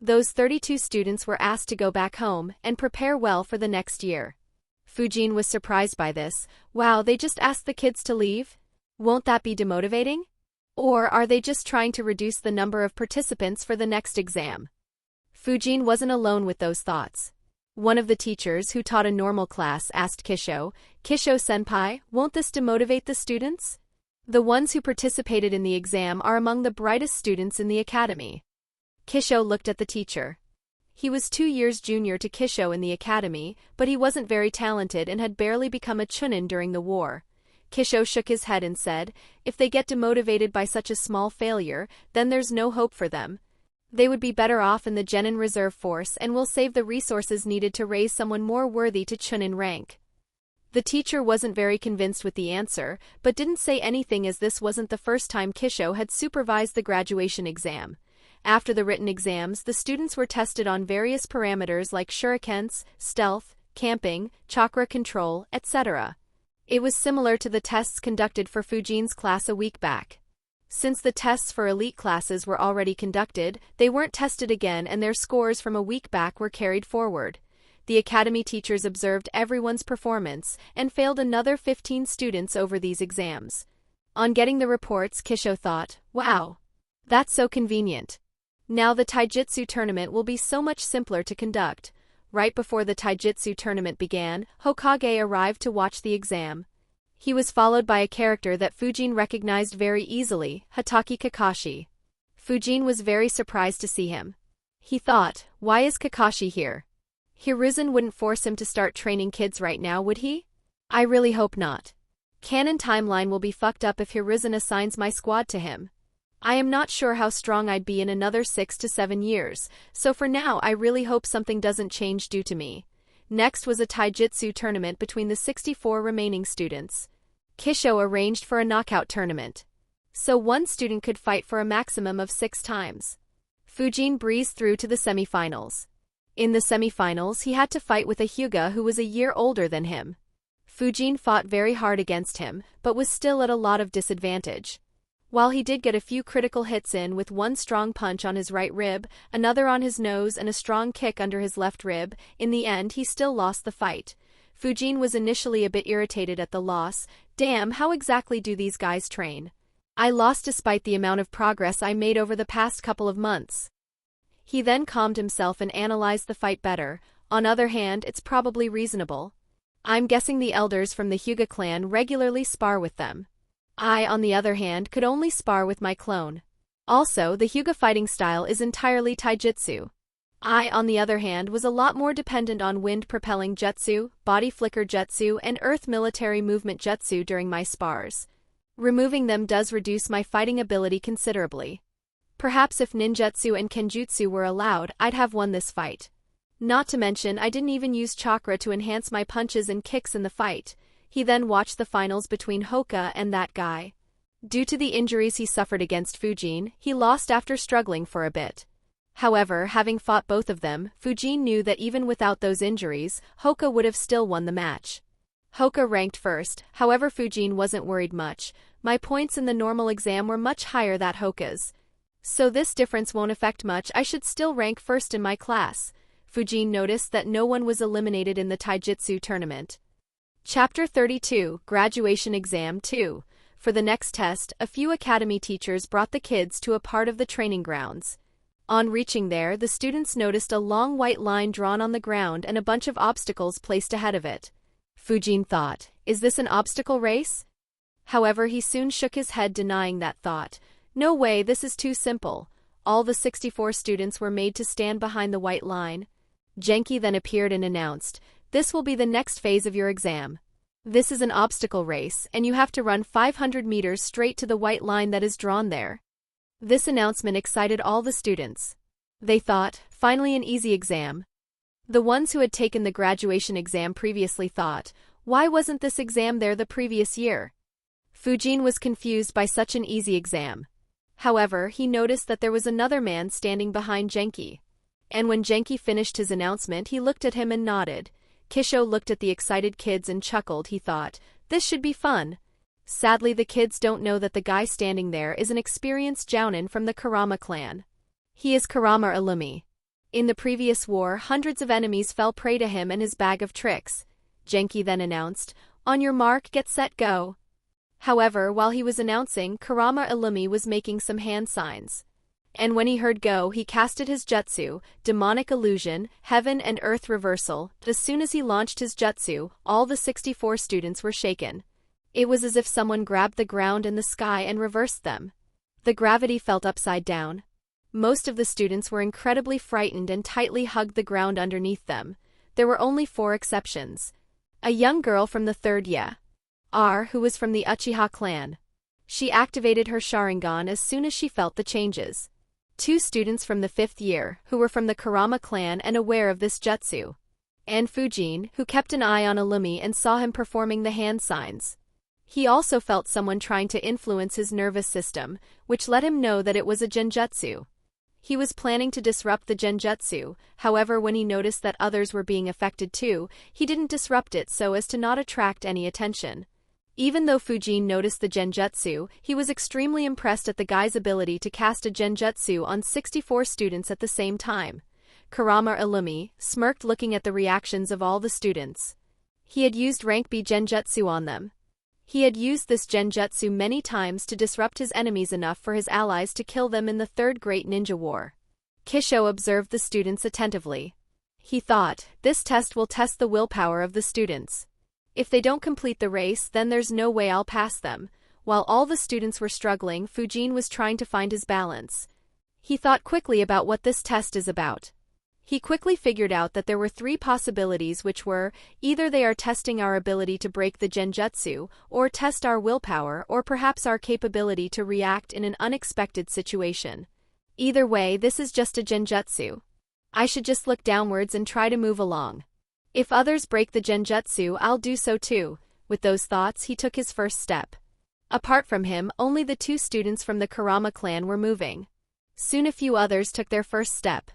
Those 32 students were asked to go back home and prepare well for the next year. Fujin was surprised by this. Wow, they just asked the kids to leave? Won't that be demotivating? Or are they just trying to reduce the number of participants for the next exam? Fujin wasn't alone with those thoughts. One of the teachers who taught a normal class asked Kisho, "Kisho-senpai, won't this demotivate the students? The ones who participated in the exam are among the brightest students in the academy." Kisho looked at the teacher. He was 2 years junior to Kisho in the academy, but he wasn't very talented and had barely become a chunin during the war. Kisho shook his head and said, "If they get demotivated by such a small failure, then there's no hope for them. They would be better off in the Genin reserve force and will save the resources needed to raise someone more worthy to chunin rank." The teacher wasn't very convinced with the answer, but didn't say anything, as this wasn't the first time Kisho had supervised the graduation exam. After the written exams, the students were tested on various parameters like shurikens, stealth, camping, chakra control, etc. It was similar to the tests conducted for Fujin's class a week back. Since the tests for elite classes were already conducted, they weren't tested again, and their scores from a week back were carried forward. The academy teachers observed everyone's performance and failed another 15 students over these exams. On getting the reports, Kisho thought, "Wow, that's so convenient. Now the taijutsu tournament will be so much simpler to conduct." Right before the taijutsu tournament began, Hokage arrived to watch the exam. He was followed by a character that Fujin recognized very easily, Hatake Kakashi. Fujin was very surprised to see him. He thought, why is Kakashi here? Hiruzen wouldn't force him to start training kids right now, would he? I really hope not. Canon timeline will be fucked up if Hiruzen assigns my squad to him. I am not sure how strong I'd be in another 6 to 7 years, so for now I really hope something doesn't change due to me. Next was a taijutsu tournament between the 64 remaining students. Kisho arranged for a knockout tournament, so one student could fight for a maximum of 6 times. Fujin breezed through to the semifinals. In the semifinals, he had to fight with a Hyuga who was a year older than him. Fujin fought very hard against him, but was still at a lot of disadvantage. While he did get a few critical hits in with one strong punch on his right rib, another on his nose and a strong kick under his left rib, in the end he still lost the fight. Fujin was initially a bit irritated at the loss. Damn, how exactly do these guys train? I lost despite the amount of progress I made over the past couple of months. He then calmed himself and analyzed the fight better. On other hand, it's probably reasonable. I'm guessing the elders from the Hyuga clan regularly spar with them. I, on the other hand, could only spar with my clone. Also, the Hyuga fighting style is entirely taijutsu. I, on the other hand, was a lot more dependent on wind-propelling jutsu, body flicker jutsu, and earth military movement jutsu during my spars. Removing them does reduce my fighting ability considerably. Perhaps if ninjutsu and kenjutsu were allowed, I'd have won this fight. Not to mention, I didn't even use chakra to enhance my punches and kicks in the fight. He then watched the finals between Hoka and that guy. Due to the injuries he suffered against Fujin, he lost after struggling for a bit. However, having fought both of them, Fujin knew that even without those injuries, Hoka would have still won the match. Hoka ranked first, however Fujin wasn't worried much. My points in the normal exam were much higher than Hoka's. So this difference won't affect much, I should still rank first in my class. Fujin noticed that no one was eliminated in the taijutsu tournament. Chapter 32, Graduation Exam 2. For the next test, a few academy teachers brought the kids to a part of the training grounds. On reaching there, the students noticed a long white line drawn on the ground and a bunch of obstacles placed ahead of it. Fujin thought, is this an obstacle race? However, he soon shook his head denying that thought. No way, this is too simple. All the 64 students were made to stand behind the white line. Genki then appeared and announced, this will be the next phase of your exam. This is an obstacle race, and you have to run 500 meters straight to the white line that is drawn there. This announcement excited all the students. They thought, finally an easy exam. The ones who had taken the graduation exam previously thought, why wasn't this exam there the previous year? Fujin was confused by such an easy exam. However, he noticed that there was another man standing behind Genki. And when Genki finished his announcement, he looked at him and nodded. Kisho looked at the excited kids and chuckled. He thought, this should be fun. Sadly, the kids don't know that the guy standing there is an experienced Jounin from the Kurama clan. He is Kurama Illumi. In the previous war, hundreds of enemies fell prey to him and his bag of tricks. Genki then announced, on your mark, get set, go. However, while he was announcing, Kurama Illumi was making some hand signs. And when he heard go, he casted his jutsu, demonic illusion, heaven and earth reversal. As soon as he launched his jutsu, all the 64 students were shaken. It was as if someone grabbed the ground and the sky and reversed them. The gravity felt upside down. Most of the students were incredibly frightened and tightly hugged the ground underneath them. There were only 4 exceptions. A young girl from the 3rd year, who was from the Uchiha clan. She activated her Sharingan as soon as she felt the changes. 2 students from the 5th year, who were from the Kurama clan and aware of this jutsu. And Fujin, who kept an eye on Illumi and saw him performing the hand signs. He also felt someone trying to influence his nervous system, which let him know that it was a genjutsu. He was planning to disrupt the genjutsu, however when he noticed that others were being affected too, he didn't disrupt it so as to not attract any attention. Even though Fujin noticed the genjutsu, he was extremely impressed at the guy's ability to cast a genjutsu on 64 students at the same time. Kurama Illumi smirked looking at the reactions of all the students. He had used rank B genjutsu on them. He had used this genjutsu many times to disrupt his enemies enough for his allies to kill them in the 3rd Great Ninja War. Kisho observed the students attentively. He thought, this test will test the willpower of the students. If they don't complete the race, then there's no way I'll pass them. While all the students were struggling, Fujin was trying to find his balance. He thought quickly about what this test is about. He quickly figured out that there were 3 possibilities, which were, either they are testing our ability to break the genjutsu, or test our willpower, or perhaps our capability to react in an unexpected situation. Either way, this is just a genjutsu. I should just look downwards and try to move along. If others break the genjutsu, I'll do so too. With those thoughts, he took his first step. Apart from him, only the 2 students from the Kurama clan were moving. Soon a few others took their first step.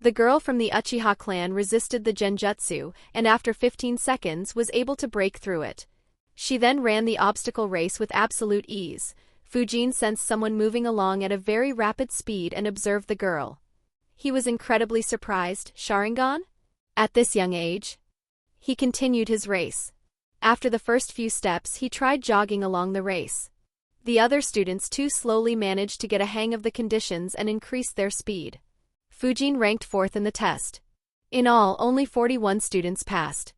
The girl from the Uchiha clan resisted the genjutsu, and after 15 seconds was able to break through it. She then ran the obstacle race with absolute ease. Fujin sensed someone moving along at a very rapid speed and observed the girl. He was incredibly surprised. Sharingan? At this young age? He continued his race. After the first few steps, he tried jogging along the race. The other students too slowly managed to get a hang of the conditions and increased their speed. Fujin ranked 4th in the test. In all, only 41 students passed.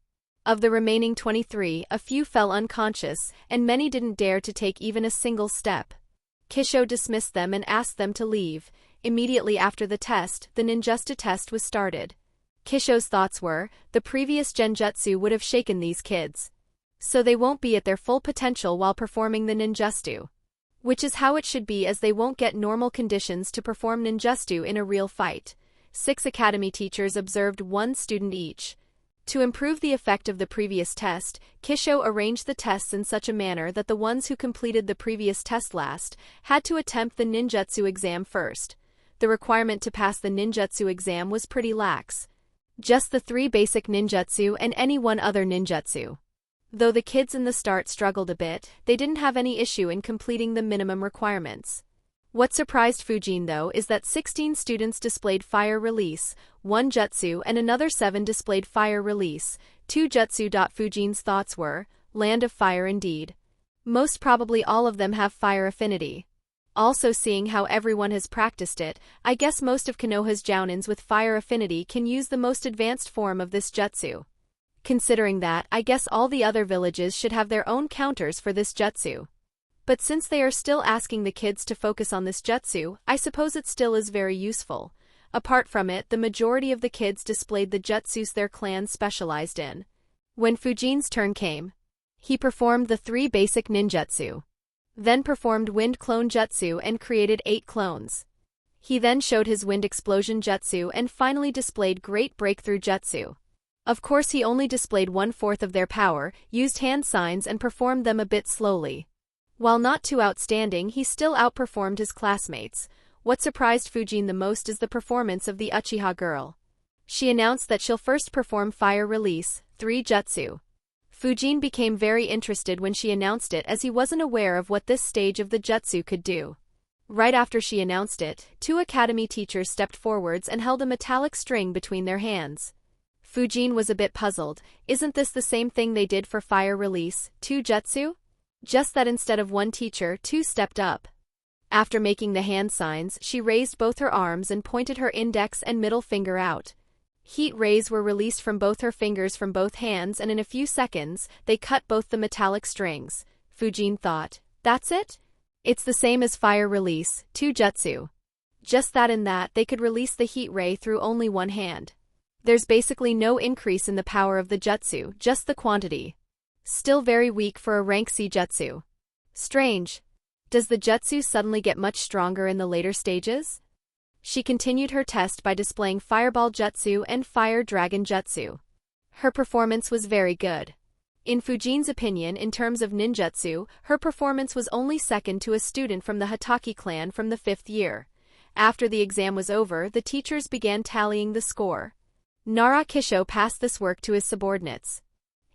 Of the remaining 23, a few fell unconscious, and many didn't dare to take even a single step. Kisho dismissed them and asked them to leave. Immediately after the test, the ninjutsu test was started. Kisho's thoughts were, the previous genjutsu would have shaken these kids. So they won't be at their full potential while performing the ninjutsu. Which is how it should be, as they won't get normal conditions to perform ninjutsu in a real fight. 6 academy teachers observed 1 student each. To improve the effect of the previous test, Kisho arranged the tests in such a manner that the ones who completed the previous test last had to attempt the ninjutsu exam first. The requirement to pass the ninjutsu exam was pretty lax. Just the 3 basic ninjutsu and any one other ninjutsu. Though the kids in the start struggled a bit, they didn't have any issue in completing the minimum requirements. What surprised Fujin though is that 16 students displayed fire release, 1 jutsu and another 7 displayed fire release, 2 jutsu. Fujin's thoughts were, land of fire indeed. Most probably all of them have fire affinity. Also, seeing how everyone has practiced it, I guess most of Konoha's jounins with fire affinity can use the most advanced form of this jutsu. Considering that, I guess all the other villages should have their own counters for this jutsu. But since they are still asking the kids to focus on this jutsu, I suppose it still is very useful. Apart from it, the majority of the kids displayed the jutsus their clans specialized in. When Fujin's turn came, he performed the 3 basic ninjutsu. Then performed wind clone jutsu and created 8 clones. He then showed his wind explosion jutsu and finally displayed great breakthrough jutsu. Of course, he only displayed 1/4 of their power, used hand signs and performed them a bit slowly. While not too outstanding, he still outperformed his classmates. What surprised Fujin the most is the performance of the Uchiha girl. She announced that she'll first perform fire release, 3 jutsu. Fujin became very interested when she announced it, as he wasn't aware of what this stage of the jutsu could do. Right after she announced it, 2 academy teachers stepped forwards and held a metallic string between their hands. Fujin was a bit puzzled. Isn't this the same thing they did for fire release, 2 jutsu? Just that instead of 1 teacher, 2 stepped up. After making the hand signs, she raised both her arms and pointed her index and middle finger out. Heat rays were released from both her fingers from both hands, and in a few seconds, they cut both the metallic strings. Fujin thought, that's it? It's the same as fire release, 2 jutsu. Just that in that, they could release the heat ray through only 1 hand. There's basically no increase in the power of the jutsu, just the quantity. Still very weak for a rank C jutsu. Strange. Does the jutsu suddenly get much stronger in the later stages? She continued her test by displaying Fireball Jutsu and Fire Dragon Jutsu. Her performance was very good. In Fujin's opinion, in terms of ninjutsu, her performance was only second to a student from the Hatake clan from the 5th year. After the exam was over, the teachers began tallying the score. Nara Kisho passed this work to his subordinates.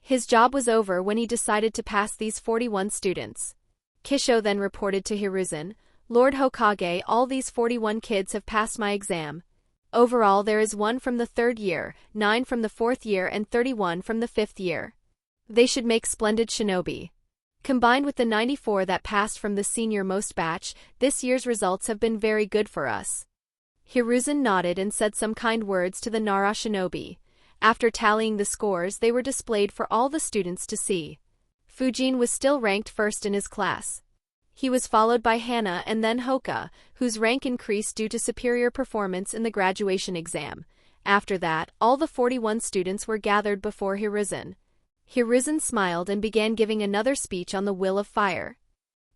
His job was over when he decided to pass these 41 students. Kisho then reported to Hiruzen, Lord Hokage, all these 41 kids have passed my exam. Overall there is 1 from the 3rd year, 9 from the 4th year and 31 from the 5th year. They should make splendid shinobi. Combined with the 94 that passed from the senior most batch, this year's results have been very good for us. Hiruzen nodded and said some kind words to the Nara shinobi. After tallying the scores, they were displayed for all the students to see. Fujin was still ranked first in his class. He was followed by Hana and then Hoka, whose rank increased due to superior performance in the graduation exam. After that, all the 41 students were gathered before Hiruzen. Hiruzen smiled and began giving another speech on the will of fire.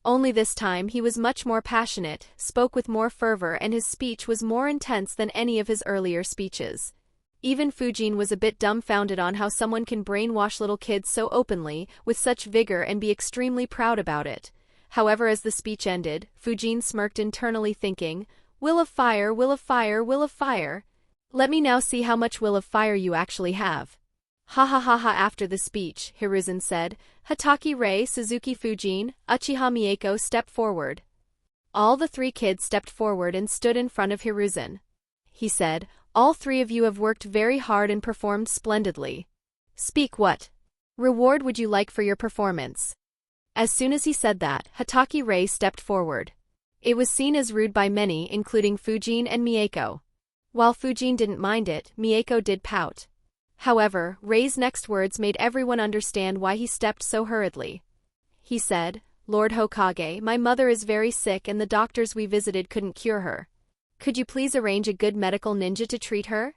Only this time he was much more passionate, spoke with more fervor, and his speech was more intense than any of his earlier speeches. Even Fujin was a bit dumbfounded on how someone can brainwash little kids so openly, with such vigor, and be extremely proud about it. However, as the speech ended, Fujin smirked internally, thinking, will of fire, will of fire, will of fire. Let me now see how much will of fire you actually have. Ha ha ha ha. After the speech, Hiruzen said, Hatake Rei, Suzuki Fujin, Uchiha Mieko stepped forward. All the 3 kids stepped forward and stood in front of Hiruzen. He said, "All 3 of you have worked very hard and performed splendidly. Speak, what reward would you like for your performance?" As soon as he said that, Hatake Rei stepped forward. It was seen as rude by many, including Fujin and Mieko. While Fujin didn't mind it, Mieko did pout. However, Rei's next words made everyone understand why he stepped so hurriedly. He said, "Lord Hokage, my mother is very sick and the doctors we visited couldn't cure her. Could you please arrange a good medical ninja to treat her?"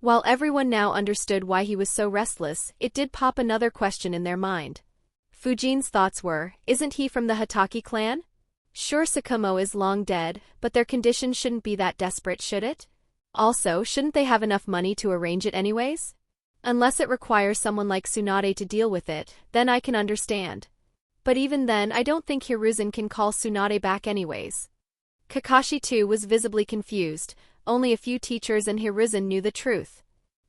While everyone now understood why he was so restless, it did pop another question in their mind. Fujin's thoughts were, isn't he from the Hatake clan? Sure, Sakumo is long dead, but their condition shouldn't be that desperate, should it? Also, shouldn't they have enough money to arrange it anyways? Unless it requires someone like Tsunade to deal with it, then I can understand. But even then, I don't think Hiruzen can call Tsunade back anyways. Kakashi too was visibly confused. Only a few teachers and Hiruzen knew the truth.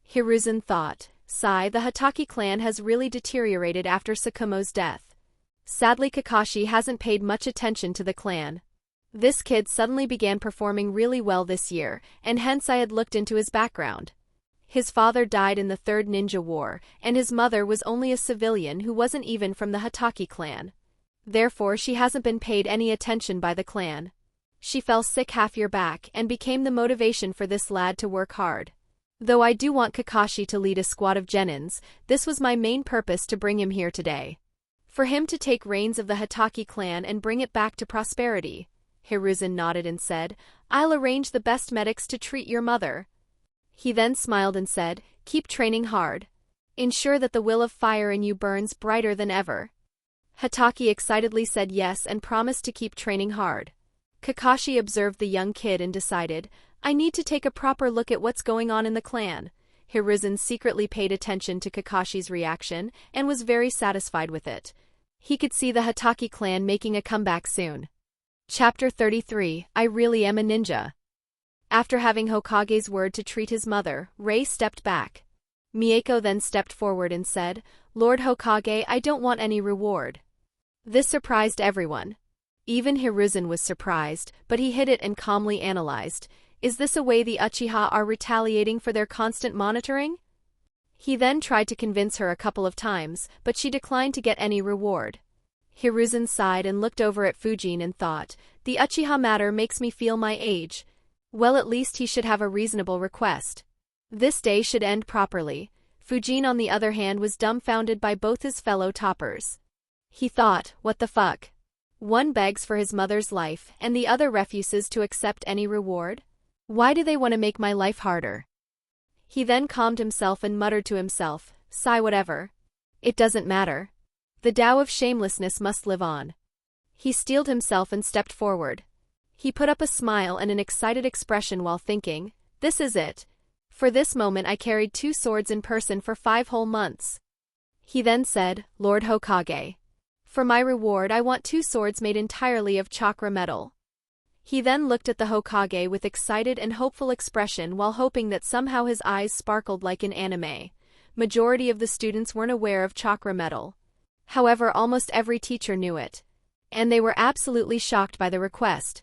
Hiruzen thought, "Sigh, the Hatake clan has really deteriorated after Sakumo's death. Sadly, Kakashi hasn't paid much attention to the clan. This kid suddenly began performing really well this year, and hence I had looked into his background. His father died in the Third Ninja War, and his mother was only a civilian who wasn't even from the Hatake clan. Therefore, she hasn't been paid any attention by the clan. She fell sick half-year back and became the motivation for this lad to work hard. Though I do want Kakashi to lead a squad of Genins, this was my main purpose to bring him here today. For him to take reins of the Hatake clan and bring it back to prosperity." Hiruzen nodded and said, "I'll arrange the best medics to treat your mother." He then smiled and said, "Keep training hard. Ensure that the will of fire in you burns brighter than ever." Hatake excitedly said yes and promised to keep training hard. Kakashi observed the young kid and decided, "I need to take a proper look at what's going on in the clan." Hiruzen secretly paid attention to Kakashi's reaction and was very satisfied with it. He could see the Hatake clan making a comeback soon. Chapter 33, I Really Am a Ninja. After having Hokage's word to treat his mother, Rei stepped back. Mieko then stepped forward and said, "Lord Hokage, I don't want any reward." This surprised everyone. Even Hiruzen was surprised, but he hid it and calmly analyzed, "Is this a way the Uchiha are retaliating for their constant monitoring?" He then tried to convince her a couple of times, but she declined to get any reward. Hiruzen sighed and looked over at Fujin and thought, "The Uchiha matter makes me feel my age. Well, at least he should have a reasonable request. This day should end properly." Fujin, on the other hand, was dumbfounded by both his fellow toppers. He thought, what the fuck? One begs for his mother's life, and the other refuses to accept any reward? Why do they want to make my life harder? He then calmed himself and muttered to himself, "Sigh, whatever. It doesn't matter. The Tao of shamelessness must live on." He steeled himself and stepped forward. He put up a smile and an excited expression while thinking, "This is it. For this moment I carried 2 swords in person for 5 whole months." He then said, "Lord Hokage. For my reward I want 2 swords made entirely of chakra metal." He then looked at the Hokage with excited and hopeful expression while hoping that somehow his eyes sparkled like in anime. Majority of the students weren't aware of chakra metal. However, almost every teacher knew it. And they were absolutely shocked by the request.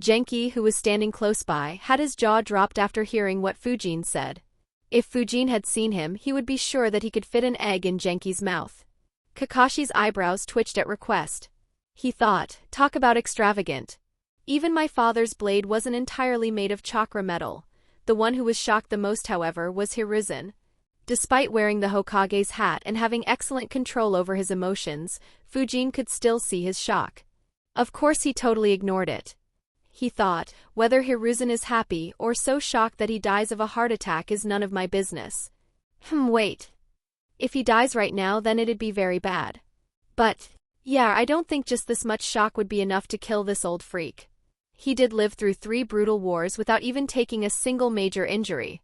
Genki, who was standing close by, had his jaw dropped after hearing what Fujin said. If Fujin had seen him, he would be sure that he could fit an egg in Genki's mouth. Kakashi's eyebrows twitched at request. He thought, talk about extravagant. Even my father's blade wasn't entirely made of chakra metal. The one who was shocked the most, however, was Hiruzen. Despite wearing the Hokage's hat and having excellent control over his emotions, Fujin could still see his shock. Of course he totally ignored it. He thought, whether Hiruzen is happy or so shocked that he dies of a heart attack is none of my business. Wait. If he dies right now, then it'd be very bad. But, yeah, I don't think just this much shock would be enough to kill this old freak. He did live through 3 brutal wars without even taking a single major injury.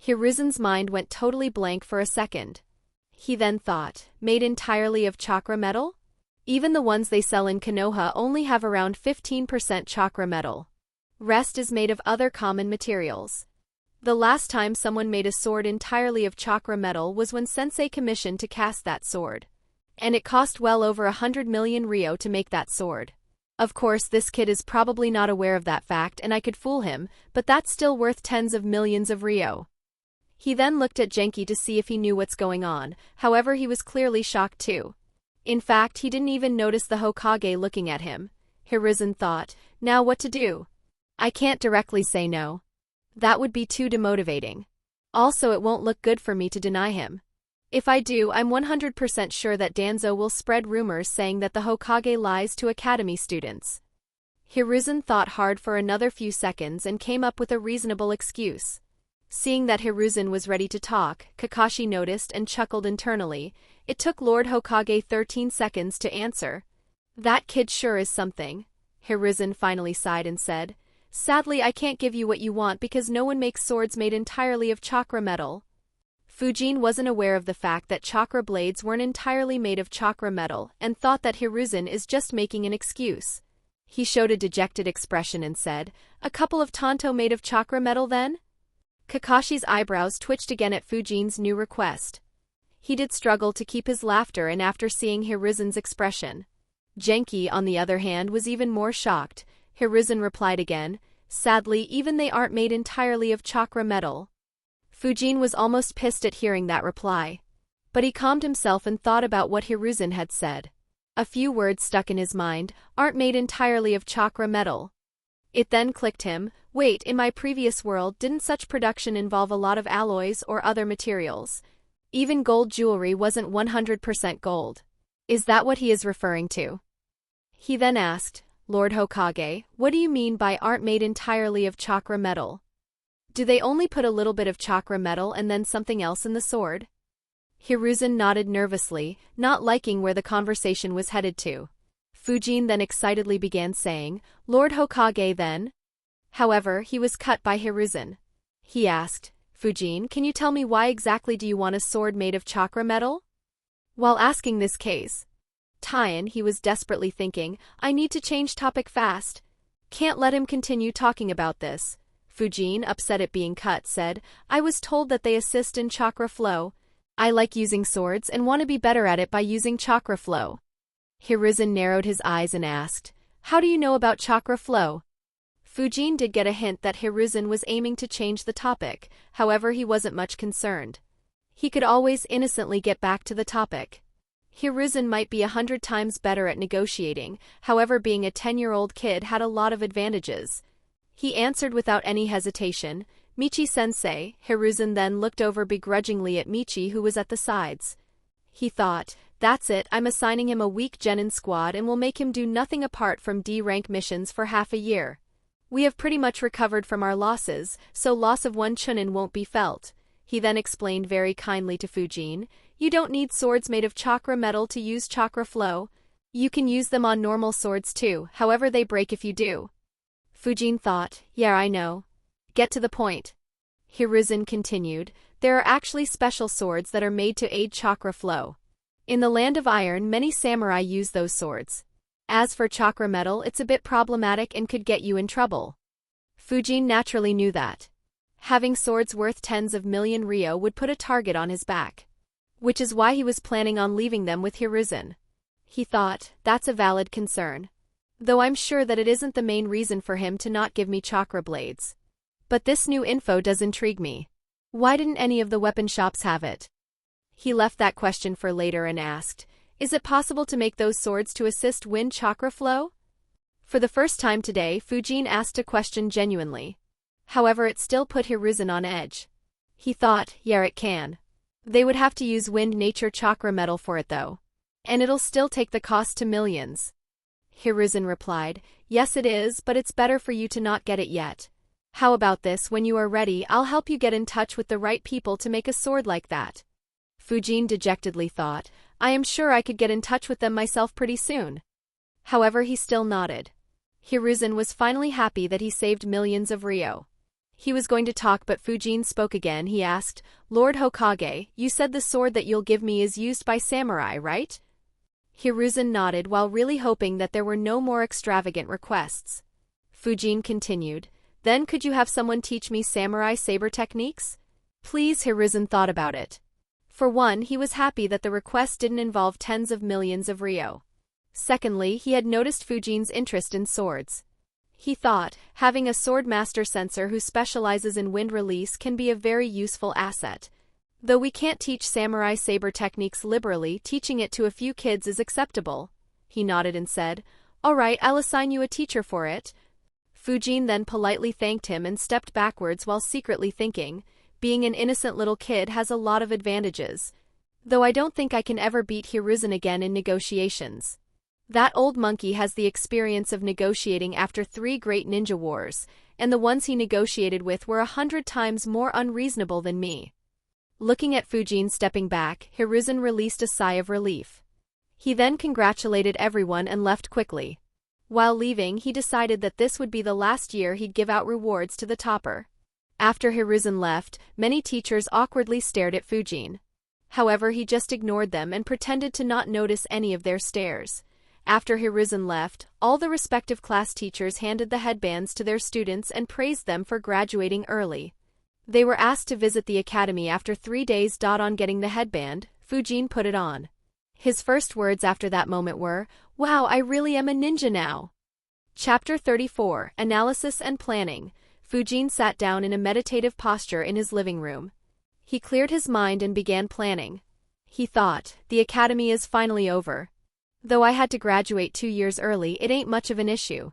Hiruzen's mind went totally blank for a second. He then thought, made entirely of chakra metal? Even the ones they sell in Konoha only have around 15% chakra metal. Rest is made of other common materials. The last time someone made a sword entirely of chakra metal was when Sensei commissioned to cast that sword. And it cost well over 100 million ryo to make that sword. Of course, this kid is probably not aware of that fact and I could fool him, but that's still worth tens of millions of Ryo. He then looked at Genki to see if he knew what's going on, however he was clearly shocked too. In fact, he didn't even notice the Hokage looking at him. Hiruzen thought, now what to do? I can't directly say no. That would be too demotivating. Also, it won't look good for me to deny him. If I do, I'm 100% sure that Danzo will spread rumors saying that the Hokage lies to academy students. Hiruzen thought hard for another few seconds and came up with a reasonable excuse. Seeing that Hiruzen was ready to talk, Kakashi noticed and chuckled internally. It took Lord Hokage 13 seconds to answer. That kid sure is something. Hiruzen finally sighed and said, sadly I can't give you what you want because no one makes swords made entirely of chakra metal. Fujin wasn't aware of the fact that chakra blades weren't entirely made of chakra metal and thought that Hiruzen is just making an excuse. He showed a dejected expression and said, a couple of tanto made of chakra metal then? Kakashi's eyebrows twitched again at Fujin's new request. He did struggle to keep his laughter and after seeing Hiruzen's expression. Genki, on the other hand, was even more shocked. Hiruzen replied again, sadly even they aren't made entirely of chakra metal. Fujin was almost pissed at hearing that reply. But he calmed himself and thought about what Hiruzen had said. A few words stuck in his mind, aren't made entirely of chakra metal. It then clicked him, wait, in my previous world didn't such production involve a lot of alloys or other materials? Even gold jewelry wasn't 100% gold. Is that what he is referring to? He then asked, Lord Hokage, what do you mean by aren't made entirely of chakra metal? Do they only put a little bit of chakra metal and then something else in the sword? Hiruzen nodded nervously, not liking where the conversation was headed to. Fujin then excitedly began saying, Lord Hokage then? However, he was cut by Hiruzen. He asked, Fujin, can you tell me why exactly do you want a sword made of chakra metal? While asking this case, Tien, he was desperately thinking, I need to change topic fast. Can't let him continue talking about this. Fujin, upset at being cut, said, I was told that they assist in chakra flow. I like using swords and want to be better at it by using chakra flow. Hiruzen narrowed his eyes and asked, how do you know about chakra flow? Fujin did get a hint that Hiruzen was aiming to change the topic, however he wasn't much concerned. He could always innocently get back to the topic. Hiruzen might be 100 times better at negotiating, however being a 10-year-old kid had a lot of advantages. He answered without any hesitation, Michi-sensei. Hiruzen then looked over begrudgingly at Michi who was at the sides. He thought, that's it, I'm assigning him a weak Genin squad and will make him do nothing apart from D-rank missions for half a year. We have pretty much recovered from our losses, so loss of one Chunin won't be felt. He then explained very kindly to Fujin, you don't need swords made of chakra metal to use chakra flow. You can use them on normal swords too, however they break if you do. Fujin thought, yeah I know. Get to the point. Hiruzen continued, there are actually special swords that are made to aid chakra flow. In the Land of Iron many samurai use those swords. As for chakra metal it's a bit problematic and could get you in trouble. Fujin naturally knew that. Having swords worth tens of million Ryo would put a target on his back. Which is why he was planning on leaving them with Hiruzen. He thought, that's a valid concern. Though I'm sure that it isn't the main reason for him to not give me chakra blades. But this new info does intrigue me. Why didn't any of the weapon shops have it? He left that question for later and asked, is it possible to make those swords to assist wind chakra flow? For the first time today, Fujin asked a question genuinely. However, it still put Hiruzen on edge. He thought, yeah it can. They would have to use wind nature chakra metal for it though. And it'll still take the cost to millions. Hiruzen replied, yes it is, but it's better for you to not get it yet. How about this, when you are ready I'll help you get in touch with the right people to make a sword like that. Fujin dejectedly thought, I am sure I could get in touch with them myself pretty soon. However he still nodded. Hiruzen was finally happy that he saved millions of Ryo. He was going to talk but Fujin spoke again. He asked, Lord Hokage, you said the sword that you'll give me is used by samurai, right? Hiruzen nodded while really hoping that there were no more extravagant requests. Fujin continued, then could you have someone teach me samurai saber techniques? Please. Hiruzen thought about it. For one, he was happy that the request didn't involve tens of millions of Ryo. Secondly, he had noticed Fujin's interest in swords. He thought, having a sword master sensor who specializes in wind release can be a very useful asset. Though we can't teach samurai saber techniques liberally, teaching it to a few kids is acceptable. He nodded and said, "All right, I'll assign you a teacher for it." Fujin then politely thanked him and stepped backwards while secretly thinking, being an innocent little kid has a lot of advantages. Though I don't think I can ever beat Hiruzen again in negotiations. That old monkey has the experience of negotiating after 3 great ninja wars, and the ones he negotiated with were 100 times more unreasonable than me. Looking at Fujin stepping back, Hiruzen released a sigh of relief. He then congratulated everyone and left quickly. While leaving, he decided that this would be the last year he'd give out rewards to the topper. After Hiruzen left, many teachers awkwardly stared at Fujin. However, he just ignored them and pretended to not notice any of their stares. After Hiruzen left, all the respective class teachers handed the headbands to their students and praised them for graduating early. They were asked to visit the academy after 3 days. On getting the headband, Fujin put it on. His first words after that moment were, "Wow, I really am a ninja now." Chapter 34, Analysis and Planning. Fujin sat down in a meditative posture in his living room. He cleared his mind and began planning. He thought, the academy is finally over. Though I had to graduate 2 years early, it ain't much of an issue.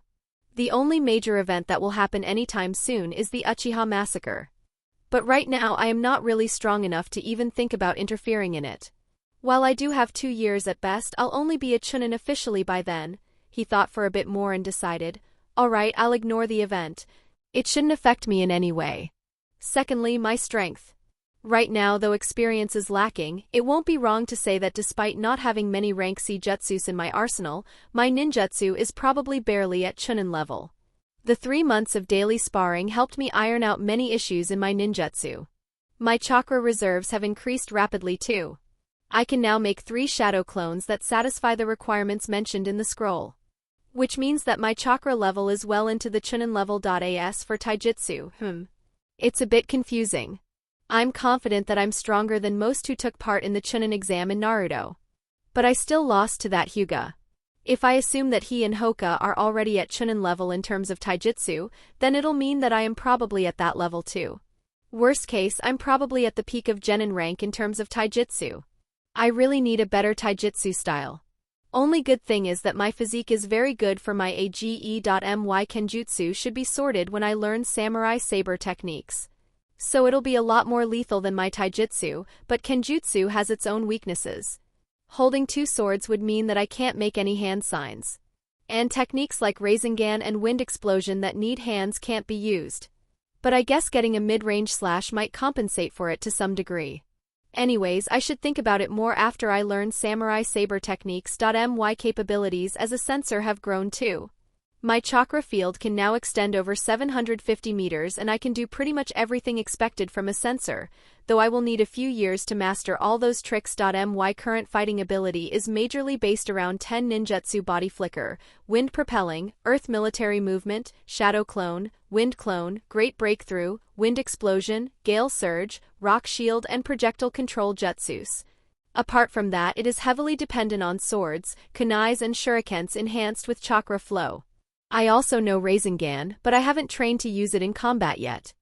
The only major event that will happen anytime soon is the Uchiha massacre. But right now I am not really strong enough to even think about interfering in it. While I do have 2 years at best, I'll only be a chunin officially by then. He thought for a bit more and decided, alright, I'll ignore the event. It shouldn't affect me in any way. Secondly, my strength. Right now, though experience is lacking, it won't be wrong to say that despite not having many rank C jutsus in my arsenal, my ninjutsu is probably barely at chunin level. The 3 months of daily sparring helped me iron out many issues in my ninjutsu. My chakra reserves have increased rapidly too. I can now make 3 shadow clones that satisfy the requirements mentioned in the scroll. Which means that my chakra level is well into the chunin level. As for taijutsu, it's a bit confusing. I'm confident that I'm stronger than most who took part in the chunin exam in Naruto. But I still lost to that Hyuga. If I assume that he and Hoka are already at chunin level in terms of taijutsu, then it'll mean that I am probably at that level too. Worst case, I'm probably at the peak of Genin rank in terms of taijutsu. I really need a better taijutsu style. Only good thing is that my physique is very good for my AGE.my kenjutsu should be sorted when I learn samurai saber techniques. So it'll be a lot more lethal than my taijutsu, but kenjutsu has its own weaknesses. Holding 2 swords would mean that I can't make any hand signs. And techniques like Rasengan and wind explosion that need hands can't be used. But I guess getting a mid-range slash might compensate for it to some degree. Anyways, I should think about it more after I learn samurai saber techniques. My capabilities as a sensor have grown too. My chakra field can now extend over 750 meters and I can do pretty much everything expected from a sensor, though I will need a few years to master all those tricks. My current fighting ability is majorly based around 10 ninjutsu: body flicker, wind propelling, earth military movement, shadow clone, wind clone, great breakthrough, wind explosion, gale surge, rock shield and projectile control jutsus. Apart from that, it is heavily dependent on swords, kunais and shurikens enhanced with chakra flow. I also know Rasengan, but I haven't trained to use it in combat yet.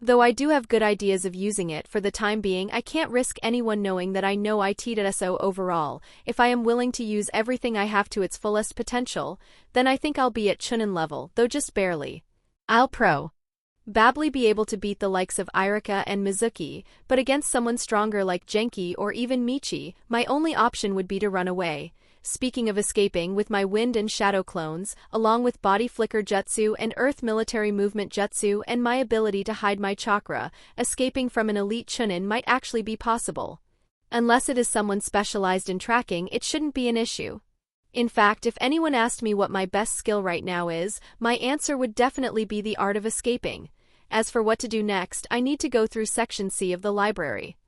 Though I do have good ideas of using it, for the time being I can't risk anyone knowing that I know it.so overall. If I am willing to use everything I have to its fullest potential, then I think I'll be at chunin level, though just barely. I'll probably be able to beat the likes of Irika and Mizuki, but against someone stronger like Genki or even Michi, my only option would be to run away. Speaking of escaping, with my wind and shadow clones, along with body flicker jutsu and earth military movement jutsu and my ability to hide my chakra, escaping from an elite chunin might actually be possible. Unless it is someone specialized in tracking, it shouldn't be an issue. In fact, if anyone asked me what my best skill right now is, my answer would definitely be the art of escaping. As for what to do next, I need to go through Section C of the library.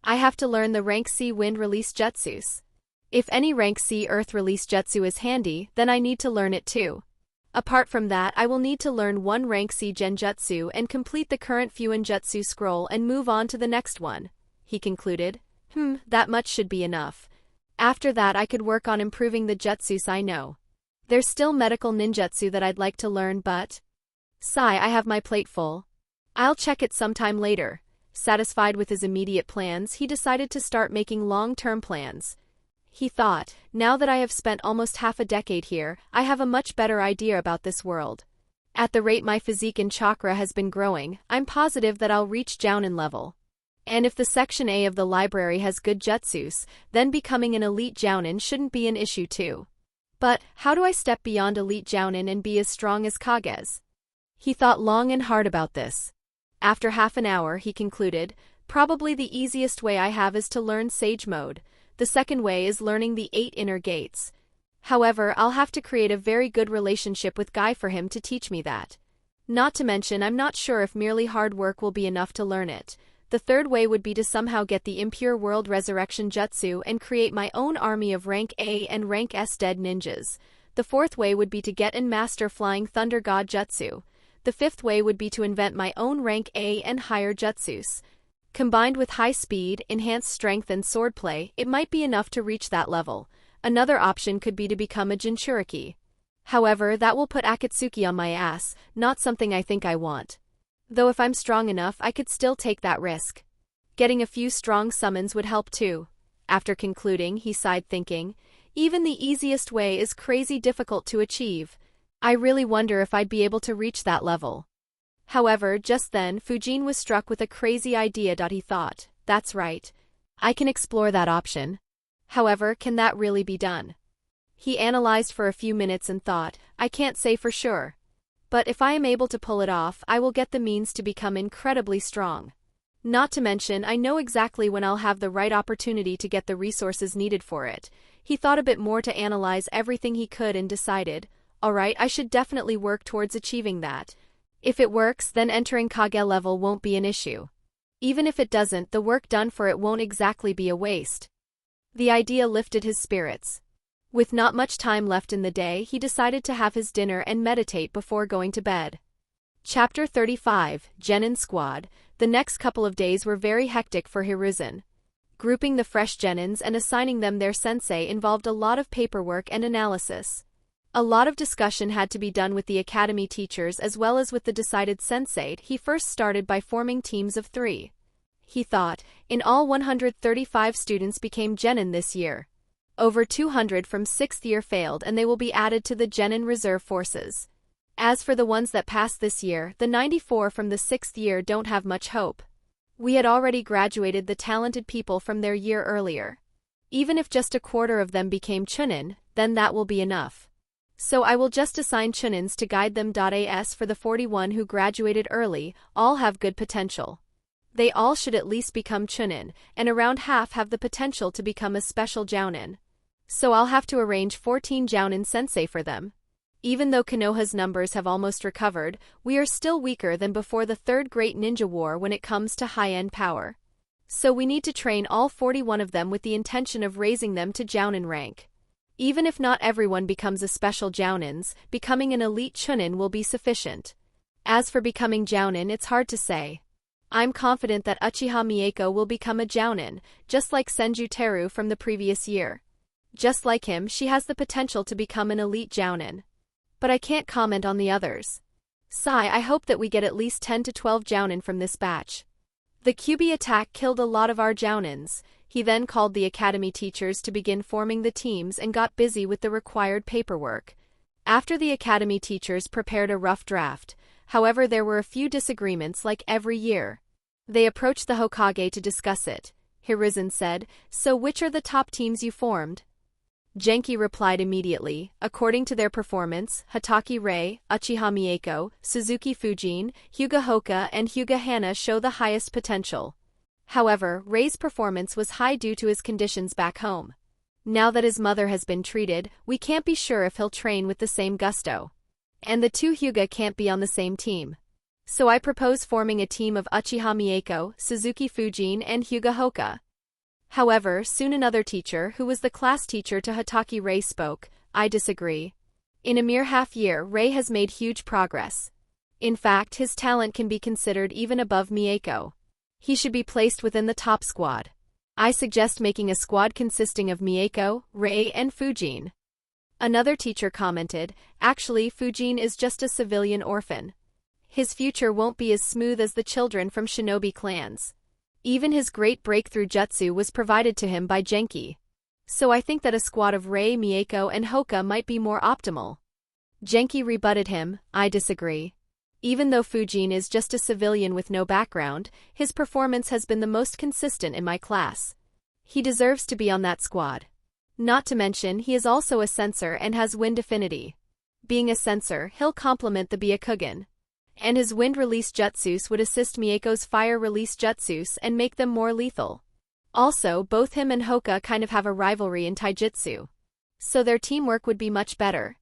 I have to learn the Rank C wind release jutsus. If any Rank C Earth Release Jutsu is handy, then I need to learn it too. Apart from that, I will need to learn 1 Rank C Genjutsu and complete the current Fuin Jutsu scroll and move on to the next one. He concluded. That much should be enough. After that I could work on improving the jutsus I know. There's still medical ninjutsu that I'd like to learn but… Sigh, I have my plate full. I'll check it sometime later. Satisfied with his immediate plans, he decided to start making long-term plans. He thought, now that I have spent almost half a decade here, I have a much better idea about this world. At the rate my physique and chakra has been growing, I'm positive that I'll reach Jounin level. And if the Section A of the library has good jutsus, then becoming an elite Jounin shouldn't be an issue too. But, how do I step beyond elite Jounin and be as strong as Kage's? He thought long and hard about this. After half an hour, he concluded, probably the easiest way I have is to learn Sage Mode. The second way is learning the 8 inner gates. However, I'll have to create a very good relationship with Guy for him to teach me that. Not to mention, I'm not sure if merely hard work will be enough to learn it. The third way would be to somehow get the Impure World Resurrection Jutsu and create my own army of rank A and rank S dead ninjas. The fourth way would be to get and master Flying Thunder God Jutsu. The fifth way would be to invent my own rank A and higher jutsus. Combined with high speed, enhanced strength and swordplay, it might be enough to reach that level. Another option could be to become a Jinchuriki. However, that will put Akatsuki on my ass, not something I think I want. Though if I'm strong enough, I could still take that risk. Getting a few strong summons would help too. After concluding, he sighed thinking, even the easiest way is crazy difficult to achieve. I really wonder if I'd be able to reach that level. However, just then, Fujin was struck with a crazy idea. He thought, that's right. I can explore that option. However, can that really be done? He analyzed for a few minutes and thought, I can't say for sure. But if I am able to pull it off, I will get the means to become incredibly strong. Not to mention, I know exactly when I'll have the right opportunity to get the resources needed for it. He thought a bit more to analyze everything he could and decided, alright, I should definitely work towards achieving that. If it works, then entering Kage level won't be an issue. Even if it doesn't, the work done for it won't exactly be a waste. The idea lifted his spirits. With not much time left in the day, he decided to have his dinner and meditate before going to bed. Chapter 35, Genin Squad. The next couple of days were very hectic for Hiruzen. Grouping the fresh Genins and assigning them their sensei involved a lot of paperwork and analysis. A lot of discussion had to be done with the academy teachers as well as with the decided sensei. He first started by forming teams of 3. He thought, in all 135 students became Genin this year. Over 200 from 6th year failed and they will be added to the Genin Reserve Forces. As for the ones that passed this year, the 94 from the 6th year don't have much hope. We had already graduated the talented people from their year earlier. Even if just a quarter of them became Chunin, then that will be enough. So I will just assign Chunins to guide them. As for the 41 who graduated early, all have good potential. They all should at least become Chunin, and around half have the potential to become a special Jounin. So I'll have to arrange 14 Jounin sensei for them. Even though Konoha's numbers have almost recovered, we are still weaker than before the Third Great Ninja War when it comes to high-end power. So we need to train all 41 of them with the intention of raising them to Jounin rank. Even if not everyone becomes a special Jounins, becoming an elite Chunin will be sufficient. As for becoming Jounin, it's hard to say. I'm confident that Uchiha Mieko will become a Jounin, just like Senju Teru from the previous year. Just like him, she has the potential to become an elite Jounin. But I can't comment on the others. Sigh, I hope that we get at least 10 to 12 Jounin from this batch. The QB attack killed a lot of our Jounins. He then called the academy teachers to begin forming the teams and got busy with the required paperwork. After the academy teachers prepared a rough draft, however there were a few disagreements like every year. They approached the Hokage to discuss it. Hiruzen said, so which are the top teams you formed? Genki replied immediately, according to their performance, Hatake Rei, Uchiha Mieko, Suzuki Fujin, Hyuga Hoka and Hyuga Hana show the highest potential. However, Rei's performance was high due to his conditions back home. Now that his mother has been treated, we can't be sure if he'll train with the same gusto. And the 2 Hyuga can't be on the same team. So I propose forming a team of Uchiha Mieko, Suzuki Fujin and Hyuga Hoka. However, soon another teacher, who was the class teacher to Hatake Rei, spoke, I disagree. In a mere half-year, Rei has made huge progress. In fact, his talent can be considered even above Mieko. He should be placed within the top squad. I suggest making a squad consisting of Mieko, Rei, and Fujin. Another teacher commented, actually Fujin is just a civilian orphan. His future won't be as smooth as the children from shinobi clans. Even his great breakthrough jutsu was provided to him by Genki. So I think that a squad of Rei, Mieko, and Hoka might be more optimal. Genki rebutted him, I disagree. Even though Fujin is just a civilian with no background, his performance has been the most consistent in my class. He deserves to be on that squad. Not to mention he is also a sensor and has wind affinity. Being a sensor, he'll complement the Byakugan. And his wind release jutsus would assist Mieko's fire release jutsus and make them more lethal. Also, both him and Hoka kind of have a rivalry in taijutsu. So their teamwork would be much better.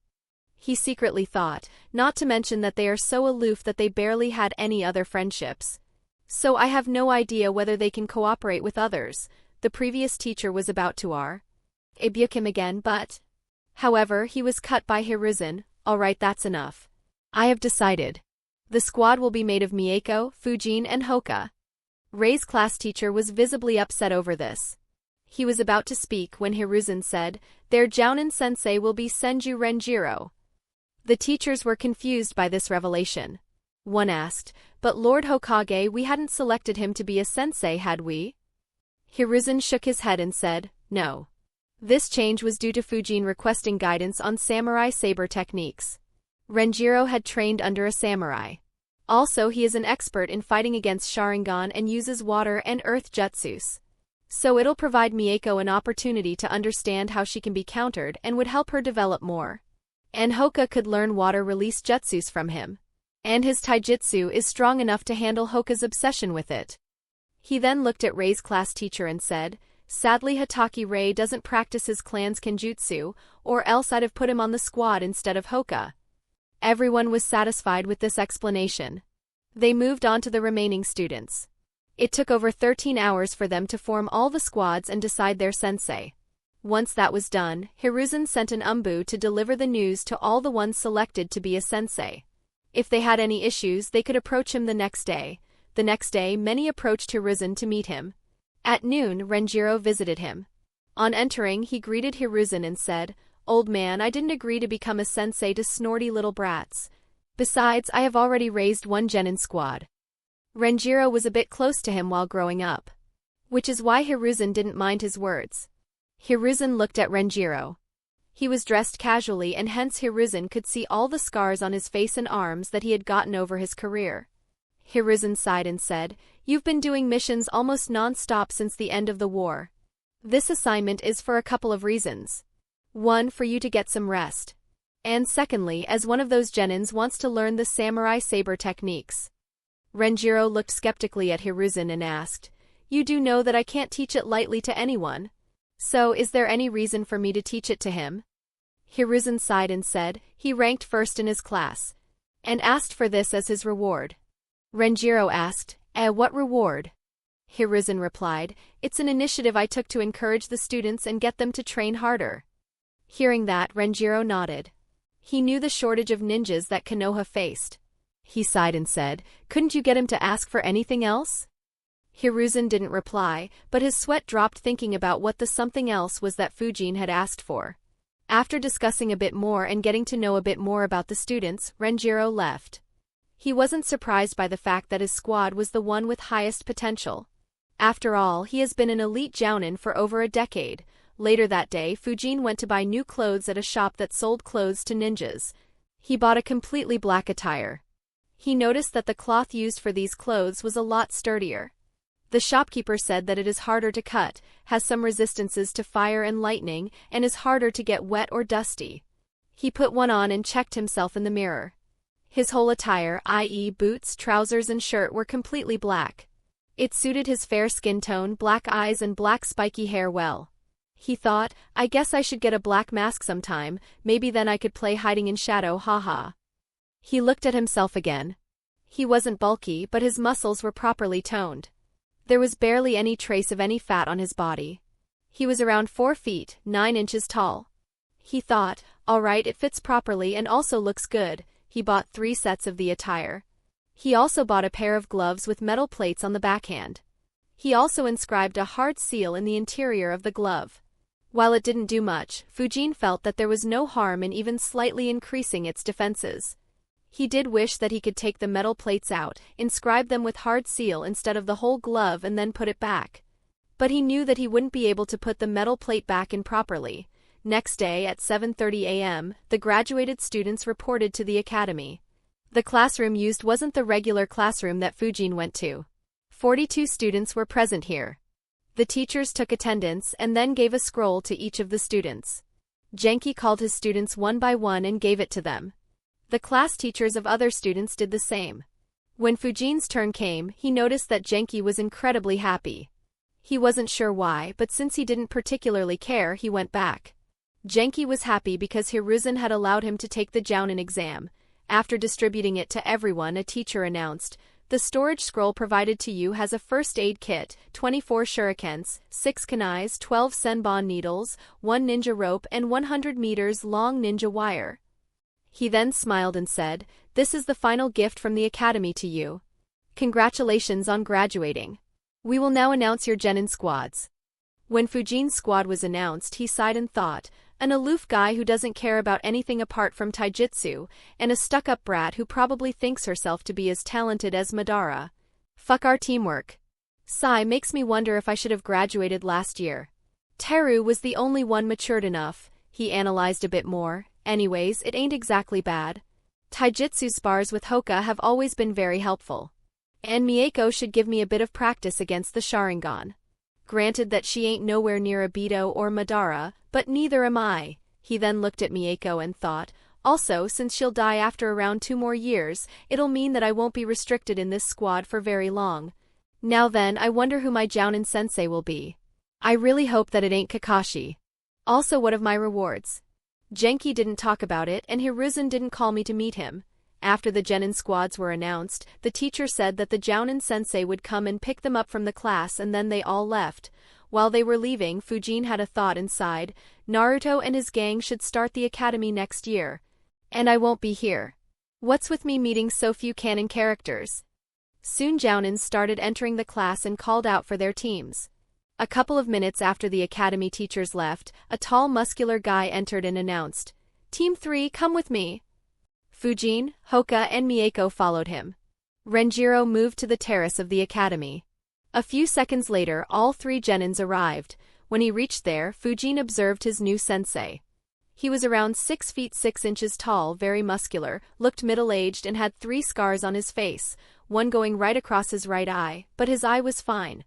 He secretly thought, not to mention that they are so aloof that they barely had any other friendships. So I have no idea whether they can cooperate with others. The previous teacher was about to rebuke him again, but... However, he was cut by Hiruzen. Alright, that's enough. I have decided. The squad will be made of Mieko, Fujin, and Hoka. Rei's class teacher was visibly upset over this. He was about to speak when Hiruzen said, their Jounin sensei will be Senju Renjiro. The teachers were confused by this revelation. One asked, but Lord Hokage, we hadn't selected him to be a sensei, had we? Hiruzen shook his head and said, no. This change was due to Fujin requesting guidance on samurai saber techniques. Renjiro had trained under a samurai. Also, he is an expert in fighting against Sharingan and uses water and earth jutsus. So it'll provide Mieko an opportunity to understand how she can be countered and would help her develop more. And Hoka could learn water release jutsus from him. And his taijutsu is strong enough to handle Hoka's obsession with it. He then looked at Rei's class teacher and said, sadly Hatake Rei doesn't practice his clan's kenjutsu, or else I'd have put him on the squad instead of Hoka. Everyone was satisfied with this explanation. They moved on to the remaining students. It took over 13 hours for them to form all the squads and decide their sensei. Once that was done, Hiruzen sent an umbu to deliver the news to all the ones selected to be a sensei. If they had any issues, they could approach him the next day. The next day, many approached Hiruzen to meet him. At noon, Renjiro visited him. On entering, he greeted Hiruzen and said, old man, I didn't agree to become a sensei to snorty little brats. Besides, I have already raised one genin squad. Renjiro was a bit close to him while growing up. Which is why Hiruzen didn't mind his words. Hiruzen looked at Renjiro. He was dressed casually and hence Hiruzen could see all the scars on his face and arms that he had gotten over his career. Hiruzen sighed and said, you've been doing missions almost non-stop since the end of the war. This assignment is for a couple of reasons. One, for you to get some rest. And secondly, as one of those genins wants to learn the samurai saber techniques. Renjiro looked skeptically at Hiruzen and asked, you do know that I can't teach it lightly to anyone. So, is there any reason for me to teach it to him? Hiruzen sighed and said, he ranked first in his class. And asked for this as his reward. Renjiro asked, what reward? Hiruzen replied, it's an initiative I took to encourage the students and get them to train harder. Hearing that, Renjiro nodded. He knew the shortage of ninjas that Konoha faced. He sighed and said, couldn't you get him to ask for anything else? Hiruzen didn't reply, but his sweat dropped thinking about what the something else was that Fujin had asked for. After discussing a bit more and getting to know a bit more about the students, Renjiro left. He wasn't surprised by the fact that his squad was the one with highest potential. After all, he has been an elite jounin for over a decade. Later that day, Fujin went to buy new clothes at a shop that sold clothes to ninjas. He bought a completely black attire. He noticed that the cloth used for these clothes was a lot sturdier. The shopkeeper said that it is harder to cut, has some resistances to fire and lightning, and is harder to get wet or dusty. He put one on and checked himself in the mirror. His whole attire, i.e. boots, trousers and shirt, were completely black. It suited his fair skin tone, black eyes and black spiky hair well. He thought, I guess I should get a black mask sometime, maybe then I could play hiding in shadow, haha. He looked at himself again. He wasn't bulky, but his muscles were properly toned. There was barely any trace of any fat on his body. He was around 4 feet, 9 inches tall. He thought, all right, it fits properly and also looks good. He bought 3 sets of the attire. He also bought a pair of gloves with metal plates on the backhand. He also inscribed a hard seal in the interior of the glove. While it didn't do much, Fujin felt that there was no harm in even slightly increasing its defenses. He did wish that he could take the metal plates out, inscribe them with hard seal instead of the whole glove and then put it back. But he knew that he wouldn't be able to put the metal plate back in properly. Next day at 7:30 a.m., the graduated students reported to the academy. The classroom used wasn't the regular classroom that Fujin went to. 42 students were present here. The teachers took attendance and then gave a scroll to each of the students. Genki called his students one by one and gave it to them. The class teachers of other students did the same. When Fujin's turn came, he noticed that Genki was incredibly happy. He wasn't sure why, but since he didn't particularly care, he went back. Genki was happy because Hiruzen had allowed him to take the Jounin exam. After distributing it to everyone, a teacher announced, "The storage scroll provided to you has a first aid kit, 24 shurikens, 6 kunais, 12 senbon needles, 1 ninja rope and 100 meters long ninja wire." He then smiled and said, "This is the final gift from the academy to you. Congratulations on graduating. We will now announce your Genin squads." When Fujin's squad was announced, he sighed and thought, an aloof guy who doesn't care about anything apart from taijutsu, and a stuck-up brat who probably thinks herself to be as talented as Madara. Fuck our teamwork. Sigh makes me wonder if I should have graduated last year. Teru was the only one matured enough. He analyzed a bit more. Anyways, it ain't exactly bad. Taijutsu spars with Hoka have always been very helpful. And Mieko should give me a bit of practice against the Sharingan. Granted that she ain't nowhere near Obito or Madara, but neither am I. He then looked at Mieko and thought, also, since she'll die after around 2 more years, it'll mean that I won't be restricted in this squad for very long. Now then, I wonder who my Jounin sensei will be. I really hope that it ain't Kakashi. Also, what of my rewards? Genki didn't talk about it, and Hiruzen didn't call me to meet him. After the Genin squads were announced, the teacher said that the Jounin sensei would come and pick them up from the class, and then they all left. While they were leaving, Fujin had a thought inside. Naruto and his gang should start the academy next year. And I won't be here. What's with me meeting so few canon characters? Soon Jounin started entering the class and called out for their teams. A couple of minutes after the academy teachers left, a tall muscular guy entered and announced, "Team 3, come with me." Fujin, Hoka and Mieko followed him. Renjiro moved to the terrace of the academy. A few seconds later, all 3 Genins arrived. When he reached there, Fujin observed his new sensei. He was around 6 feet 6 inches tall, very muscular, looked middle-aged and had 3 scars on his face, one going right across his right eye, but his eye was fine.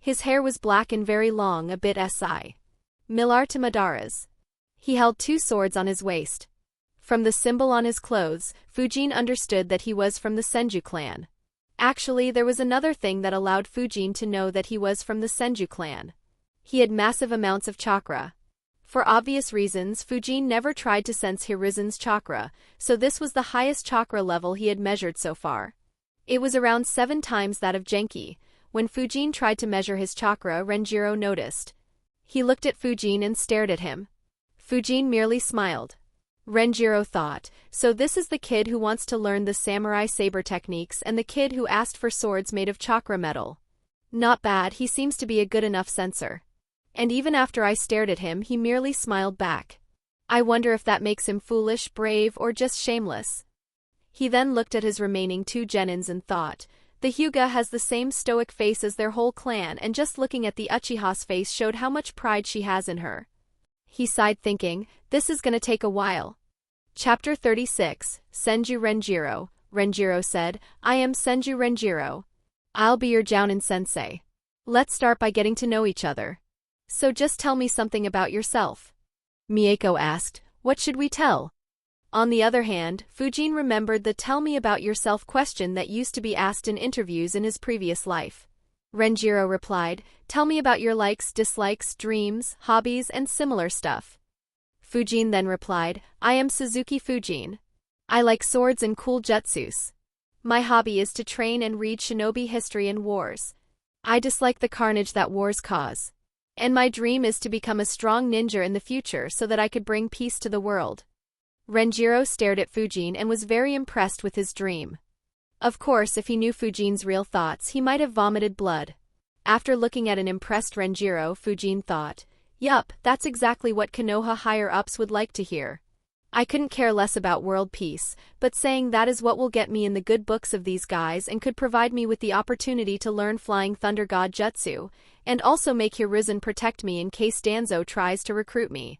His hair was black and very long, a bit similar to Madara's. He held 2 swords on his waist. From the symbol on his clothes, Fujin understood that he was from the Senju clan. Actually, there was another thing that allowed Fujin to know that he was from the Senju clan. He had massive amounts of chakra. For obvious reasons, Fujin never tried to sense Hiruzen's chakra, so this was the highest chakra level he had measured so far. It was around 7 times that of Genki. When Fujin tried to measure his chakra, Renjiro noticed. He looked at Fujin and stared at him. Fujin merely smiled. Renjiro thought, so this is the kid who wants to learn the samurai saber techniques and the kid who asked for swords made of chakra metal. Not bad, he seems to be a good enough sensor. And even after I stared at him, he merely smiled back. I wonder if that makes him foolish, brave, or just shameless. He then looked at his remaining 2 Genins and thought, the Hyuga has the same stoic face as their whole clan, and just looking at the Uchiha's face showed how much pride she has in her. He sighed thinking, this is gonna take a while. Chapter 36, Senju Renjiro. Renjiro said, I am Senju Renjiro. I'll be your Jounin sensei. Let's start by getting to know each other. So just tell me something about yourself. Mieko asked, what should we tell? On the other hand, Fujin remembered the tell me about yourself question that used to be asked in interviews in his previous life. Renjiro replied, tell me about your likes, dislikes, dreams, hobbies, and similar stuff. Fujin then replied, I am Suzuki Fujin. I like swords and cool jutsus. My hobby is to train and read shinobi history and wars. I dislike the carnage that wars cause. And my dream is to become a strong ninja in the future so that I could bring peace to the world. Renjiro stared at Fujin and was very impressed with his dream. Of course, if he knew Fujin's real thoughts, he might have vomited blood. After looking at an impressed Renjiro, Fujin thought, yup, that's exactly what Konoha higher-ups would like to hear. I couldn't care less about world peace, but saying that is what will get me in the good books of these guys and could provide me with the opportunity to learn Flying Thunder God Jutsu, and also make Hiruzen protect me in case Danzo tries to recruit me.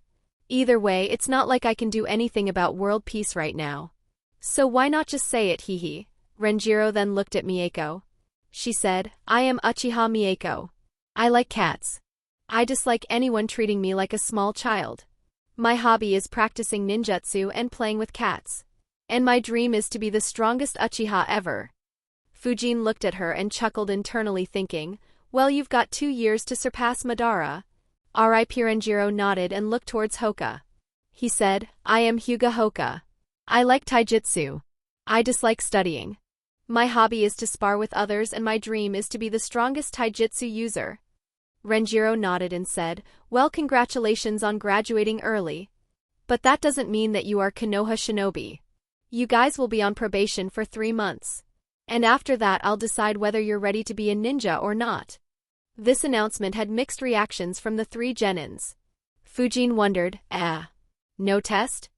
Either way, it's not like I can do anything about world peace right now. So why not just say it, hee. Renjiro then looked at Mieko. She said, I am Uchiha Mieko. I like cats. I dislike anyone treating me like a small child. My hobby is practicing ninjutsu and playing with cats. And my dream is to be the strongest Uchiha ever. Fujin looked at her and chuckled internally thinking, well, you've got 2 years to surpass Madara. R.I.P. Renjiro nodded and looked towards Hoka. He said, I am Hyuga Hoka. I like taijutsu. I dislike studying. My hobby is to spar with others and my dream is to be the strongest taijutsu user. Renjiro nodded and said, well, congratulations on graduating early. But that doesn't mean that you are Konoha Shinobi. You guys will be on probation for 3 months. And after that I'll decide whether you're ready to be a ninja or not. This announcement had mixed reactions from the 3 Genins. Fujin wondered, no test?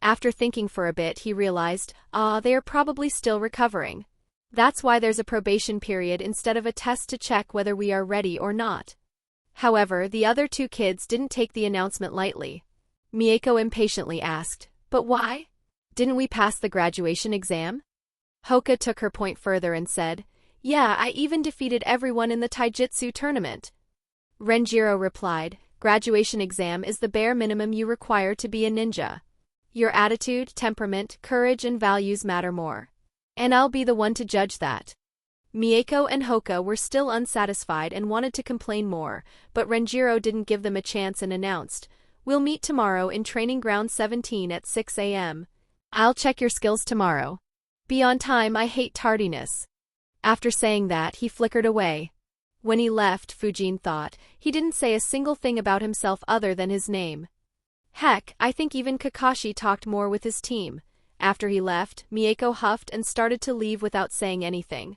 After thinking for a bit he realized, they are probably still recovering. That's why there's a probation period instead of a test to check whether we are ready or not. However, the other 2 kids didn't take the announcement lightly. Mieko impatiently asked, but why? Didn't we pass the graduation exam? Hoka took her point further and said, yeah, I even defeated everyone in the taijutsu tournament. Renjiro replied, graduation exam is the bare minimum you require to be a ninja. Your attitude, temperament, courage and values matter more. And I'll be the one to judge that. Mieko and Hoka were still unsatisfied and wanted to complain more, but Renjiro didn't give them a chance and announced, we'll meet tomorrow in Training Ground 17 at 6 a.m. I'll check your skills tomorrow. Be on time, I hate tardiness. After saying that, he flickered away. When he left, Fujin thought, he didn't say a single thing about himself other than his name. Heck, I think even Kakashi talked more with his team. After he left, Mieko huffed and started to leave without saying anything.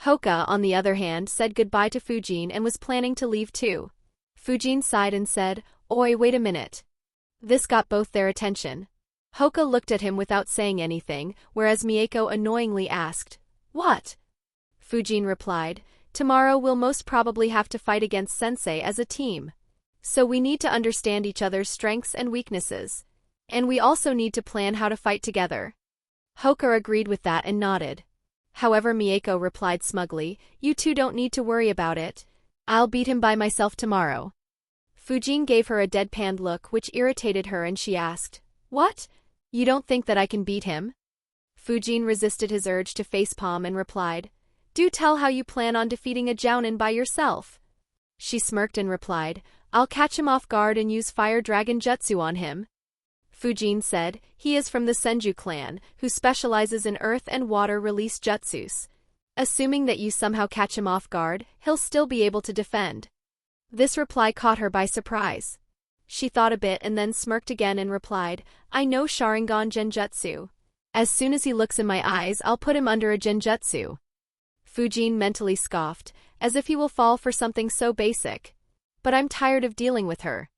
Hoka, on the other hand, said goodbye to Fujin and was planning to leave too. Fujin sighed and said, oi, wait a minute. This got both their attention. Hoka looked at him without saying anything, whereas Mieko annoyingly asked, what? Fujin replied, tomorrow we'll most probably have to fight against Sensei as a team. So we need to understand each other's strengths and weaknesses. And we also need to plan how to fight together. Hoka agreed with that and nodded. However, Mieko replied smugly, you two don't need to worry about it. I'll beat him by myself tomorrow. Fujin gave her a deadpanned look which irritated her and she asked, what? You don't think that I can beat him? Fujin resisted his urge to facepalm and replied, do tell how you plan on defeating a Jounin by yourself. She smirked and replied, I'll catch him off guard and use Fire Dragon Jutsu on him. Fujin said, he is from the Senju clan, who specializes in earth and water release jutsus. Assuming that you somehow catch him off guard, he'll still be able to defend. This reply caught her by surprise. She thought a bit and then smirked again and replied, I know Sharingan Genjutsu. As soon as he looks in my eyes, I'll put him under a Genjutsu. Fujin mentally scoffed, as if he will fall for something so basic. But I'm tired of dealing with her.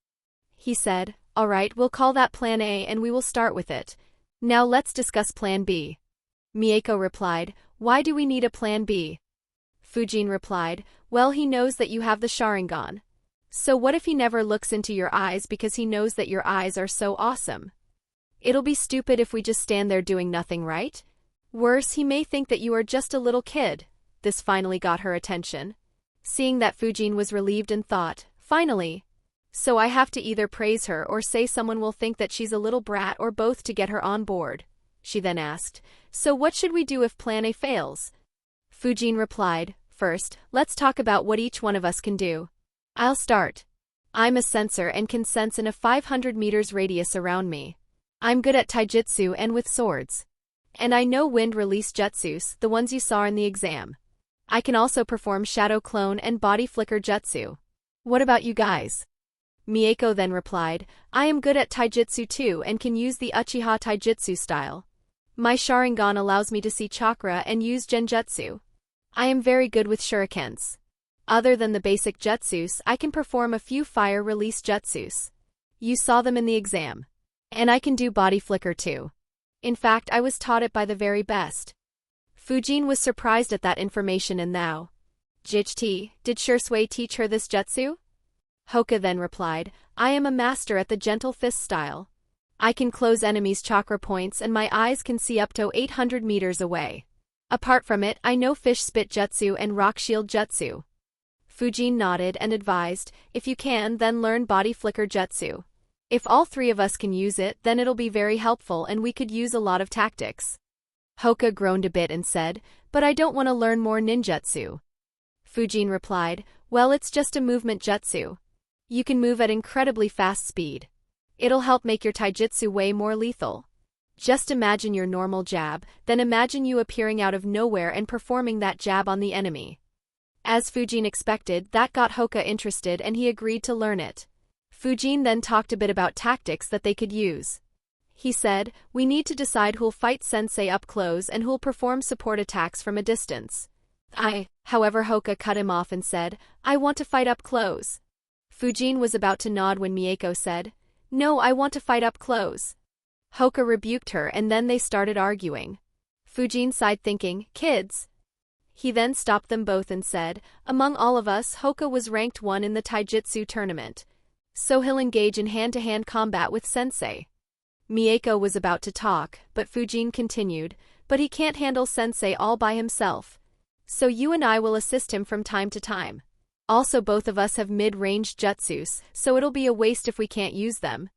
He said, all right, we'll call that Plan A and we will start with it. Now let's discuss Plan B. Mieko replied, why do we need a Plan B? Fujin replied, well, he knows that you have the Sharingan. So what if he never looks into your eyes because he knows that your eyes are so awesome? It'll be stupid if we just stand there doing nothing, right? Worse, he may think that you are just a little kid. This finally got her attention. Seeing that Fujin was relieved and thought, finally. So I have to either praise her or say someone will think that she's a little brat or both to get her on board. She then asked, so what should we do if Plan A fails? Fujin replied, first, let's talk about what each one of us can do. I'll start. I'm a sensor and can sense in a 500 meters radius around me. I'm good at taijutsu and with swords. And I know wind release jutsus, the ones you saw in the exam. I can also perform shadow clone and body flicker jutsu. What about you guys? Mieko then replied, I am good at taijutsu too and can use the Uchiha taijutsu style. My Sharingan allows me to see chakra and use genjutsu. I am very good with shurikens. Other than the basic jutsus, I can perform a few fire release jutsus. You saw them in the exam. And I can do body flicker too. In fact, I was taught it by the very best. Fujin was surprised at that information and thou. Jichti, did Shursui teach her this jutsu? Hoka then replied, I am a master at the gentle fist style. I can close enemies' chakra points and my eyes can see up to 800 meters away. Apart from it, I know fish spit jutsu and rock shield jutsu. Fujin nodded and advised, if you can, then learn body flicker jutsu. If all three of us can use it, then it'll be very helpful and we could use a lot of tactics. Hoka groaned a bit and said, but I don't want to learn more ninjutsu. Fujin replied, well, it's just a movement jutsu. You can move at incredibly fast speed. It'll help make your taijutsu way more lethal. Just imagine your normal jab, then imagine you appearing out of nowhere and performing that jab on the enemy. As Fujin expected, that got Hoka interested and he agreed to learn it. Fujin then talked a bit about tactics that they could use. He said, we need to decide who'll fight sensei up close and who'll perform support attacks from a distance. However, Hoka cut him off and said, I want to fight up close. Fujin was about to nod when Mieko said, no, I want to fight up close. Hoka rebuked her and then they started arguing. Fujin sighed thinking, kids. He then stopped them both and said, among all of us, Hoka was ranked 1 in the taijutsu tournament. So he'll engage in hand-to-hand combat with sensei. Mieko was about to talk, but Fujin continued, but he can't handle sensei all by himself. So you and I will assist him from time to time. Also both of us have mid-range jutsus, so it'll be a waste if we can't use them.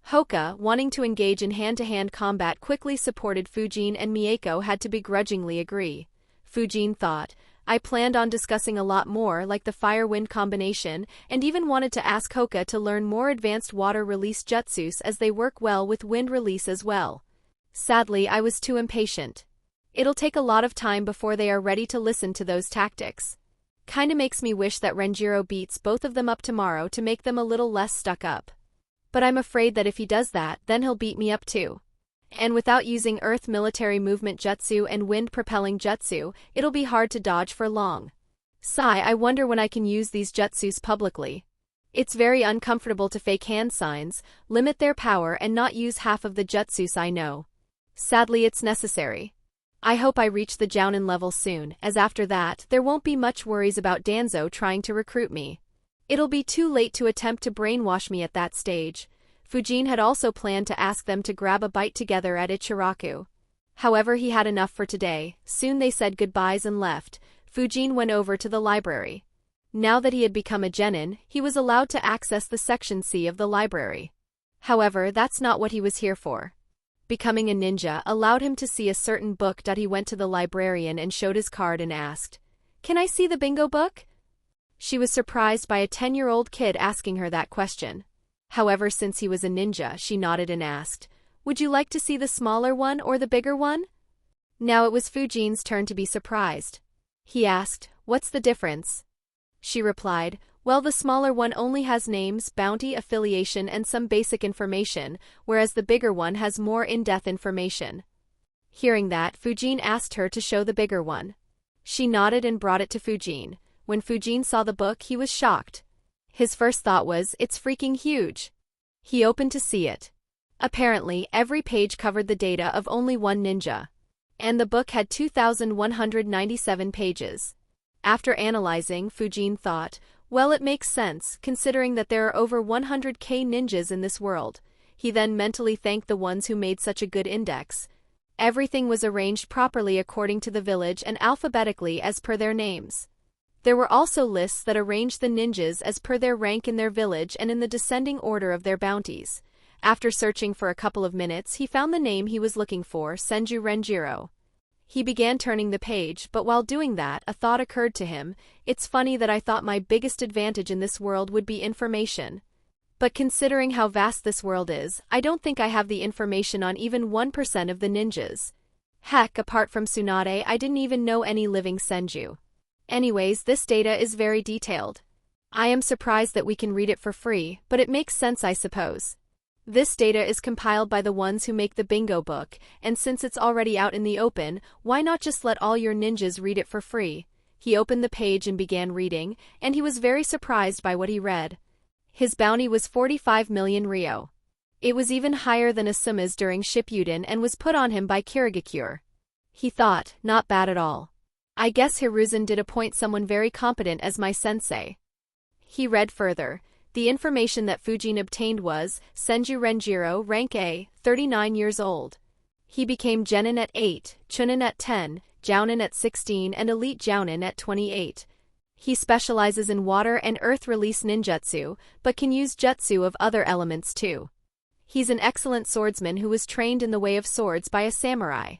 Hoka, wanting to engage in hand-to-hand combat, quickly supported Fujin and Mieko had to begrudgingly agree. Fujin thought, I planned on discussing a lot more like the fire-wind combination and even wanted to ask Hoka to learn more advanced water release jutsus as they work well with wind release as well. Sadly, I was too impatient. It'll take a lot of time before they are ready to listen to those tactics. Kinda makes me wish that Renjiro beats both of them up tomorrow to make them a little less stuck up. But I'm afraid that if he does that, then he'll beat me up too. And without using earth military movement jutsu and wind propelling jutsu, it'll be hard to dodge for long. Sigh, I wonder when I can use these jutsus publicly. It's very uncomfortable to fake hand signs, limit their power and not use half of the jutsus I know. Sadly, it's necessary. I hope I reach the Jounin level soon, as after that, there won't be much worries about Danzo trying to recruit me. It'll be too late to attempt to brainwash me at that stage. Fujin had also planned to ask them to grab a bite together at Ichiraku. However, he had enough for today. Soon they said goodbyes and left. Fujin went over to the library. Now that he had become a genin, he was allowed to access the Section C of the library. However, that's not what he was here for. Becoming a ninja allowed him to see a certain book. He went to the librarian and showed his card and asked, "Can I see the bingo book?" She was surprised by a 10-year-old kid asking her that question. However, since he was a ninja, she nodded and asked, "Would you like to see the smaller one or the bigger one?" Now it was Fujin's turn to be surprised. He asked, "What's the difference?" She replied, "Well, the smaller one only has names, bounty, affiliation, and some basic information, whereas the bigger one has more in-depth information." Hearing that, Fujin asked her to show the bigger one. She nodded and brought it to Fujin. When Fujin saw the book, he was shocked. His first thought was, "It's freaking huge." He opened to see it. Apparently, every page covered the data of only one ninja. And the book had 2,197 pages. After analyzing, Fujin thought, well, it makes sense, considering that there are over 100k ninjas in this world. He then mentally thanked the ones who made such a good index. Everything was arranged properly according to the village and alphabetically as per their names. There were also lists that arranged the ninjas as per their rank in their village and in the descending order of their bounties. After searching for a couple of minutes, he found the name he was looking for, Senju Renjiro. He began turning the page, but while doing that, a thought occurred to him. It's funny that I thought my biggest advantage in this world would be information. But considering how vast this world is, I don't think I have the information on even 1% of the ninjas. Heck, apart from Tsunade, I didn't even know any living Senju. Anyways, this data is very detailed. I am surprised that we can read it for free, but it makes sense, I suppose. This data is compiled by the ones who make the bingo book, and since it's already out in the open, why not just let all your ninjas read it for free? He opened the page and began reading, and he was very surprised by what he read. His bounty was 45 million ryo. It was even higher than Asuma's during Shippuden and was put on him by Kirigakure. He thought, not bad at all. I guess Hiruzen did appoint someone very competent as my sensei. He read further. The information that Fujin obtained was, Senju Renjiro, rank A, 39 years old. He became Genin at 8, Chunin at 10, Jounin at 16 and Elite Jounin at 28. He specializes in water and earth release ninjutsu, but can use jutsu of other elements too. He's an excellent swordsman who was trained in the way of swords by a samurai.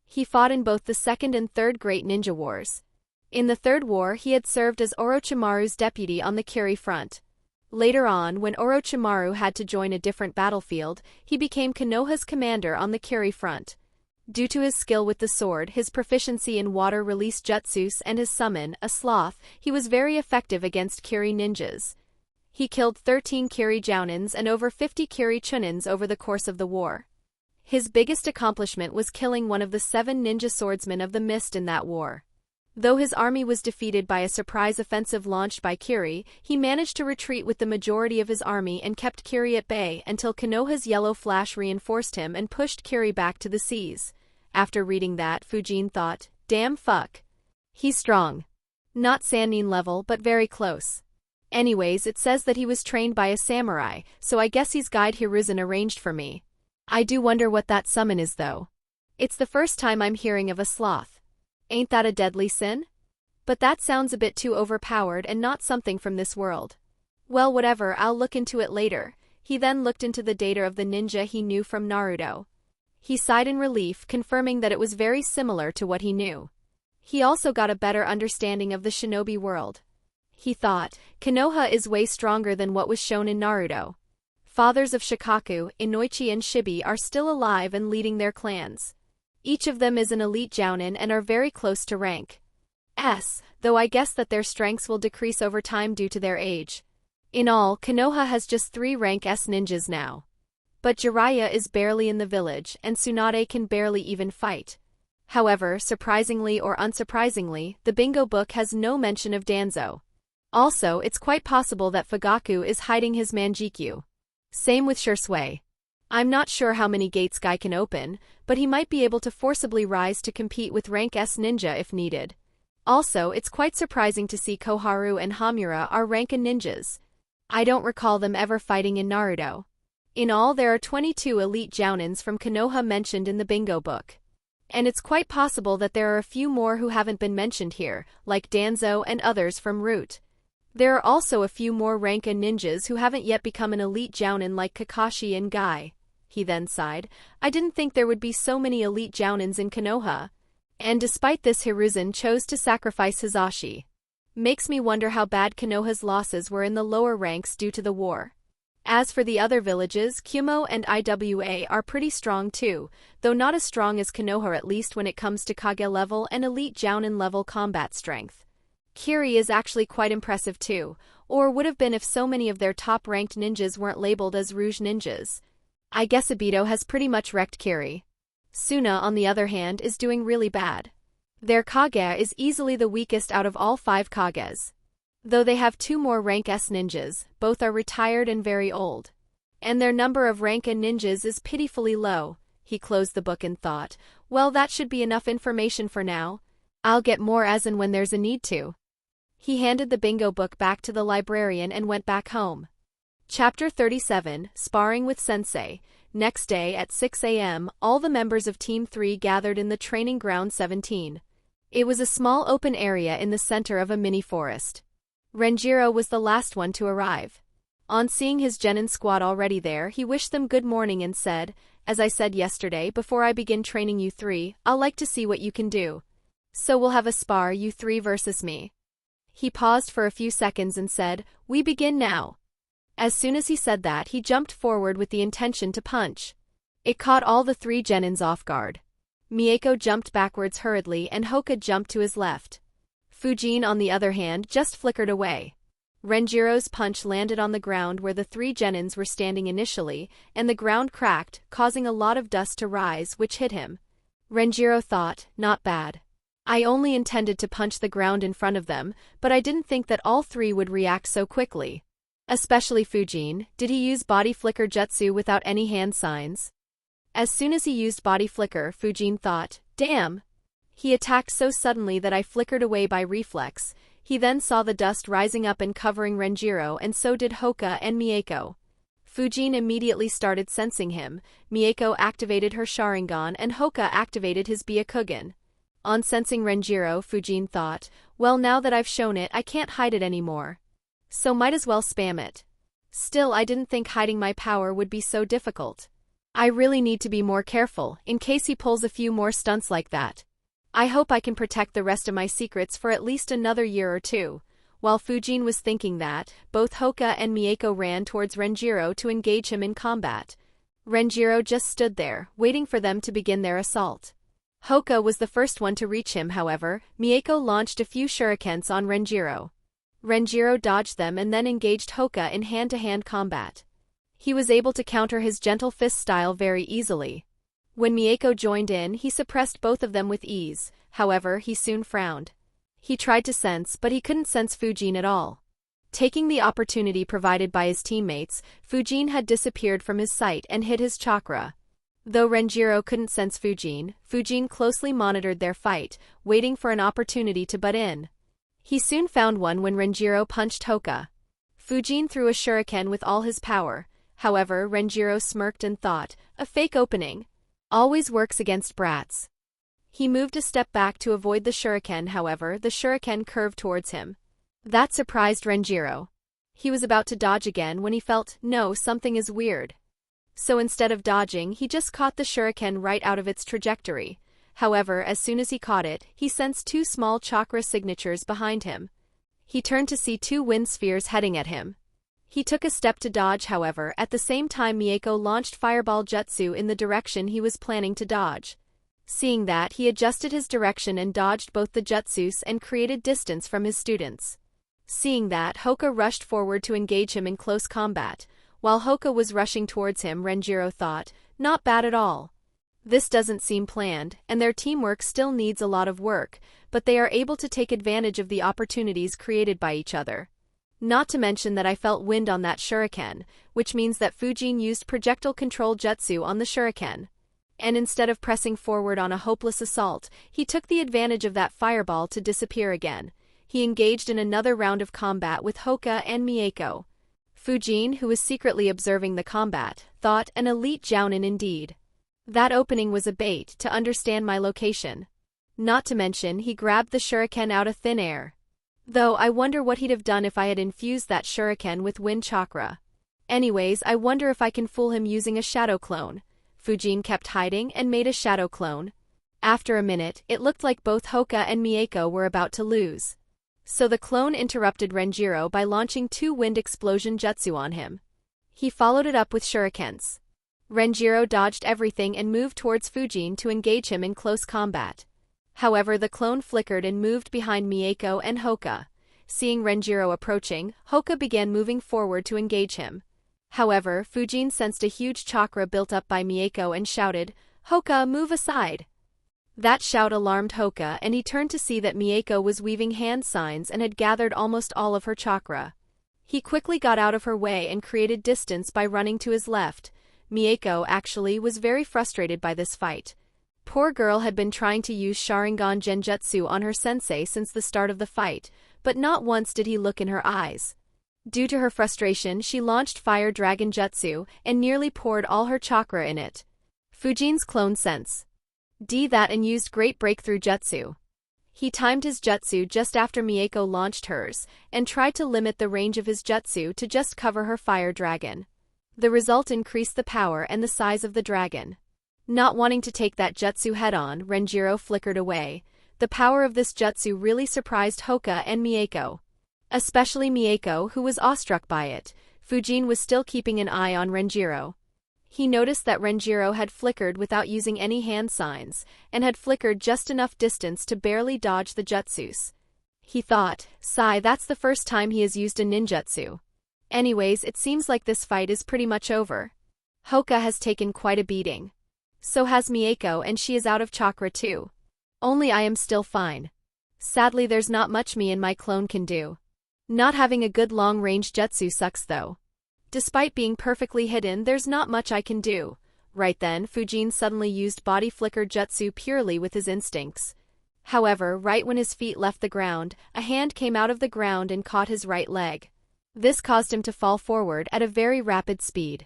He fought in both the second and third great ninja wars. In the third war he had served as Orochimaru's deputy on the Kiri front. Later on, when Orochimaru had to join a different battlefield, he became Konoha's commander on the Kiri front. Due to his skill with the sword, his proficiency in water-release jutsus and his summon, a sloth, he was very effective against Kiri ninjas. He killed 13 Kiri Jounins and over 50 Kiri Chunins over the course of the war. His biggest accomplishment was killing one of the 7 ninja swordsmen of the mist in that war. Though his army was defeated by a surprise offensive launched by Kiri, he managed to retreat with the majority of his army and kept Kiri at bay until Konoha's yellow flash reinforced him and pushed Kiri back to the seas. After reading that, Fujin thought, damn fuck. He's strong. Not Sannin level, but very close. Anyways, it says that he was trained by a samurai, so I guess he's guide Hiruzen arranged for me. I do wonder what that summon is though. It's the first time I'm hearing of a sloth. Ain't that a deadly sin? But that sounds a bit too overpowered and not something from this world. Well, whatever, I'll look into it later. He then looked into the data of the ninja he knew from Naruto. He sighed in relief, confirming that it was very similar to what he knew. He also got a better understanding of the shinobi world. He thought, Konoha is way stronger than what was shown in Naruto. Fathers of Shikaku, Inoichi and Shibi are still alive and leading their clans. Each of them is an elite jounin and are very close to rank S, though I guess that their strengths will decrease over time due to their age. In all, Konoha has just 3 rank S ninjas now. But Jiraiya is barely in the village, and Tsunade can barely even fight. However, surprisingly or unsurprisingly, the bingo book has no mention of Danzo. Also, it's quite possible that Fugaku is hiding his Manjikyu. Same with Shursui. I'm not sure how many gates Guy can open, but he might be able to forcibly rise to compete with rank S ninja if needed. Also, it's quite surprising to see Koharu and Hamura are rank A ninjas. I don't recall them ever fighting in Naruto. In all, there are 22 elite jounins from Konoha mentioned in the bingo book. And it's quite possible that there are a few more who haven't been mentioned here, like Danzo and others from Root. There are also a few more rank A ninjas who haven't yet become an elite jounin like Kakashi and Guy. He then sighed. I didn't think there would be so many elite jounins in Konoha. And despite this, Hiruzen chose to sacrifice Hizashi. Makes me wonder how bad Konoha's losses were in the lower ranks due to the war. As for the other villages, Kumo and Iwa are pretty strong too, though not as strong as Konoha, at least when it comes to Kage level and elite jounin level combat strength. Kiri is actually quite impressive too, or would have been if so many of their top-ranked ninjas weren't labeled as Rouge ninjas. I guess Obito has pretty much wrecked Kiri. Suna, on the other hand, is doing really bad. Their Kage is easily the weakest out of all 5 Kages. Though they have 2 more rank S ninjas, both are retired and very old. And their number of rank A ninjas is pitifully low. He closed the book and thought, well, that should be enough information for now. I'll get more as and when there's a need to. He handed the bingo book back to the librarian and went back home. Chapter 37, Sparring with Sensei. Next day at 6 a.m., all the members of Team 3 gathered in the Training Ground 17. It was a small open area in the center of a mini forest. Renjiro was the last one to arrive. On seeing his Genin squad already there, he wished them good morning and said, as I said yesterday, before I begin training you 3, I'll like to see what you can do. So we'll have a spar, you 3 versus me. He paused for a few seconds and said, we begin now. As soon as he said that, he jumped forward with the intention to punch. It caught all the 3 Genins off guard. Mieko jumped backwards hurriedly and Hoka jumped to his left. Fujin, on the other hand, just flickered away. Renjiro's punch landed on the ground where the 3 Genins were standing initially, and the ground cracked, causing a lot of dust to rise, which hit him. Renjiro thought, not bad. I only intended to punch the ground in front of them, but I didn't think that all three would react so quickly. Especially Fujin. Did he use body flicker jutsu without any hand signs? As soon as he used body flicker, Fujin thought, damn. He attacked so suddenly that I flickered away by reflex. He then saw the dust rising up and covering Renjiro, and so did Hoka and Mieko. Fujin immediately started sensing him. Mieko activated her Sharingan and Hoka activated his Byakugan. On sensing Renjiro, Fujin thought, well, now that I've shown it, I can't hide it anymore. So might as well spam it. Still, I didn't think hiding my power would be so difficult. I really need to be more careful, in case he pulls a few more stunts like that. I hope I can protect the rest of my secrets for at least another year or two. While Fujin was thinking that, both Hoka and Mieko ran towards Renjiro to engage him in combat. Renjiro just stood there, waiting for them to begin their assault. Hoka was the first one to reach him, however. Mieko launched a few shurikens on Renjiro. Renjiro dodged them and then engaged Hoka in hand-to-hand combat. He was able to counter his gentle fist style very easily. When Mieko joined in, he suppressed both of them with ease. However, he soon frowned. He tried to sense, but he couldn't sense Fujin at all. Taking the opportunity provided by his teammates, Fujin had disappeared from his sight and hid his chakra. Though Renjiro couldn't sense Fujin, Fujin closely monitored their fight, waiting for an opportunity to butt in. He soon found one when Renjiro punched Hoka. Fujin threw a shuriken with all his power. However, Renjiro smirked and thought, a fake opening always works against brats. He moved a step back to avoid the shuriken, however, the shuriken curved towards him. That surprised Renjiro. He was about to dodge again when he felt, no, something is weird. So instead of dodging, he just caught the shuriken right out of its trajectory. However, as soon as he caught it, he sensed two small chakra signatures behind him. He turned to see two wind spheres heading at him. He took a step to dodge, however, at the same time Mieko launched fireball jutsu in the direction he was planning to dodge. Seeing that, he adjusted his direction and dodged both the jutsus and created distance from his students. Seeing that, Hoka rushed forward to engage him in close combat. While Hoka was rushing towards him, Renjiro thought, not bad at all. This doesn't seem planned, and their teamwork still needs a lot of work, but they are able to take advantage of the opportunities created by each other. Not to mention that I felt wind on that shuriken, which means that Fujin used projectile control jutsu on the shuriken. And instead of pressing forward on a hopeless assault, he took the advantage of that fireball to disappear again. He engaged in another round of combat with Hoka and Mieko. Fujin, who was secretly observing the combat, thought an elite jounin indeed. That opening was a bait to understand my location. Not to mention, he grabbed the shuriken out of thin air. Though I wonder what he'd have done if I had infused that shuriken with wind chakra. Anyways, I wonder if I can fool him using a shadow clone. Fujin kept hiding and made a shadow clone. After a minute, it looked like both Hoka and Mieko were about to lose. So the clone interrupted Renjiro by launching two wind explosion jutsu on him. He followed it up with shurikens. Renjiro dodged everything and moved towards Fujin to engage him in close combat. However, the clone flickered and moved behind Mieko and Hoka. Seeing Renjiro approaching, Hoka began moving forward to engage him. However, Fujin sensed a huge chakra built up by Mieko and shouted, "Hoka, move aside!" That shout alarmed Hoka, and he turned to see that Mieko was weaving hand signs and had gathered almost all of her chakra. He quickly got out of her way and created distance by running to his left. Mieko, actually, was very frustrated by this fight. Poor girl had been trying to use Sharingan Genjutsu on her sensei since the start of the fight, but not once did he look in her eyes. Due to her frustration, she launched Fire Dragon Jutsu and nearly poured all her chakra in it. Fujin's clone sense that and used Great Breakthrough Jutsu. He timed his jutsu just after Mieko launched hers, and tried to limit the range of his jutsu to just cover her Fire Dragon. The result increased the power and the size of the dragon. Not wanting to take that jutsu head-on, Renjiro flickered away. The power of this jutsu really surprised Hoka and Mieko. Especially Mieko, who was awestruck by it. Fujin was still keeping an eye on Renjiro. He noticed that Renjiro had flickered without using any hand signs, and had flickered just enough distance to barely dodge the jutsus. He thought, sigh, that's the first time he has used a ninjutsu. Anyways, it seems like this fight is pretty much over. Hoka has taken quite a beating. So has Mieko, and she is out of chakra too. Only I am still fine. Sadly, there's not much me and my clone can do. Not having a good long-range jutsu sucks though. Despite being perfectly hidden, there's not much I can do. Right then, Fujin suddenly used body flicker jutsu purely with his instincts. However, right when his feet left the ground, a hand came out of the ground and caught his right leg. This caused him to fall forward at a very rapid speed.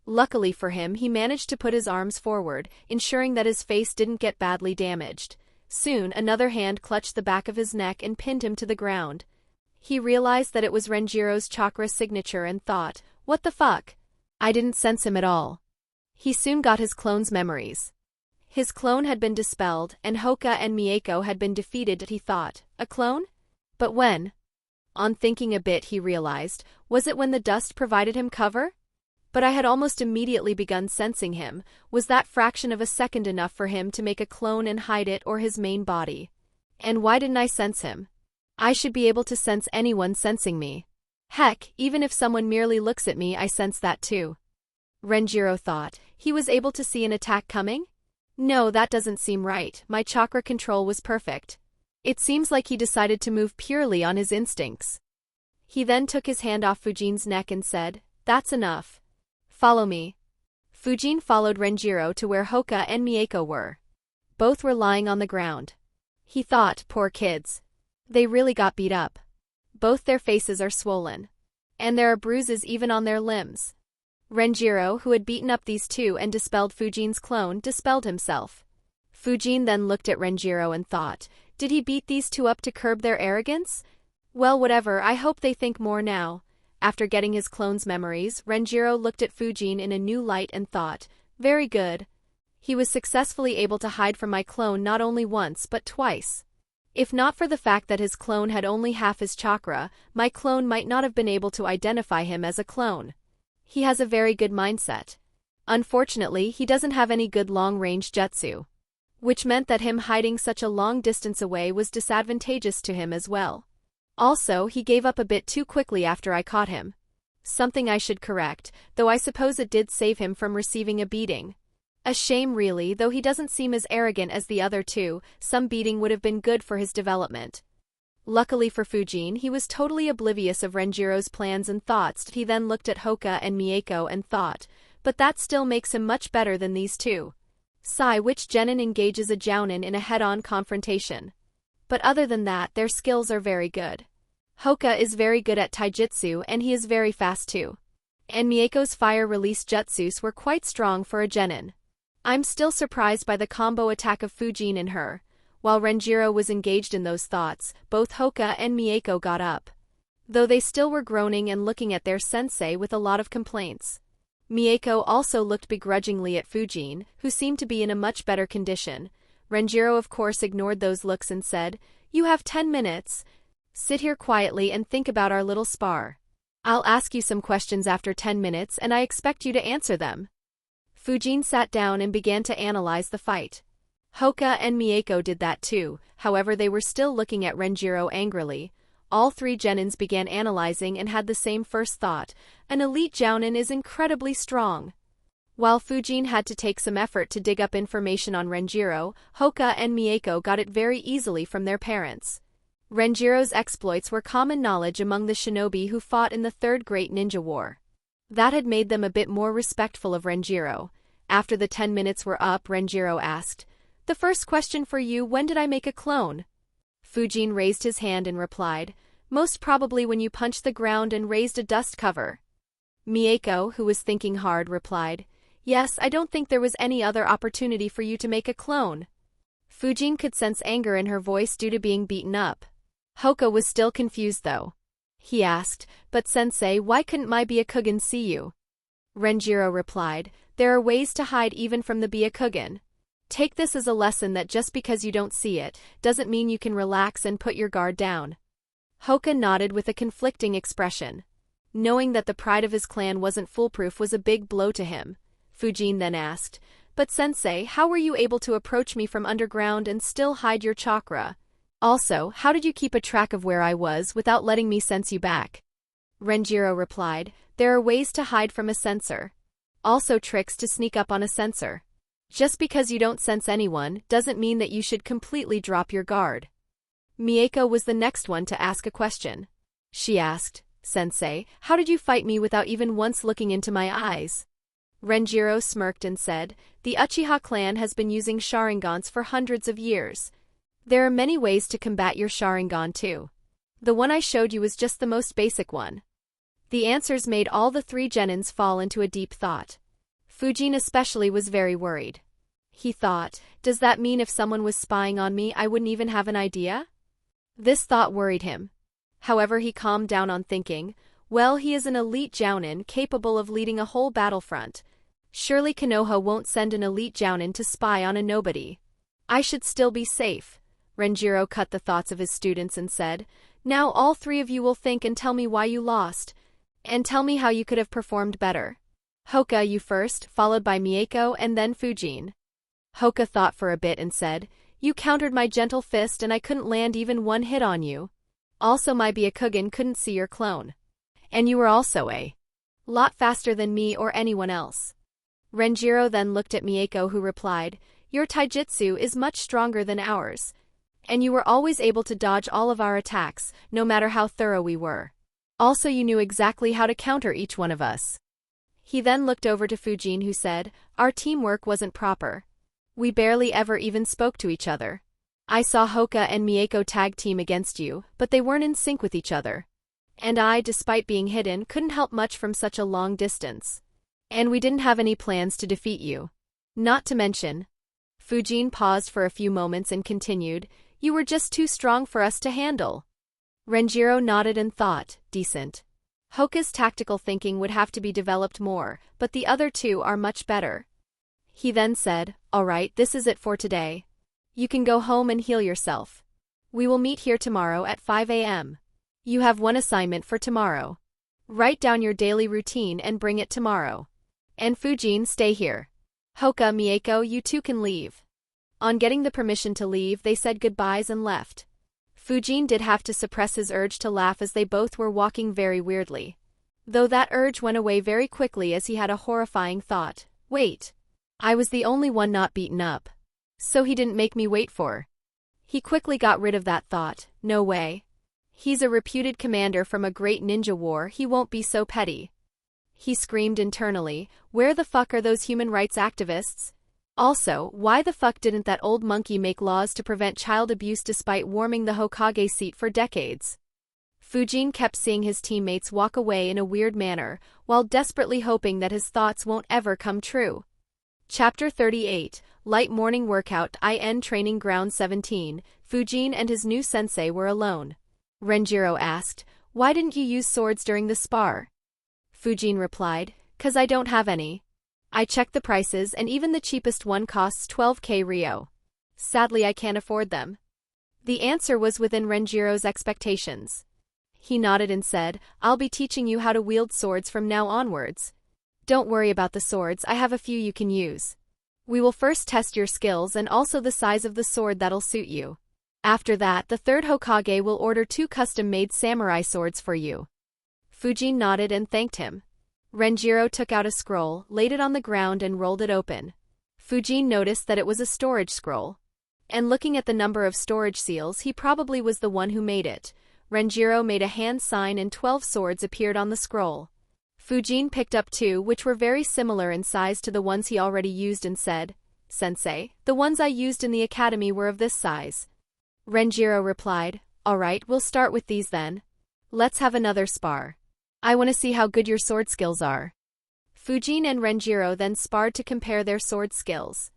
Luckily for him, he managed to put his arms forward, ensuring that his face didn't get badly damaged. Soon, another hand clutched the back of his neck and pinned him to the ground. He realized that it was Renjiro's chakra signature and thought, "What the fuck? I didn't sense him at all." He soon got his clone's memories. His clone had been dispelled, and Hoka and Mieko had been defeated. He thought, a clone? But when? On thinking a bit, he realized, was it when the dust provided him cover? But I had almost immediately begun sensing him. Was that fraction of a second enough for him to make a clone and hide it or his main body? And why didn't I sense him? I should be able to sense anyone sensing me. Heck, even if someone merely looks at me, I sense that too. Renjiro thought. He was able to see an attack coming? No, that doesn't seem right. My chakra control was perfect. It seems like he decided to move purely on his instincts. He then took his hand off Fujin's neck and said, "That's enough. Follow me." Fujin followed Renjiro to where Hoka and Mieko were. Both were lying on the ground. He thought, poor kids. They really got beat up. Both their faces are swollen. And there are bruises even on their limbs. Renjiro, who had beaten up these two and dispelled Fujin's clone, dispelled himself. Fujin then looked at Renjiro and thought, did he beat these two up to curb their arrogance? Well, whatever, I hope they think more now. After getting his clone's memories, Renjiro looked at Fujin in a new light and thought, very good. He was successfully able to hide from my clone not only once but twice. If not for the fact that his clone had only half his chakra, my clone might not have been able to identify him as a clone. He has a very good mindset. Unfortunately, he doesn't have any good long-range jutsu. Which meant that him hiding such a long distance away was disadvantageous to him as well. Also, he gave up a bit too quickly after I caught him. Something I should correct, though I suppose it did save him from receiving a beating. A shame really, though he doesn't seem as arrogant as the other two, some beating would have been good for his development. Luckily for Fujin, he was totally oblivious of Renjiro's plans and thoughts. He then looked at Hoka and Mieko and thought, but that still makes him much better than these two. Which Genin engages a jounin in a head-on confrontation. But other than that, their skills are very good. Hoka is very good at taijutsu and he is very fast too. And Mieko's fire-release jutsus were quite strong for a Genin. I'm still surprised by the combo attack of Fujin and her. While Renjiro was engaged in those thoughts, both Hoka and Mieko got up. Though they still were groaning and looking at their sensei with a lot of complaints. Mieko also looked begrudgingly at Fujin, who seemed to be in a much better condition. Renjiro of course ignored those looks and said, "You have 10 minutes. Sit here quietly and think about our little spar. I'll ask you some questions after 10 minutes and I expect you to answer them." Fujin sat down and began to analyze the fight. Hoka and Mieko did that too, however they were still looking at Renjiro angrily. All three Genins began analyzing and had the same first thought, an elite jounin is incredibly strong. While Fujin had to take some effort to dig up information on Renjiro, Hoka and Mieko got it very easily from their parents. Renjiro's exploits were common knowledge among the shinobi who fought in the Third Great Ninja War. That had made them a bit more respectful of Renjiro. After the 10 minutes were up, Renjiro asked, "The first question for you, when did I make a clone?" Fujin raised his hand and replied, "Most probably when you punched the ground and raised a dust cover." Mieko, who was thinking hard, replied, "Yes, I don't think there was any other opportunity for you to make a clone." Fujin could sense anger in her voice due to being beaten up. Hoka was still confused though. He asked, "But sensei, why couldn't my Byakugan see you?" Renjiro replied, "There are ways to hide even from the Byakugan. Take this as a lesson that just because you don't see it, doesn't mean you can relax and put your guard down." Hoka nodded with a conflicting expression. Knowing that the pride of his clan wasn't foolproof was a big blow to him. Fujin then asked, "But sensei, how were you able to approach me from underground and still hide your chakra? Also, how did you keep a track of where I was without letting me sense you back?" Renjiro replied, "There are ways to hide from a sensor. Also tricks to sneak up on a sensor. Just because you don't sense anyone doesn't mean that you should completely drop your guard. Mieko was the next one to ask a question. She asked, Sensei, how did you fight me without even once looking into my eyes? Renjiro smirked and said, the Uchiha clan has been using Sharingans for hundreds of years. There are many ways to combat your Sharingan too. The one I showed you was just the most basic one. The answers made all the three Genins fall into a deep thought. Fujin especially was very worried. He thought, does that mean if someone was spying on me I wouldn't even have an idea? This thought worried him. However, he calmed down on thinking, well, he is an elite Jounin capable of leading a whole battlefront. Surely Konoha won't send an elite Jounin to spy on a nobody. I should still be safe. Renjiro cut the thoughts of his students and said, now all three of you will think and tell me why you lost. And tell me how you could have performed better. Hoka, you first, followed by Mieko and then Fujin. Hoka thought for a bit and said, you countered my gentle fist and I couldn't land even one hit on you. Also my Byakugan couldn't see your clone. And you were also a lot faster than me or anyone else. Renjiro then looked at Mieko who replied, your taijutsu is much stronger than ours. And you were always able to dodge all of our attacks, no matter how thorough we were. Also you knew exactly how to counter each one of us. He then looked over to Fujin who said, our teamwork wasn't proper. We barely ever even spoke to each other. I saw Hoka and Mieko tag team against you, but they weren't in sync with each other. And I, despite being hidden, couldn't help much from such a long distance. And we didn't have any plans to defeat you. Not to mention. Fujin paused for a few moments and continued, you were just too strong for us to handle. Renjiro nodded and thought, decent. Hoka's tactical thinking would have to be developed more, but the other two are much better. He then said, all right, this is it for today. You can go home and heal yourself. We will meet here tomorrow at 5 a.m. You have one assignment for tomorrow. Write down your daily routine and bring it tomorrow. And Fujin, stay here. Hoka, Mieko, you two can leave. On getting the permission to leave, they said goodbyes and left. Fujin did have to suppress his urge to laugh as they both were walking very weirdly. Though that urge went away very quickly as he had a horrifying thought. Wait. I was the only one not beaten up. So he didn't make me wait for. He quickly got rid of that thought. No way. He's a reputed commander from a great ninja war, he won't be so petty. He screamed internally, where the fuck are those human rights activists? Also, why the fuck didn't that old monkey make laws to prevent child abuse despite warming the Hokage seat for decades? Fujin kept seeing his teammates walk away in a weird manner, while desperately hoping that his thoughts won't ever come true. Chapter 38, Light Morning Workout IN Training Ground 17, Fujin and his new sensei were alone. Renjiro asked, why didn't you use swords during the spar? Fujin replied, 'cause I don't have any. I checked the prices and even the cheapest one costs 12k Ryo. Sadly I can't afford them. The answer was within Renjiro's expectations. He nodded and said, I'll be teaching you how to wield swords from now onwards. Don't worry about the swords, I have a few you can use. We will first test your skills and also the size of the sword that'll suit you. After that, the third Hokage will order 2 custom-made samurai swords for you. Fujin nodded and thanked him. Renjiro took out a scroll, laid it on the ground and rolled it open. Fujin noticed that it was a storage scroll. And looking at the number of storage seals, he probably was the one who made it. Renjiro made a hand sign and 12 swords appeared on the scroll. Fujin picked up 2 which were very similar in size to the ones he already used and said, Sensei, the ones I used in the academy were of this size. Renjiro replied, Alright, we'll start with these then. Let's have another spar. I want to see how good your sword skills are. Fujin and Renjiro then sparred to compare their sword skills.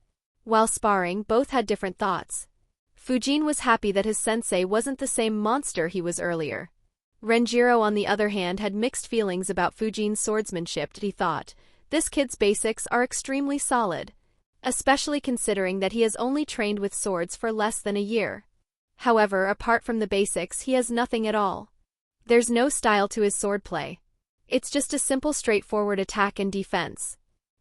While sparring, both had different thoughts. Fujin was happy that his sensei wasn't the same monster he was earlier. Renjiro on the other hand had mixed feelings about Fujin's swordsmanship. He thought, this kid's basics are extremely solid. Especially considering that he has only trained with swords for less than a year. However, apart from the basics, he has nothing at all. There's no style to his swordplay. It's just a simple straightforward attack and defense.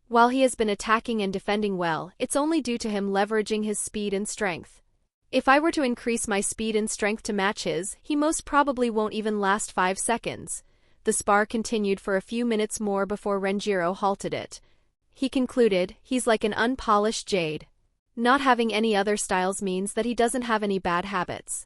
While he has been attacking and defending well, it's only due to him leveraging his speed and strength. If I were to increase my speed and strength to match his, he most probably won't even last 5 seconds. The spar continued for a few minutes more before Renjiro halted it. He concluded, he's like an unpolished jade. Not having any other styles means that he doesn't have any bad habits.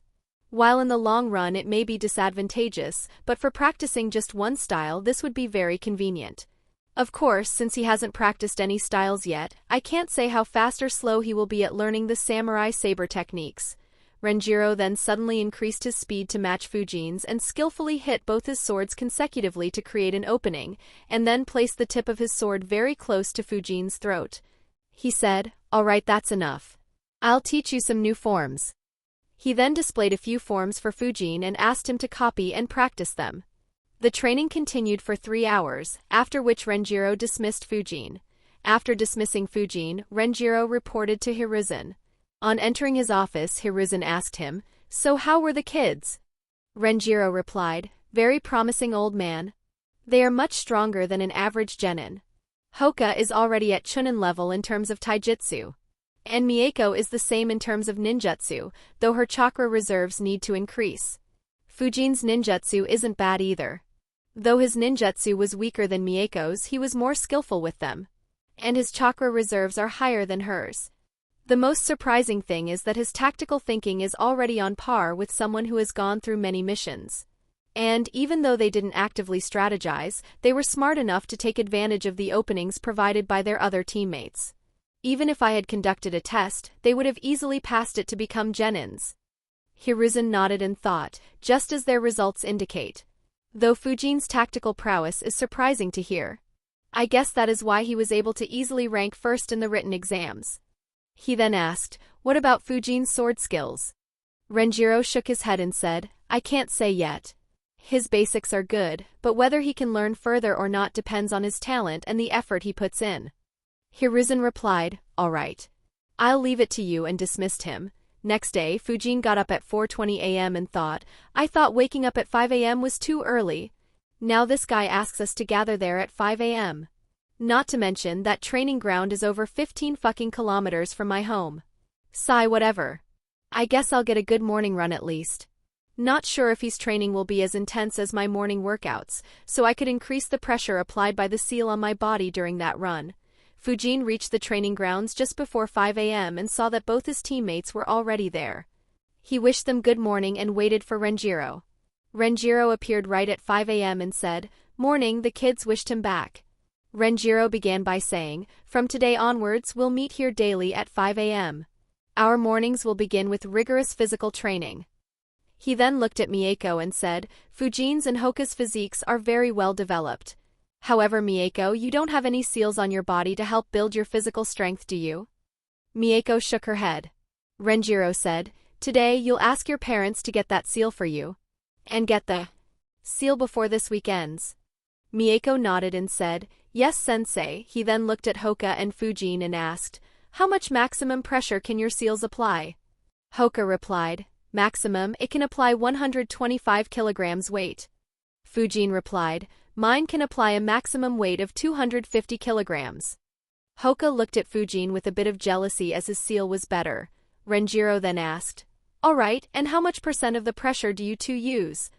While in the long run it may be disadvantageous, but for practicing just one style this would be very convenient. Of course, since he hasn't practiced any styles yet, I can't say how fast or slow he will be at learning the samurai saber techniques. Renjiro then suddenly increased his speed to match Fujin's and skillfully hit both his swords consecutively to create an opening, and then placed the tip of his sword very close to Fujin's throat. He said, "Alright, that's enough. I'll teach you some new forms." He then displayed a few forms for Fujin and asked him to copy and practice them. The training continued for 3 hours, after which Renjiro dismissed Fujin. After dismissing Fujin, Renjiro reported to Hiruzen. On entering his office, Hiruzen asked him, "So how were the kids?" Renjiro replied, "Very promising, old man. They are much stronger than an average genin. Hoka is already at Chunin level in terms of taijutsu. And Mieko is the same in terms of ninjutsu, though her chakra reserves need to increase. Fujin's ninjutsu isn't bad either. Though his ninjutsu was weaker than Mieko's, he was more skillful with them. And his chakra reserves are higher than hers. The most surprising thing is that his tactical thinking is already on par with someone who has gone through many missions. And, even though they didn't actively strategize, they were smart enough to take advantage of the openings provided by their other teammates. Even if I had conducted a test, they would have easily passed it to become genins." Hiruzen nodded and thought, just as their results indicate. Though Fujin's tactical prowess is surprising to hear. I guess that is why he was able to easily rank first in the written exams. He then asked, "What about Fujin's sword skills?" Renjiro shook his head and said, "I can't say yet. His basics are good, but whether he can learn further or not depends on his talent and the effort he puts in." Hiruzen replied, "All right. I'll leave it to you," and dismissed him. Next day, Fujin got up at 4:20 a.m. and thought, "I thought waking up at 5 a.m. was too early. Now this guy asks us to gather there at 5 a.m. Not to mention that training ground is over 15 fucking kilometers from my home. Sigh, whatever. I guess I'll get a good morning run at least. Not sure if his training will be as intense as my morning workouts, so I could increase the pressure applied by the seal on my body during that run." Fujin reached the training grounds just before 5 a.m. and saw that both his teammates were already there. He wished them good morning and waited for Renjiro. Renjiro appeared right at 5 a.m. and said, "Morning." The kids wished him back. Renjiro began by saying, "From today onwards we'll meet here daily at 5 a.m. Our mornings will begin with rigorous physical training." He then looked at Mieko and said, "Fujin's and Hoka's physiques are very well developed. However, Mieko, you don't have any seals on your body to help build your physical strength, do you?" Mieko shook her head. Renjiro said, "Today you'll ask your parents to get that seal for you. And get the seal before this week ends." Mieko nodded and said, "Yes, sensei." He then looked at Hoka and Fujin and asked, "How much maximum pressure can your seals apply?" Hoka replied, "Maximum, it can apply 125 kilograms weight." Fujin replied, "Mine can apply a maximum weight of 250 kilograms. Hoka looked at Fujin with a bit of jealousy as his seal was better. Renjiro then asked, "Alright, and how much % of the pressure do you two use?"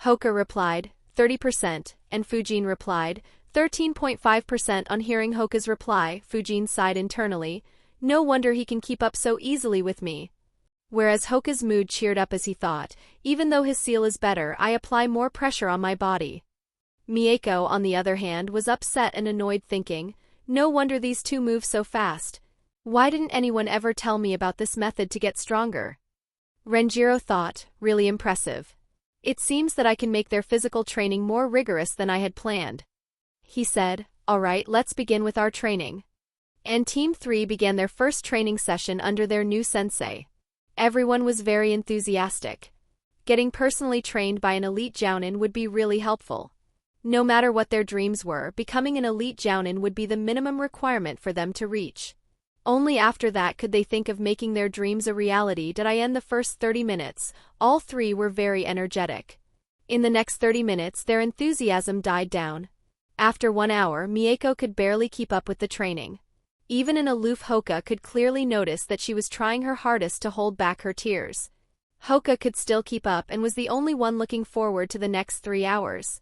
Hoka replied, 30%, and Fujin replied, 13.5%. On hearing Hoka's reply, Fujin sighed internally. No wonder he can keep up so easily with me. Whereas Hoka's mood cheered up as he thought, even though his seal is better, I apply more pressure on my body. Mieko, on the other hand, was upset and annoyed, thinking, no wonder these two move so fast. Why didn't anyone ever tell me about this method to get stronger? Renjiro thought, really impressive. It seems that I can make their physical training more rigorous than I had planned. He said, alright, let's begin with our training. And Team 3 began their first training session under their new sensei. Everyone was very enthusiastic. Getting personally trained by an elite jounin would be really helpful. No matter what their dreams were, becoming an elite jounin would be the minimum requirement for them to reach. Only after that could they think of making their dreams a reality. Did I end the first 30 minutes? All three were very energetic. In the next 30 minutes, their enthusiasm died down. After 1 hour, Mieko could barely keep up with the training. Even an aloof Hoka could clearly notice that she was trying her hardest to hold back her tears. Hoka could still keep up and was the only one looking forward to the next 3 hours.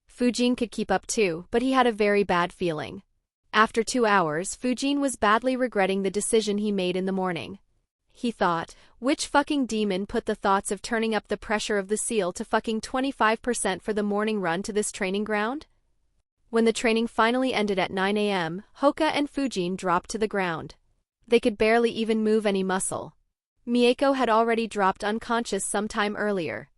Fujin could keep up too, but he had a very bad feeling. After 2 hours, Fujin was badly regretting the decision he made in the morning. He thought, which fucking demon put the thoughts of turning up the pressure of the seal to fucking 25% for the morning run to this training ground? When the training finally ended at 9 a.m., Hoka and Fujin dropped to the ground. They could barely even move any muscle. Mieko had already dropped unconscious some time earlier.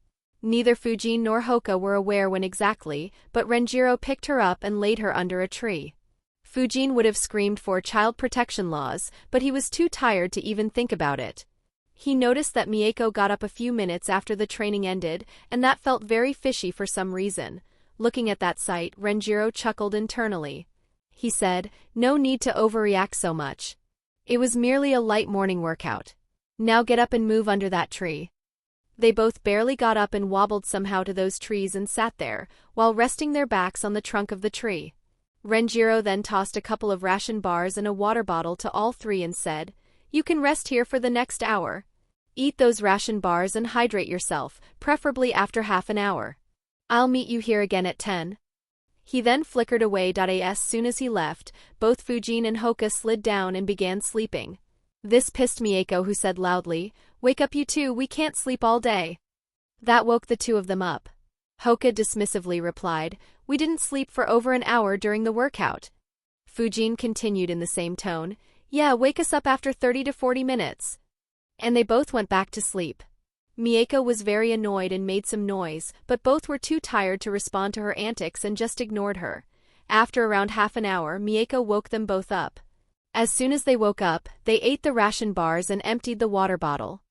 Neither Fujin nor Hoka were aware when exactly, but Renjiro picked her up and laid her under a tree. Fujin would have screamed for child protection laws, but he was too tired to even think about it. He noticed that Mieko got up a few minutes after the training ended, and that felt very fishy for some reason. Looking at that sight, Renjiro chuckled internally. He said, "No need to overreact so much. It was merely a light morning workout. Now get up and move under that tree." They both barely got up and wobbled somehow to those trees and sat there, while resting their backs on the trunk of the tree. Renjiro then tossed a couple of ration bars and a water bottle to all three and said, "You can rest here for the next hour. Eat those ration bars and hydrate yourself, preferably after half an hour. I'll meet you here again at 10. He then flickered away. As soon as he left, both Fujin and Hoka slid down and began sleeping. This pissed Mieko, who said loudly, "Wake up you two, we can't sleep all day." That woke the two of them up. Hoka dismissively replied, "We didn't sleep for over an hour during the workout." Fujin continued in the same tone, "Yeah, wake us up after 30 to 40 minutes. And they both went back to sleep. Mieko was very annoyed and made some noise, but both were too tired to respond to her antics and just ignored her. After around half an hour, Mieko woke them both up. As soon as they woke up, they ate the ration bars and emptied the water bottle.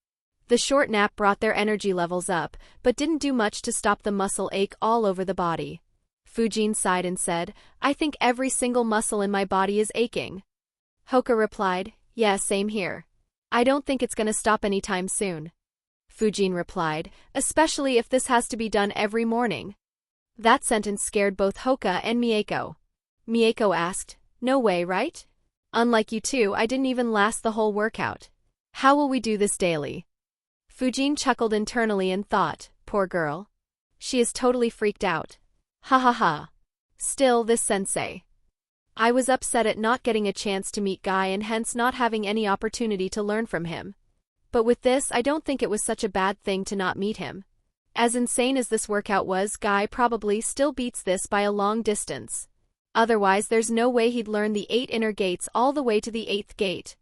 The short nap brought their energy levels up, but didn't do much to stop the muscle ache all over the body. Fujin sighed and said, "I think every single muscle in my body is aching." Hoka replied, "Yeah, same here. I don't think it's gonna stop anytime soon." Fujin replied, "Especially if this has to be done every morning." That sentence scared both Hoka and Mieko. Mieko asked, "No way, right? Unlike you two, I didn't even last the whole workout. How will we do this daily?" Fujin chuckled internally and thought, "Poor girl. She is totally freaked out. Ha ha ha. Still, this sensei. I was upset at not getting a chance to meet Guy and hence not having any opportunity to learn from him. But with this, I don't think it was such a bad thing to not meet him. As insane as this workout was, Guy probably still beats this by a long distance. Otherwise, there's no way he'd learn the 8 inner gates all the way to the 8th gate."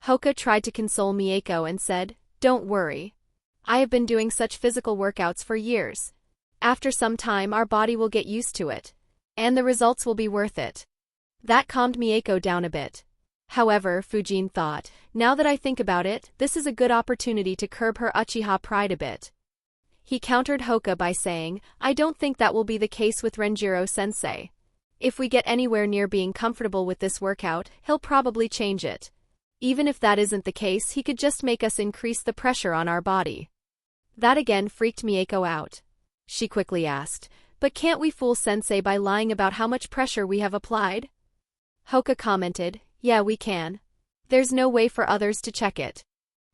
Hoka tried to console Mieko and said, "Don't worry. I have been doing such physical workouts for years. After some time, our body will get used to it. And the results will be worth it." That calmed Mieko down a bit. However, Fujin thought, now that I think about it, this is a good opportunity to curb her Uchiha pride a bit. He countered Hoka by saying, "I don't think that will be the case with Renjiro-sensei. If we get anywhere near being comfortable with this workout, he'll probably change it. Even if that isn't the case, he could just make us increase the pressure on our body." That again freaked Mieko out. She quickly asked, "But can't we fool sensei by lying about how much pressure we have applied?" Hoka commented, "Yeah, we can. There's no way for others to check it."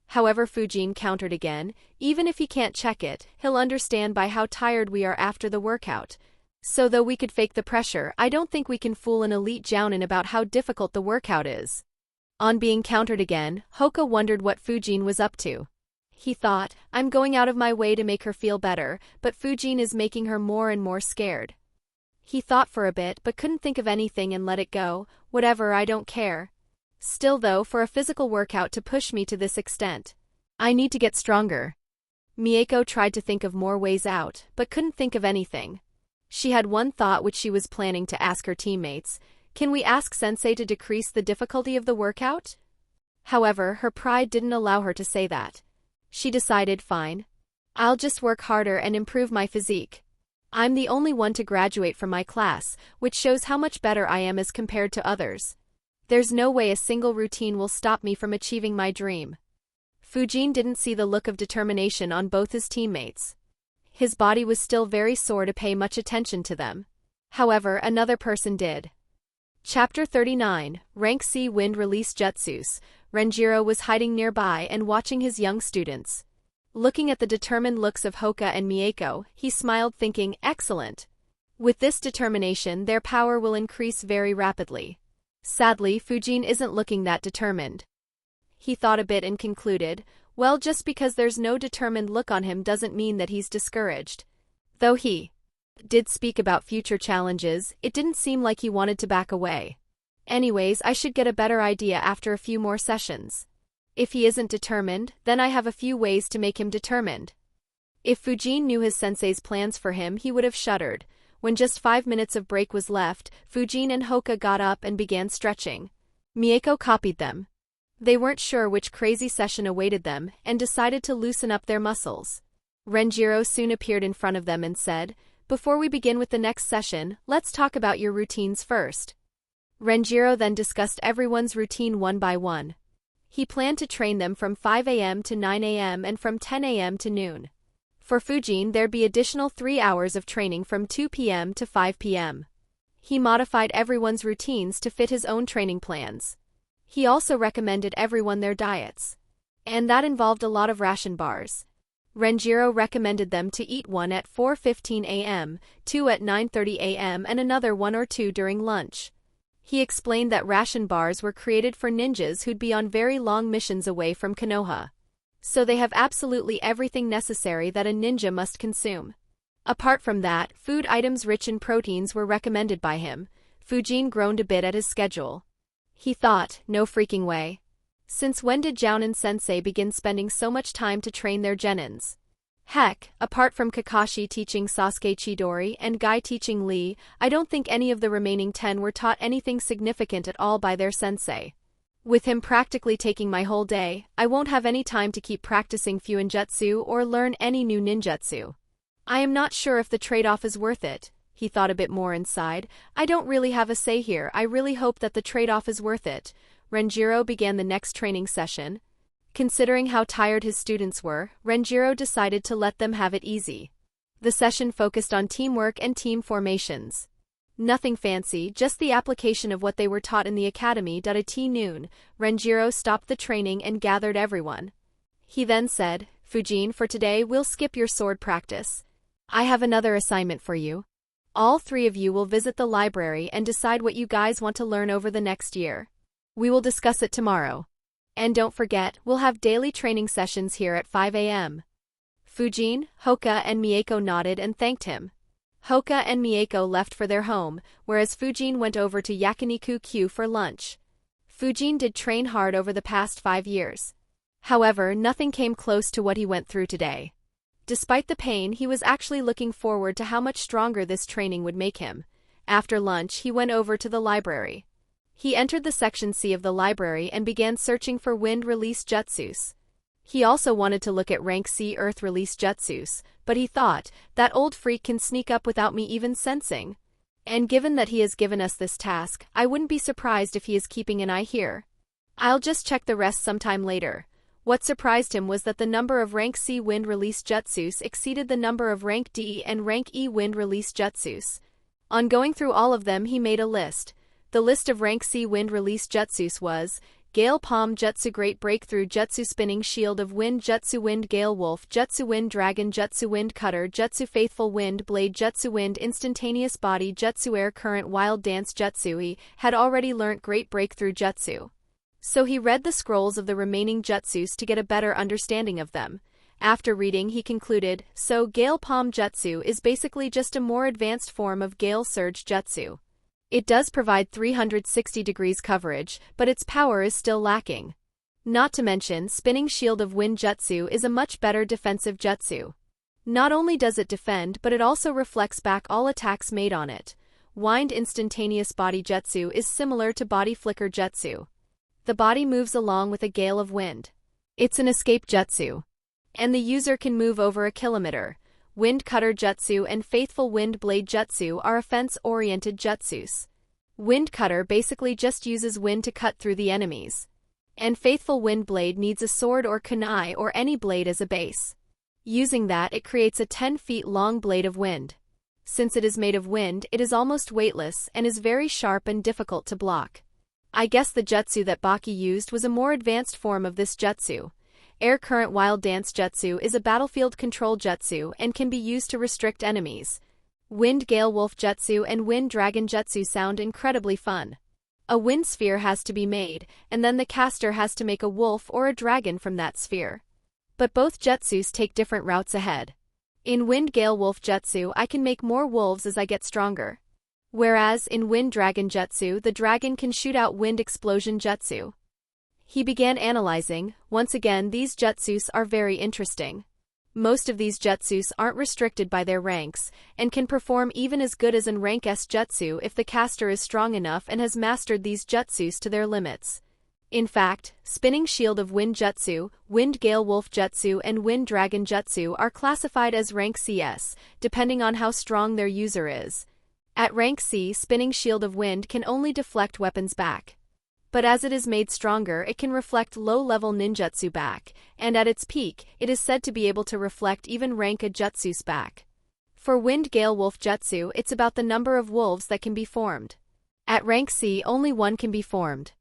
However, Fujin countered again, "Even if he can't check it, he'll understand by how tired we are after the workout. So though we could fake the pressure, I don't think we can fool an elite jounin about how difficult the workout is." On being countered again, Hoka wondered what Fujin was up to. He thought, "I'm going out of my way to make her feel better, but Fujin is making her more and more scared." He thought for a bit but couldn't think of anything and let it go, "Whatever, I don't care. Still though, for a physical workout to push me to this extent, I need to get stronger." Mieko tried to think of more ways out, but couldn't think of anything. She had one thought which she was planning to ask her teammates, "Can we ask sensei to decrease the difficulty of the workout?" However, her pride didn't allow her to say that. She decided, "Fine. I'll just work harder and improve my physique. I'm the only one to graduate from my class, which shows how much better I am as compared to others. There's no way a single routine will stop me from achieving my dream." Fujin didn't see the look of determination on both his teammates. His body was still very sore to pay much attention to them. However, another person did. Chapter 39, Rank C Wind Release Jutsus. Renjiro was hiding nearby and watching his young students. Looking at the determined looks of Hoka and Mieko, he smiled thinking, "Excellent. With this determination, their power will increase very rapidly. Sadly, Fujin isn't looking that determined. He thought a bit and concluded, well, just because there's no determined look on him doesn't mean that he's discouraged. Though he did speak about future challenges, it didn't seem like he wanted to back away. Anyways, I should get a better idea after a few more sessions. If he isn't determined, then I have a few ways to make him determined. If Fujin knew his sensei's plans for him, he would have shuddered. When just 5 minutes of break was left, Fujin and Hoka got up and began stretching. Mieko copied them. They weren't sure which crazy session awaited them, and decided to loosen up their muscles. Renjiro soon appeared in front of them and said, "Before we begin with the next session, let's talk about your routines first." Renjiro then discussed everyone's routine one by one. He planned to train them from 5 a.m. to 9 a.m. and from 10 a.m. to noon. For Fujin, there'd be additional 3 hours of training from 2 p.m. to 5 p.m. He modified everyone's routines to fit his own training plans. He also recommended everyone their diets. And that involved a lot of ration bars. Renjiro recommended them to eat one at 4:15 a.m., 2 at 9:30 a.m. and another 1 or 2 during lunch. He explained that ration bars were created for ninjas who'd be on very long missions away from Konoha. So they have absolutely everything necessary that a ninja must consume. Apart from that, food items rich in proteins were recommended by him. Fujin groaned a bit at his schedule. He thought, no freaking way. Since when did Jounin-sensei begin spending so much time to train their genins? Heck, apart from Kakashi teaching Sasuke Chidori and Guy teaching Lee, I don't think any of the remaining 10 were taught anything significant at all by their sensei. With him practically taking my whole day, I won't have any time to keep practicing Fuinjutsu or learn any new ninjutsu. I am not sure if the trade-off is worth it. He thought a bit more inside. I don't really have a say here. I really hope that the trade-off is worth it. Renjiro began the next training session. Considering how tired his students were, Renjiro decided to let them have it easy. The session focused on teamwork and team formations. Nothing fancy, just the application of what they were taught in the academy. At noon, Renjiro stopped the training and gathered everyone. He then said, "Fujin, for today we'll skip your sword practice. I have another assignment for you. All 3 of you will visit the library and decide what you guys want to learn over the next year. We will discuss it tomorrow. And don't forget, we'll have daily training sessions here at 5 a.m. Fujin, Hoka and Mieko nodded and thanked him. Hoka and Mieko left for their home, whereas Fujin went over to Yakiniku-Q for lunch. Fujin did train hard over the past 5 years. However, nothing came close to what he went through today. Despite the pain, he was actually looking forward to how much stronger this training would make him. After lunch, he went over to the library. He entered the Section C of the library and began searching for wind-release jutsus. He also wanted to look at Rank C Earth-release jutsus, but he thought, that old freak can sneak up without me even sensing. And given that he has given us this task, I wouldn't be surprised if he is keeping an eye here. I'll just check the rest sometime later. What surprised him was that the number of Rank C wind-release jutsus exceeded the number of Rank D and Rank E wind-release jutsus. On going through all of them, he made a list. The list of Rank C wind-release jutsus was Gale Palm Jutsu Great Breakthrough Jutsu Spinning Shield of Wind Jutsu Wind Gale Wolf Jutsu Wind Dragon Jutsu Wind Cutter Jutsu Faithful Wind Blade Jutsu Wind Instantaneous Body Jutsu Air Current Wild Dance Jutsu. He had already learnt Great Breakthrough Jutsu. So he read the scrolls of the remaining jutsus to get a better understanding of them. After reading, he concluded, so Gale Palm Jutsu is basically just a more advanced form of Gale Surge Jutsu. It does provide 360 degrees coverage, but its power is still lacking. Not to mention, Spinning Shield of Wind Jutsu is a much better defensive jutsu. Not only does it defend, but it also reflects back all attacks made on it. Wind Instantaneous Body Jutsu is similar to Body Flicker Jutsu. The body moves along with a gale of wind. It's an escape jutsu. And the user can move over a kilometer. Wind Cutter Jutsu and Faithful Wind Blade Jutsu are offense-oriented jutsus. Wind Cutter basically just uses wind to cut through the enemies. And Faithful Wind Blade needs a sword or kunai or any blade as a base. Using that, it creates a 10 feet long blade of wind. Since it is made of wind, it is almost weightless and is very sharp and difficult to block. I guess the jutsu that Baki used was a more advanced form of this jutsu. Air Current Wild Dance Jutsu is a battlefield control jutsu and can be used to restrict enemies. Wind Gale Wolf Jutsu and Wind Dragon Jutsu sound incredibly fun. A wind sphere has to be made, and then the caster has to make a wolf or a dragon from that sphere. But both jutsus take different routes ahead. In Wind Gale Wolf Jutsu, I can make more wolves as I get stronger. Whereas in Wind Dragon Jutsu, the dragon can shoot out Wind Explosion Jutsu. He began analyzing. Once again, these jutsus are very interesting. Most of these jutsus aren't restricted by their ranks, and can perform even as good as an rank S jutsu if the caster is strong enough and has mastered these jutsus to their limits. In fact, Spinning Shield of Wind Jutsu, Wind Gale Wolf Jutsu and Wind Dragon Jutsu are classified as rank CS, depending on how strong their user is. At rank C, Spinning Shield of Wind can only deflect weapons back. But as it is made stronger, it can reflect low-level ninjutsu back, and at its peak, it is said to be able to reflect even rank A jutsus back. For Wind Gale Wolf Jutsu, it's about the number of wolves that can be formed. At rank C, only one can be formed.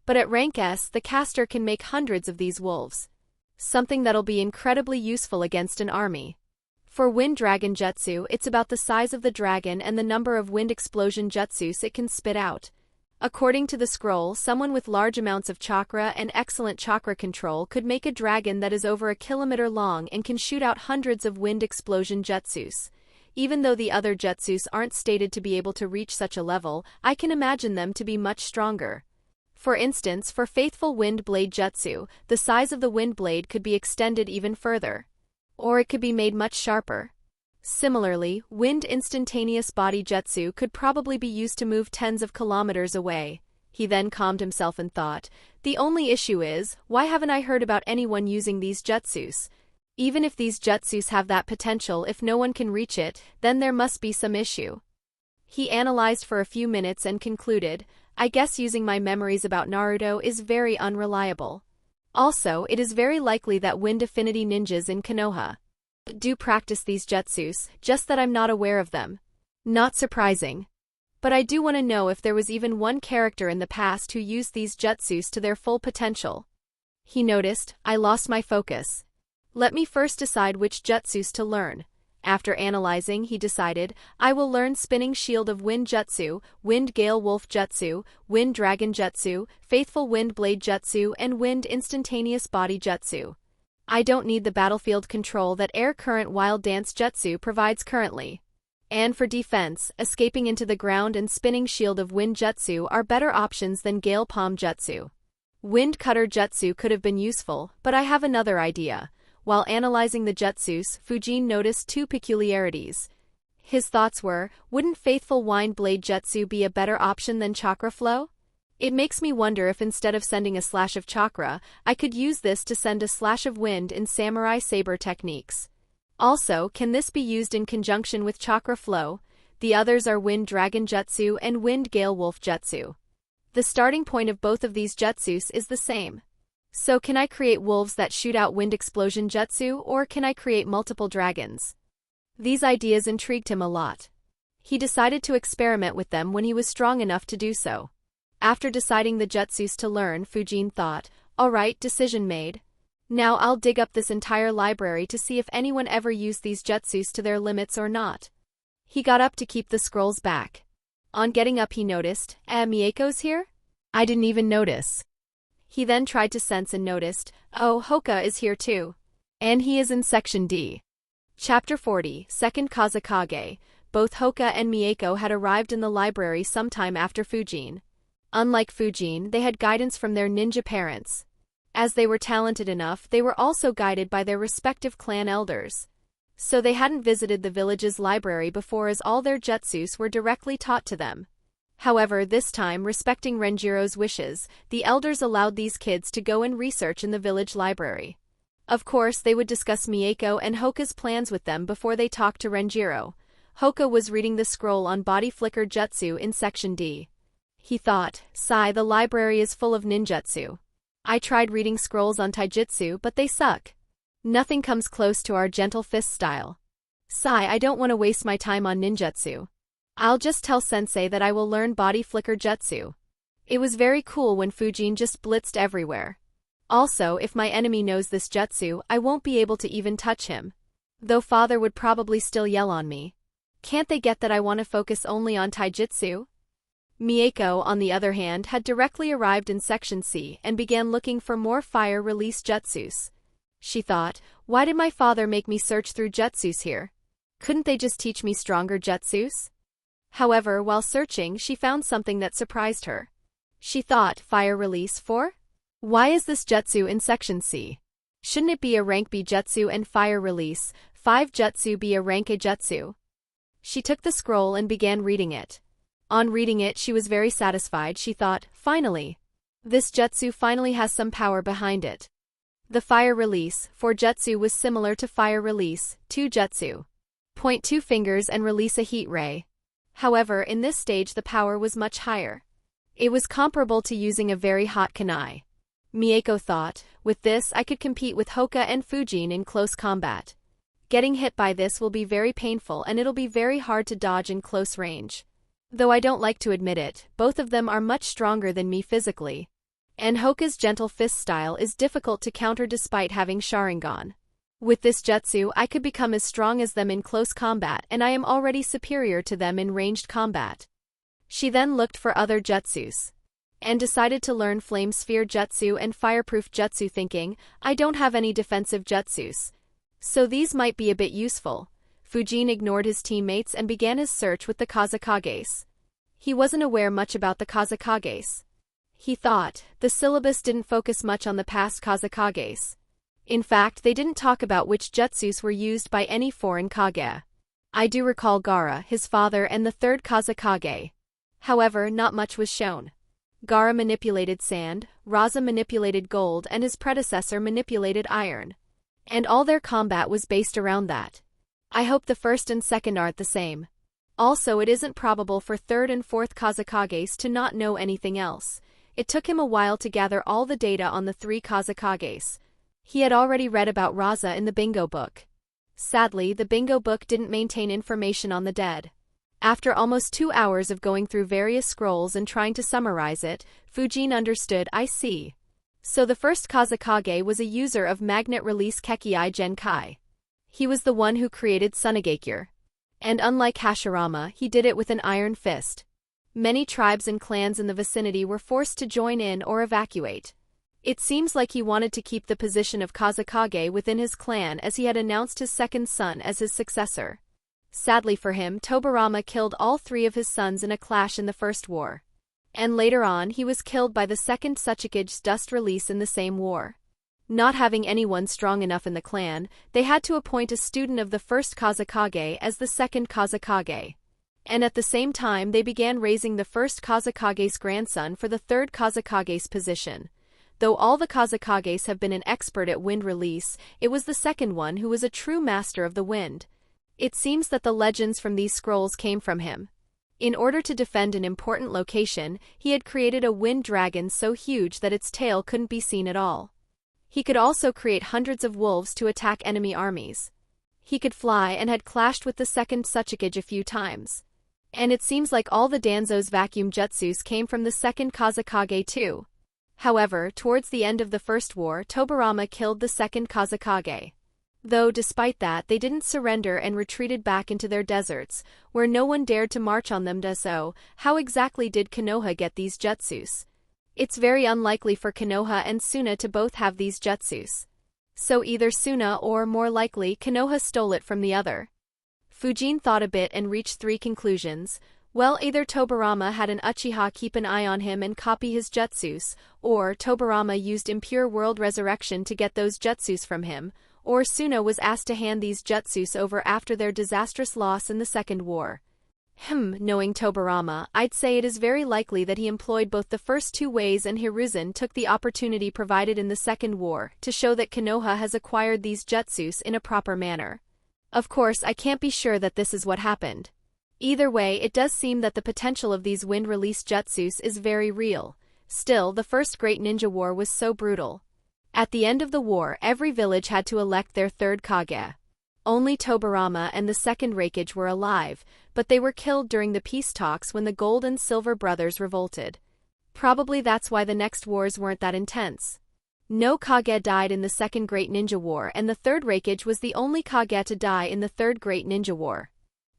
But at rank S, the caster can make hundreds of these wolves. Something that'll be incredibly useful against an army. For Wind Dragon Jutsu, it's about the size of the dragon and the number of Wind Explosion Jutsus it can spit out. According to the scroll, someone with large amounts of chakra and excellent chakra control could make a dragon that is over 1 kilometer long and can shoot out hundreds of Wind Explosion Jutsus. Even though the other jutsus aren't stated to be able to reach such a level, I can imagine them to be much stronger. For instance, for Faithful Wind Blade Jutsu, the size of the wind blade could be extended even further. Or it could be made much sharper. Similarly, Wind Instantaneous Body Jutsu could probably be used to move tens of kilometers away. He then calmed himself and thought, the only issue is, why haven't I heard about anyone using these jutsus? Even if these jutsus have that potential, if no one can reach it, then there must be some issue. He analyzed for a few minutes and concluded, I guess using my memories about Naruto is very unreliable. Also, it is very likely that Wind Affinity ninjas in Konoha do practice these jutsus, just that I'm not aware of them. Not surprising. But I do want to know if there was even one character in the past who used these jutsus to their full potential. He noticed, I lost my focus. Let me first decide which jutsus to learn. After analyzing, he decided, I will learn Spinning Shield of Wind Jutsu, Wind Gale Wolf Jutsu, Wind Dragon Jutsu, Faithful Wind Blade Jutsu and Wind Instantaneous Body Jutsu. I don't need the battlefield control that Air Current Wild Dance Jutsu provides currently. And for defense, Escaping into the Ground and Spinning Shield of Wind Jutsu are better options than Gale Palm Jutsu. Wind Cutter Jutsu could have been useful, but I have another idea. While analyzing the jutsus, Fujin noticed two peculiarities. His thoughts were, wouldn't Faithful Wind Blade Jutsu be a better option than Chakra Flow? It makes me wonder if instead of sending a slash of chakra, I could use this to send a slash of wind in Samurai Saber techniques. Also, can this be used in conjunction with Chakra Flow? The others are Wind Dragon Jutsu and Wind Gale Wolf Jutsu. The starting point of both of these jutsus is the same. So can I create wolves that shoot out Wind Explosion Jutsu, or can I create multiple dragons? These ideas intrigued him a lot. He decided to experiment with them when he was strong enough to do so. After deciding the jutsus to learn, Fujin thought, alright, decision made. Now I'll dig up this entire library to see if anyone ever used these jutsus to their limits or not. He got up to keep the scrolls back. On getting up he noticed, Mieko's here? I didn't even notice. He then tried to sense and noticed, oh, Hoka is here too. And he is in Section D. Chapter 40, Second Kazekage. Both Hoka and Mieko had arrived in the library sometime after Fujin. Unlike Fujin, they had guidance from their ninja parents. As they were talented enough, they were also guided by their respective clan elders. So they hadn't visited the village's library before, as all their jutsus were directly taught to them. However, this time, respecting Renjiro's wishes, the elders allowed these kids to go and research in the village library. Of course, they would discuss Mieko and Hoka's plans with them before they talked to Renjiro. Hoka was reading the scroll on Body Flicker Jutsu in Section D. He thought, sigh, the library is full of ninjutsu. I tried reading scrolls on taijutsu, but they suck. Nothing comes close to our gentle fist style. Sigh, I don't want to waste my time on ninjutsu. I'll just tell sensei that I will learn Body Flicker Jutsu. It was very cool when Fujin just blitzed everywhere. Also, if my enemy knows this jutsu, I won't be able to even touch him. Though father would probably still yell on me. Can't they get that I want to focus only on taijutsu? Mieko, on the other hand, had directly arrived in Section C and began looking for more fire release jutsus. She thought, why did my father make me search through jutsus here? Couldn't they just teach me stronger jutsus? However, while searching, she found something that surprised her. She thought, fire release 4? Why is this jutsu in Section C? Shouldn't it be a rank B jutsu and fire release 5 jutsu be a rank A jutsu? She took the scroll and began reading it. On reading it, she was very satisfied. She thought, finally. This jutsu finally has some power behind it. The fire release 4 jutsu was similar to fire release 2 jutsu. Point 2 fingers and release a heat ray. However, in this stage the power was much higher. It was comparable to using a very hot kunai. Mieko thought, with this I could compete with Hoka and Fujin in close combat. Getting hit by this will be very painful and it'll be very hard to dodge in close range. Though I don't like to admit it, both of them are much stronger than me physically. And Hoka's gentle fist style is difficult to counter despite having Sharingan. With this jutsu I could become as strong as them in close combat and I am already superior to them in ranged combat. She then looked for other jutsus. And decided to learn Flame Sphere jutsu and Fireproof jutsu thinking, I don't have any defensive jutsus. So these might be a bit useful. Fujin ignored his teammates and began his search with the Kazekages. He wasn't aware much about the Kazekages. He thought, the syllabus didn't focus much on the past Kazekages. In fact, they didn't talk about which jutsus were used by any foreign Kage. I do recall Gaara, his father, and the third Kazekage. However, not much was shown. Gaara manipulated sand, Raza manipulated gold, and his predecessor manipulated iron. And all their combat was based around that. I hope the first and second aren't the same. Also, it isn't probable for third and fourth Kazekages to not know anything else. It took him a while to gather all the data on the 3 Kazekages. He had already read about Raza in the bingo book. Sadly, the bingo book didn't maintain information on the dead. After almost 2 hours of going through various scrolls and trying to summarize it, Fujin understood, I see. So the first Kazekage was a user of Magnet Release Kekei Genkai. He was the one who created Tsunegakure. And unlike Hashirama, he did it with an iron fist. Many tribes and clans in the vicinity were forced to join in or evacuate. It seems like he wanted to keep the position of Kazekage within his clan as he had announced his second son as his successor. Sadly for him, Tobarama killed all 3 of his sons in a clash in the First War. And later on he was killed by the second Tsuchigage's dust release in the same war. Not having anyone strong enough in the clan, they had to appoint a student of the first Kazekage as the second Kazekage. And at the same time they began raising the first Kazekage's grandson for the third Kazekage's position. Though all the Kazekages have been an expert at wind release, it was the second one who was a true master of the wind. It seems that the legends from these scrolls came from him. In order to defend an important location, he had created a wind dragon so huge that its tail couldn't be seen at all. He could also create hundreds of wolves to attack enemy armies. He could fly and had clashed with the second Tsuchikage a few times. And it seems like all the Danzo's vacuum jutsus came from the second Kazekage too. However, towards the end of the First War, Tobarama killed the second Kazekage. Though despite that they didn't surrender and retreated back into their deserts, where no one dared to march on them. So, how exactly did Konoha get these jutsus? It's very unlikely for Konoha and Suna to both have these jutsus. So either Suna or, more likely, Konoha stole it from the other. Fujin thought a bit and reached 3 conclusions. Well, either Tobarama had an Uchiha keep an eye on him and copy his jutsus, or Tobarama used Impure World Resurrection to get those jutsus from him, or Suna was asked to hand these jutsus over after their disastrous loss in the Second War. Knowing Tobarama, I'd say it is very likely that he employed both the first 2 ways and Hiruzen took the opportunity provided in the Second War to show that Konoha has acquired these jutsus in a proper manner. Of course, I can't be sure that this is what happened. Either way, it does seem that the potential of these wind release jutsus is very real. Still, the first Great Ninja War was so brutal. At the end of the war, every village had to elect their third Kage. Only Tobarama and the second Raikage were alive, but they were killed during the peace talks when the Gold and Silver Brothers revolted. Probably that's why the next wars weren't that intense. No Kage died in the Second Great Ninja War and the third Raikage was the only Kage to die in the Third Great Ninja War.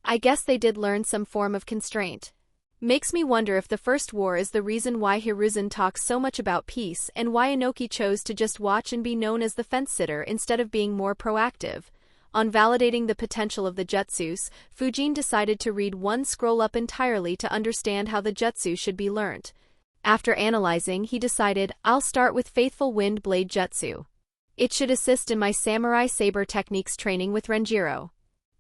I guess they did learn some form of constraint. Makes me wonder if the first war is the reason why Hiruzen talks so much about peace and why Inoki chose to just watch and be known as the fence-sitter instead of being more proactive. On validating the potential of the jutsus, Fujin decided to read one scroll up entirely to understand how the jutsu should be learnt. After analyzing, he decided, I'll start with Faithful Wind Blade Jutsu. It should assist in my samurai saber techniques training with Renjiro.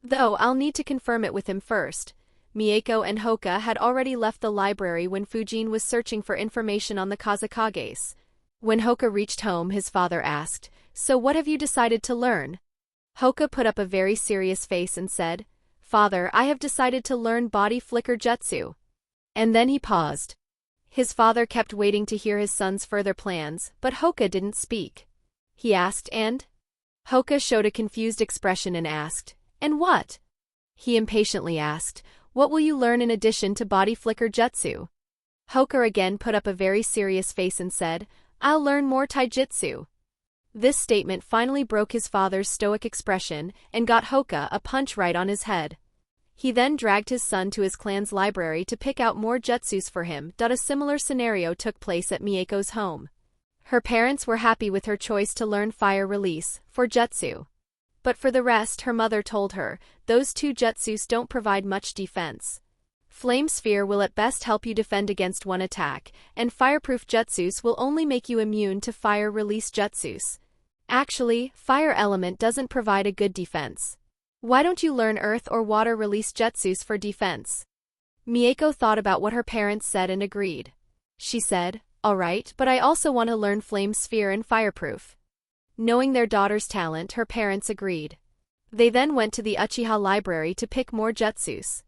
Though I'll need to confirm it with him first. Mieko and Hoka had already left the library when Fujin was searching for information on the Kazekages. When Hoka reached home, his father asked, So what have you decided to learn? Hoka put up a very serious face and said, Father, I have decided to learn body flicker jutsu. And then he paused. His father kept waiting to hear his son's further plans, but Hoka didn't speak. He asked, and? Hoka showed a confused expression and asked, And what? He impatiently asked, What will you learn in addition to body flicker jutsu? Hoka again put up a very serious face and said, I'll learn more taijutsu. This statement finally broke his father's stoic expression and got Hoka a punch right on his head. He then dragged his son to his clan's library to pick out more jutsus for him. A similar scenario took place at Mieko's home. Her parents were happy with her choice to learn fire release for jutsu. But for the rest, her mother told her, those two jutsus don't provide much defense. Flame Sphere will at best help you defend against one attack, and fireproof jutsus will only make you immune to fire release jutsus. Actually, fire element doesn't provide a good defense. Why don't you learn earth or water release jutsus for defense? Mieko thought about what her parents said and agreed. She said, Alright, but I also want to learn Flame Sphere and fireproof. Knowing their daughter's talent, her parents agreed. They then went to the Uchiha library to pick more jutsus.